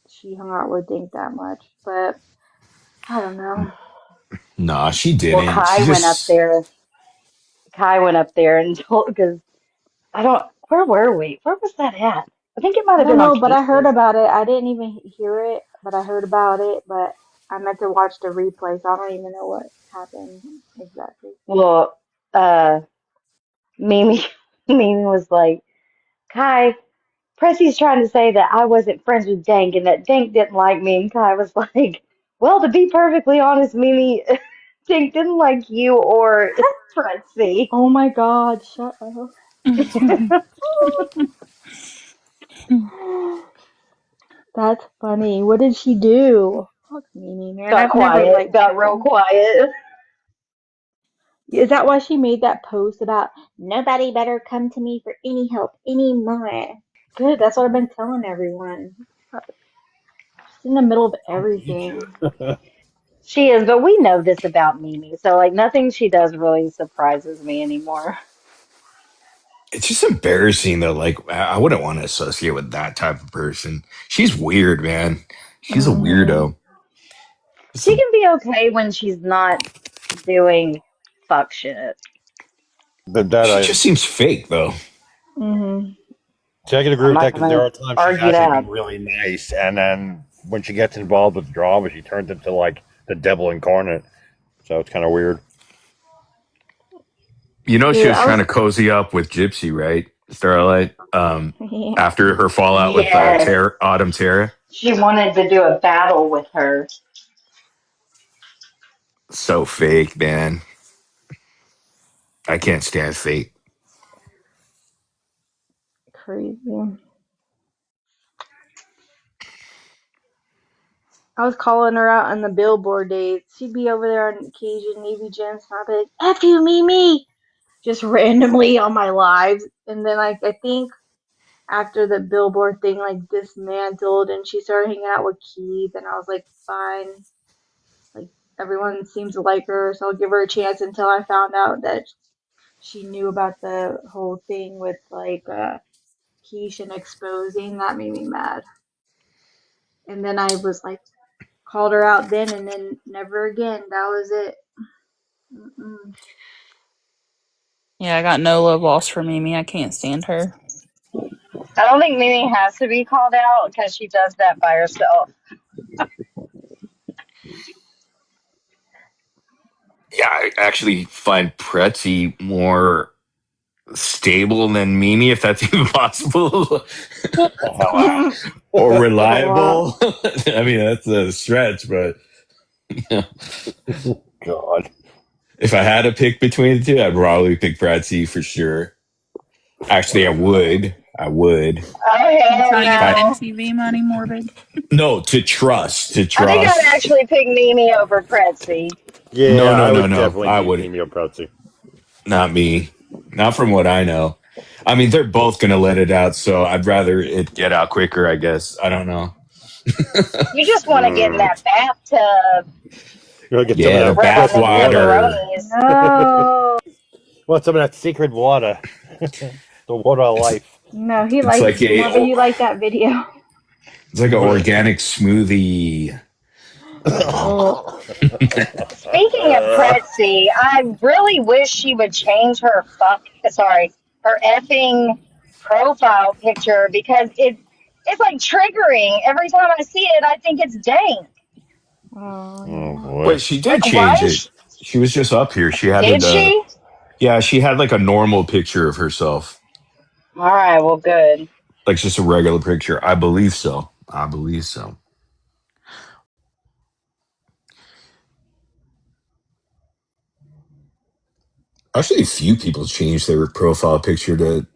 she hung out with Dink that much, but I don't know. Nah, she Well, didn't. She just Kai went up there and told, because I don't, where were we? Where was that at? I think it might I have don't been on know, but I heard Cases. about it. I didn't even hear it, but I heard about it. But I meant to watch the replay, so I don't even know what happened exactly. Well, uh, Mimi, Mimi was like, Kai, Pressy's trying to say that I wasn't friends with Dank and that Dank didn't like me. And Kai was like, well, to be perfectly honest, Mimi, Dank didn't like you or Pressy. Oh my God, shut up. That's funny. What did she do? Fuck Mimi, man. Got I've never quiet, liked got real her. quiet. Is that why she made that post about nobody better come to me for any help anymore? Good, that's what I've been telling everyone. She's in the middle of everything. She is, but we know this about Mimi, so like nothing she does really surprises me anymore. it's just embarrassing that like I wouldn't want to associate with that type of person. She's weird, man. She's a Hmm. weirdo. She Some can be okay when she's not doing fuck shit. That she I just seems fake though. Hmm. see, I can agree I'm with not that because there gonna are times she's argue actually that. been really nice, and then when she gets involved with drama, she turns into like the devil incarnate. So it's kind of weird. You know, she Dude, was I trying was to cozy up with Gypsy, right? Starlight. yeah. After her fallout with Yes. Autumn Terra. She wanted to do a battle with her. So fake, man. I can't stand fake. Crazy. I was calling her out on the billboard days. She'd be over there on occasion, maybe Jen's not like, F you, Mimi! Just randomly on my lives. And then I think after the billboard thing like dismantled and she started hanging out with Keith and I was like, fine. Like everyone seems to like her, so I'll give her a chance until I found out that she knew about the whole thing with like Keish and exposing. That made me mad. And then I was like called her out then and then never again. That was it. Mm-mm. Yeah, I got no love lost for Mimi. I can't stand her. I don't think Mimi has to be called out because she does that by herself. Yeah, I actually find Pretzi more stable than Mimi, if that's even possible, Get the hell out. or A lot. reliable. I mean, that's a stretch, but yeah. God. If I had to pick between the two, I'd probably pick Pretzi for sure. Actually, I would. I would. Oh, You hell trying to get that no. MTV money, Morbid? No, to trust, to I think I'd trust. actually pick Mimi over Pretzi. No, Yeah, no, I no, would no. definitely I keep would Mimi Prezi. not me. Not from what I know. I mean, they're both gonna let it out, so I'd rather it get out quicker. I guess. I don't know. You just want to get in Mm. that bathtub You want to get some of Yeah, the that rubbing precious them water. bathwater. pepperonis. No. Want some of that secret water. The water of It's life. No, he it's like like a Marvin, you like that video. it's like an organic smoothie. Oh. Speaking of Pretzi, I really wish she would change her her effing profile picture because it's like triggering. Every time I see it, I think it's dank. Oh Oh no. boy. Wait, she did Like, why change is it. She was just up here. She had did the she? yeah. She had like a normal picture of herself, All right, well, good. like just a regular picture. I believe so. I believe so. Actually, a few people changed their profile picture to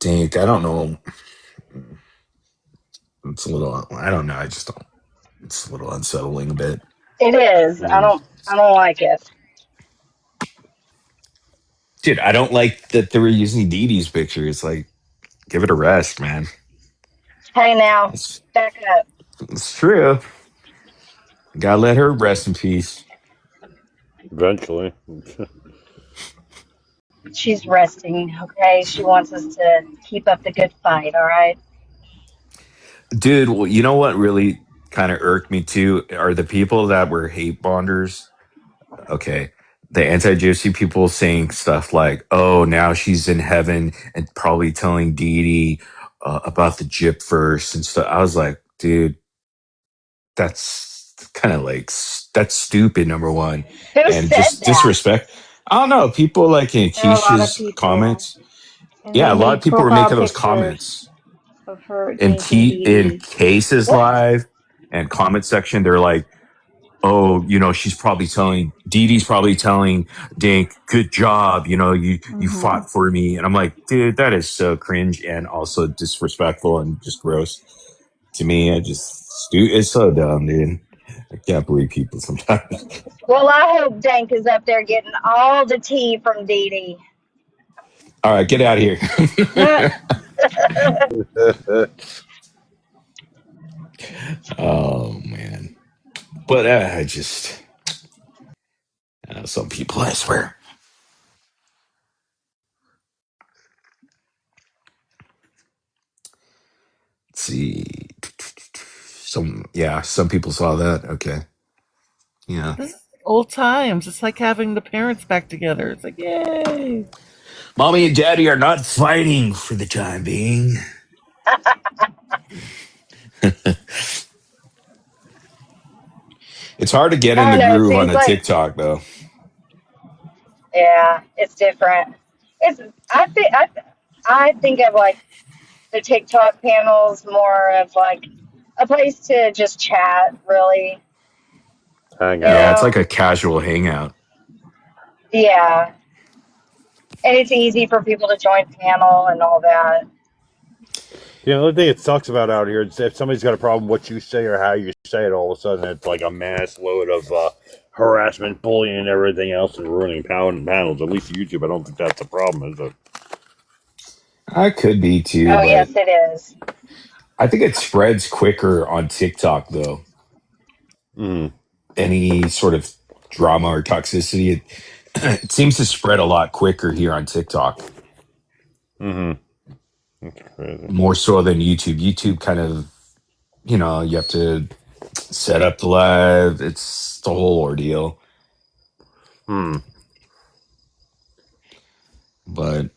Dink. I don't know. It's a little. I don't know. I just don't. It's a little unsettling a bit. It is. Mm. I don't like it. Dude, I don't like that they were using Dee Dee's picture. It's like, give it a rest, man. Hey, now, It's, back up. it's true. Gotta let her rest in peace. Eventually. She's resting, okay? She wants us to keep up the good fight, all right? Dude, well, you know what really kind of irked me too are the people that were hate bonders. Okay. The anti gypsy people saying stuff like, oh, now she's in heaven and probably telling Dee Dee about the gyp verse and stuff. I was like, dude, that's kind of like, that's stupid, number one. Who And said just that? disrespect. I don't know. People like in There are a lot of Keisha's people. comments. And Yeah, they a lot of made people were profile making those pictures comments of her Dink and Dee In Dee. Cases What? Live and comment section. They're like, oh, she's probably telling Dee Dee's probably telling Dink, good job, you Mm-hmm. fought for me. And I'm like, dude, that is so cringe and also disrespectful and just gross to me. It's so dumb, dude. I can't believe people sometimes. Well, I hope Dank is up there getting all the tea from Dee Dee. All right, get out of Huh. here. Oh man, but some people, I swear. Let's see, some people saw that. Okay. Yeah. This is old times. It's like having the parents back together. It's like, yay. Mommy and daddy are not fighting for the time being. It's hard to get in I the don't know. It groove on seems a like, TikTok though. yeah, it's different. It's I think of like the TikTok panels more of like a place to just chat, really. Hang You Yeah, out. it's like know? a casual hangout. Yeah, and it's easy for people to join panel and all that. The only thing it sucks about out here is if somebody's got a problem with what you say or how you say it, all of a sudden it's like a mass load of harassment, bullying, and everything else, and ruining panels. At least YouTube, I don't think that's a problem, is it? I could be too, Oh but yes, it is. I think it spreads quicker on TikTok though. Mm. Any sort of drama or toxicity, it seems to spread a lot quicker here on TikTok, Mm-hmm. That's crazy. more so than YouTube. YouTube kind of, you have to set up the live. It's the whole ordeal. Hmm. But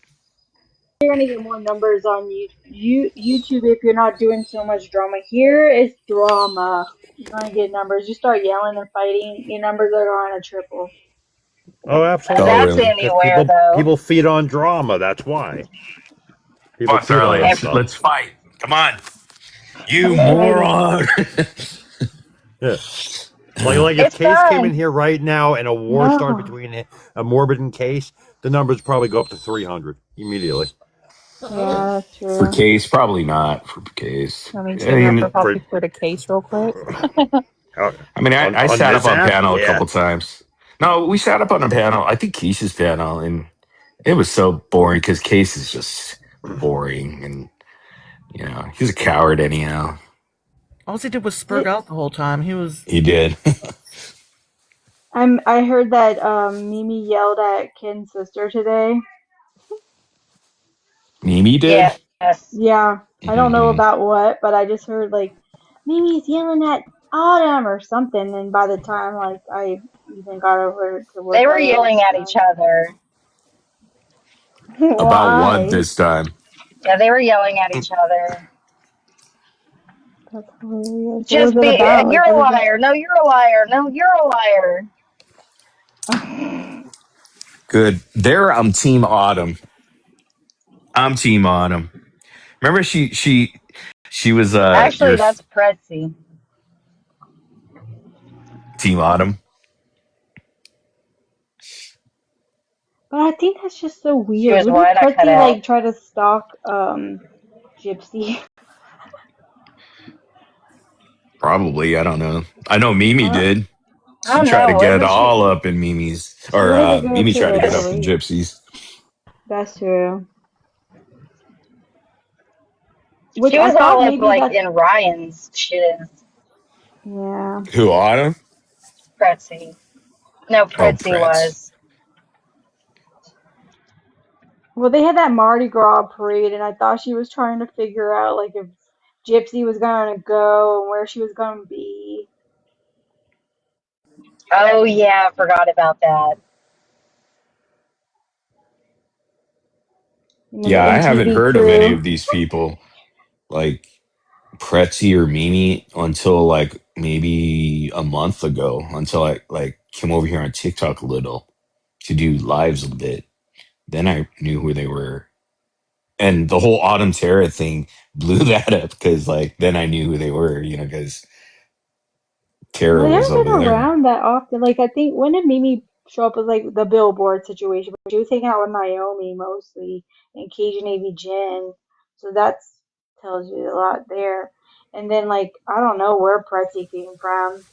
You're gonna get more numbers on YouTube if you're not doing so much drama. Here it's drama. You're gonna get numbers. You start yelling and fighting, your numbers are gonna triple. Oh, oh, That's absolutely. really? Because anywhere though. people feed on drama. That's why Come people on, feed on Starlight, that Ev- stuff. let's fight. Come on, you Alrighty. moron. Yeah. Like if It's Case came in fun. here right now and a war started No. between a Morbid and Case, the numbers probably go up to 300 immediately. Yeah, that's For true. Case, probably not for Case. Let me I take her mean, profile For picture to case real quick. I on sat up this on app, panel a yeah. couple times. No, we sat up on a panel. I think Keisha's panel, and it was so boring because Case is just boring, and he's a coward anyhow. All he did was spurg It, out the whole time. He was He did. nuts. I heard that Mimi yelled at Ken's sister today. Mimi did. Yes. Yeah, I don't know Mm, about what, but I just heard like Mimi's yelling at Autumn or something, and by the time like I even got over to They work, were I yelling was at each done. other. about what Why? this time? Yeah, they were yelling at each other. That's hilarious. What was Just it be, about? Like, you're what a is it? liar. No, you're a liar. No, you're a liar. Good. There, I'm Team Autumn. I'm Team Autumn. Remember, she was Actually, your that's Pretzi. Team Autumn. But I think that's just so She weird. was Wouldn't what? I cut Pretzi out. like try to stalk Gypsy? Probably. I don't know. I know Mimi Uh, did. I She don't tried to know. get Wasn't she? all up in Mimi's, she or wanted to go Mimi to tried to the get up in parade. Gypsy's. That's true. Which She I was thought all up maybe like that's in Ryan's shiz. yeah. Who, Autumn? Pretzi. No, Oh, Pretzi Prince. was. Well, they had that Mardi Gras parade, and I thought she was trying to figure out like if Gypsy was gonna go and where she was gonna be. Oh yeah, I forgot about that. And then the Yeah, I haven't MTV heard of any of crew. these people like Pretzi or Mimi until like maybe a month ago. Until I like came over here on TikTok a little to do lives a bit. Then I knew who they were, and the whole Autumn Terra thing blew that up because like then I knew who they were. Because Well, Tara they was haven't over been there. around that often. Like I think when did Mimi show up with like the billboard situation? She was hanging out with Naomi mostly and Cajun Navy Jen. So that's tells you a lot there. And then like I don't know where Pretzi came from.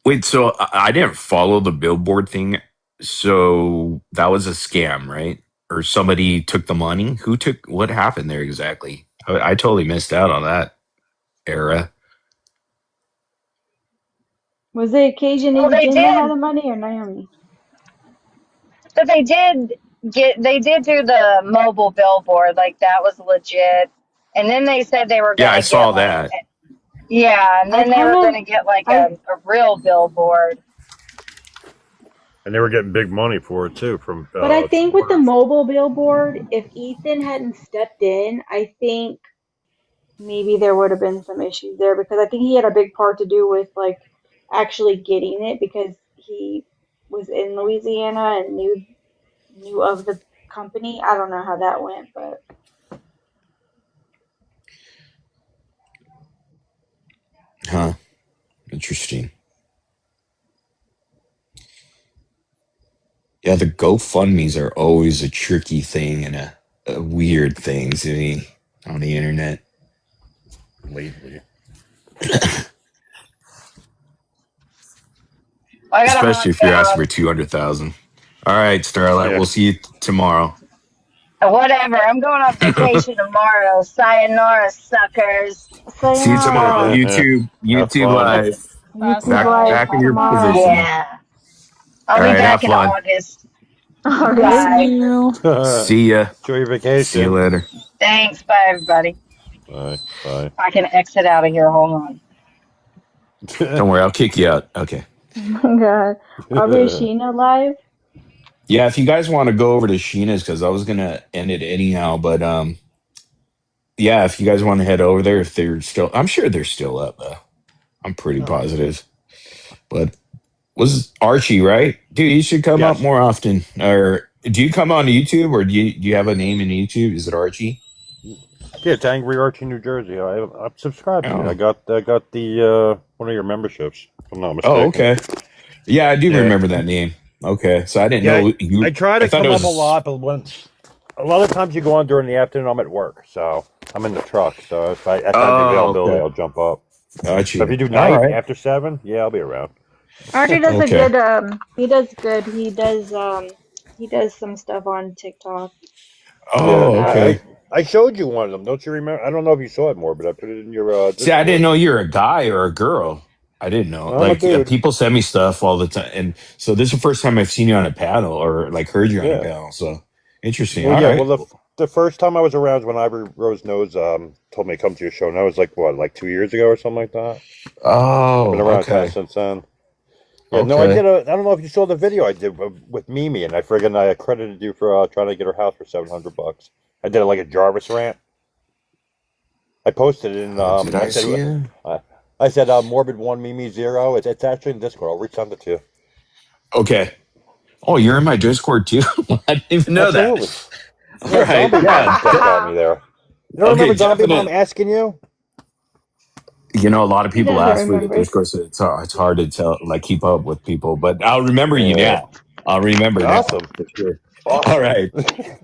Wait, so I didn't follow the billboard thing. So that was a scam, right? Or somebody took the money? Who took what happened there exactly? I totally missed out on that era. Was it Cajun Well, Navy they Jen that had did, the money or Naomi? but they did do the mobile billboard. Like that was legit. And then they said they were Yeah, I gonna get saw like, that. Yeah, and I then they kind were going of, to get like I a real billboard. And they were getting big money for it too from But I think with the supporters. mobile billboard, if Ethan hadn't stepped in, I think maybe there would have been some issues there because I think he had a big part to do with like actually getting it because he was in Louisiana and knew of the company. I don't know how that went, but Huh. Interesting. Yeah, the GoFundMe's are always a tricky thing and a weird thing to me on the internet. Lately. I got to Especially hunt if you're asking for down 200,000. All right, Starlight, Yeah. we'll see you tomorrow. whatever. I'm going on vacation tomorrow. Sayonara, suckers. See you tomorrow. sayonara. YouTube, Have YouTube fun. live. Bye, YouTube Back live Starlight. back in your tomorrow. position. Yeah. I'll All be right, have back in fun. August. Miss August. Bye. you. See ya. Enjoy your See you vacation. later. Thanks. Bye, everybody. Bye. Bye. I can exit out of here. Hold on. Don't worry, I'll kick you out. Okay. Oh my god. Are Sheena live? Yeah, if you guys want to go over to Sheena's, because I was gonna end it anyhow, but yeah, if you guys want to head over there, if they're still, I'm sure they're still up. I'm pretty Oh, positive. But was Archie right, dude? You should come up yes. more often. Or do you come on YouTube, or do you have a name in YouTube? Is it Archie? Yeah, it's Angry Archie, New Jersey. I'm subscribed to you. I Oh, got the one of your memberships, if I'm not oh, mistaken. okay. Yeah, I do Yeah. remember that name. Okay, so I didn't Yeah, know I you. try I to thought it come up a was lot, but once a lot of times you go on during the afternoon, I'm at work, so I'm in the truck. So if I have the Oh, availability, okay. I'll jump up. Got But if you. you do All night right. after 7, yeah, I'll be around. Archie does a Okay. good he does good. He does some stuff on TikTok. Yeah, Oh, Um okay. I showed you one of them. Don't you remember? I don't know if you saw it more, but I put it in your See, I didn't Discord. know you're a guy or a girl. I didn't know. I'm a Like dude. people send me stuff all the time, and so this is the first time I've seen you on a panel or like heard you on a Yeah. panel. So interesting. Well, All yeah. right. Well, the first time I was around is when Ivory Rose Nose told me to come to your show, and that was like what, like 2 years ago or something like that. I've been Oh, around kind of okay. since then. Yeah, no, I Okay. did a. I don't know if you saw the video I did with Mimi, and I accredited you for trying to get her house for $700. I did like a Jarvis rant. I posted it in. Did I see it? I, I said Morbid One, Mimi Zero. It's actually in Discord. I'll resend it to you. Okay. Oh, you're in my Discord too. I didn't even know that. Absolutely. All Yeah, right. Zombie Yeah. Mom just got me there. You don't Okay. remember Zombie Mom Definite. asking you? You know, a lot of he people doesn't ask for the remember. Discord, so it's hard to tell, like keep up with people. But I'll remember you Yeah. now. I'll remember now Awesome. for sure. All Awesome. right.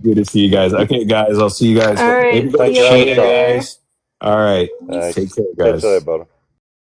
Good to see you guys. Okay, guys, I'll see you guys. All Maybe right, go to see Thanks you for having me, Sheena, Charles. later. guys. All right. Thanks. Take care, Catch you later, guys. brother.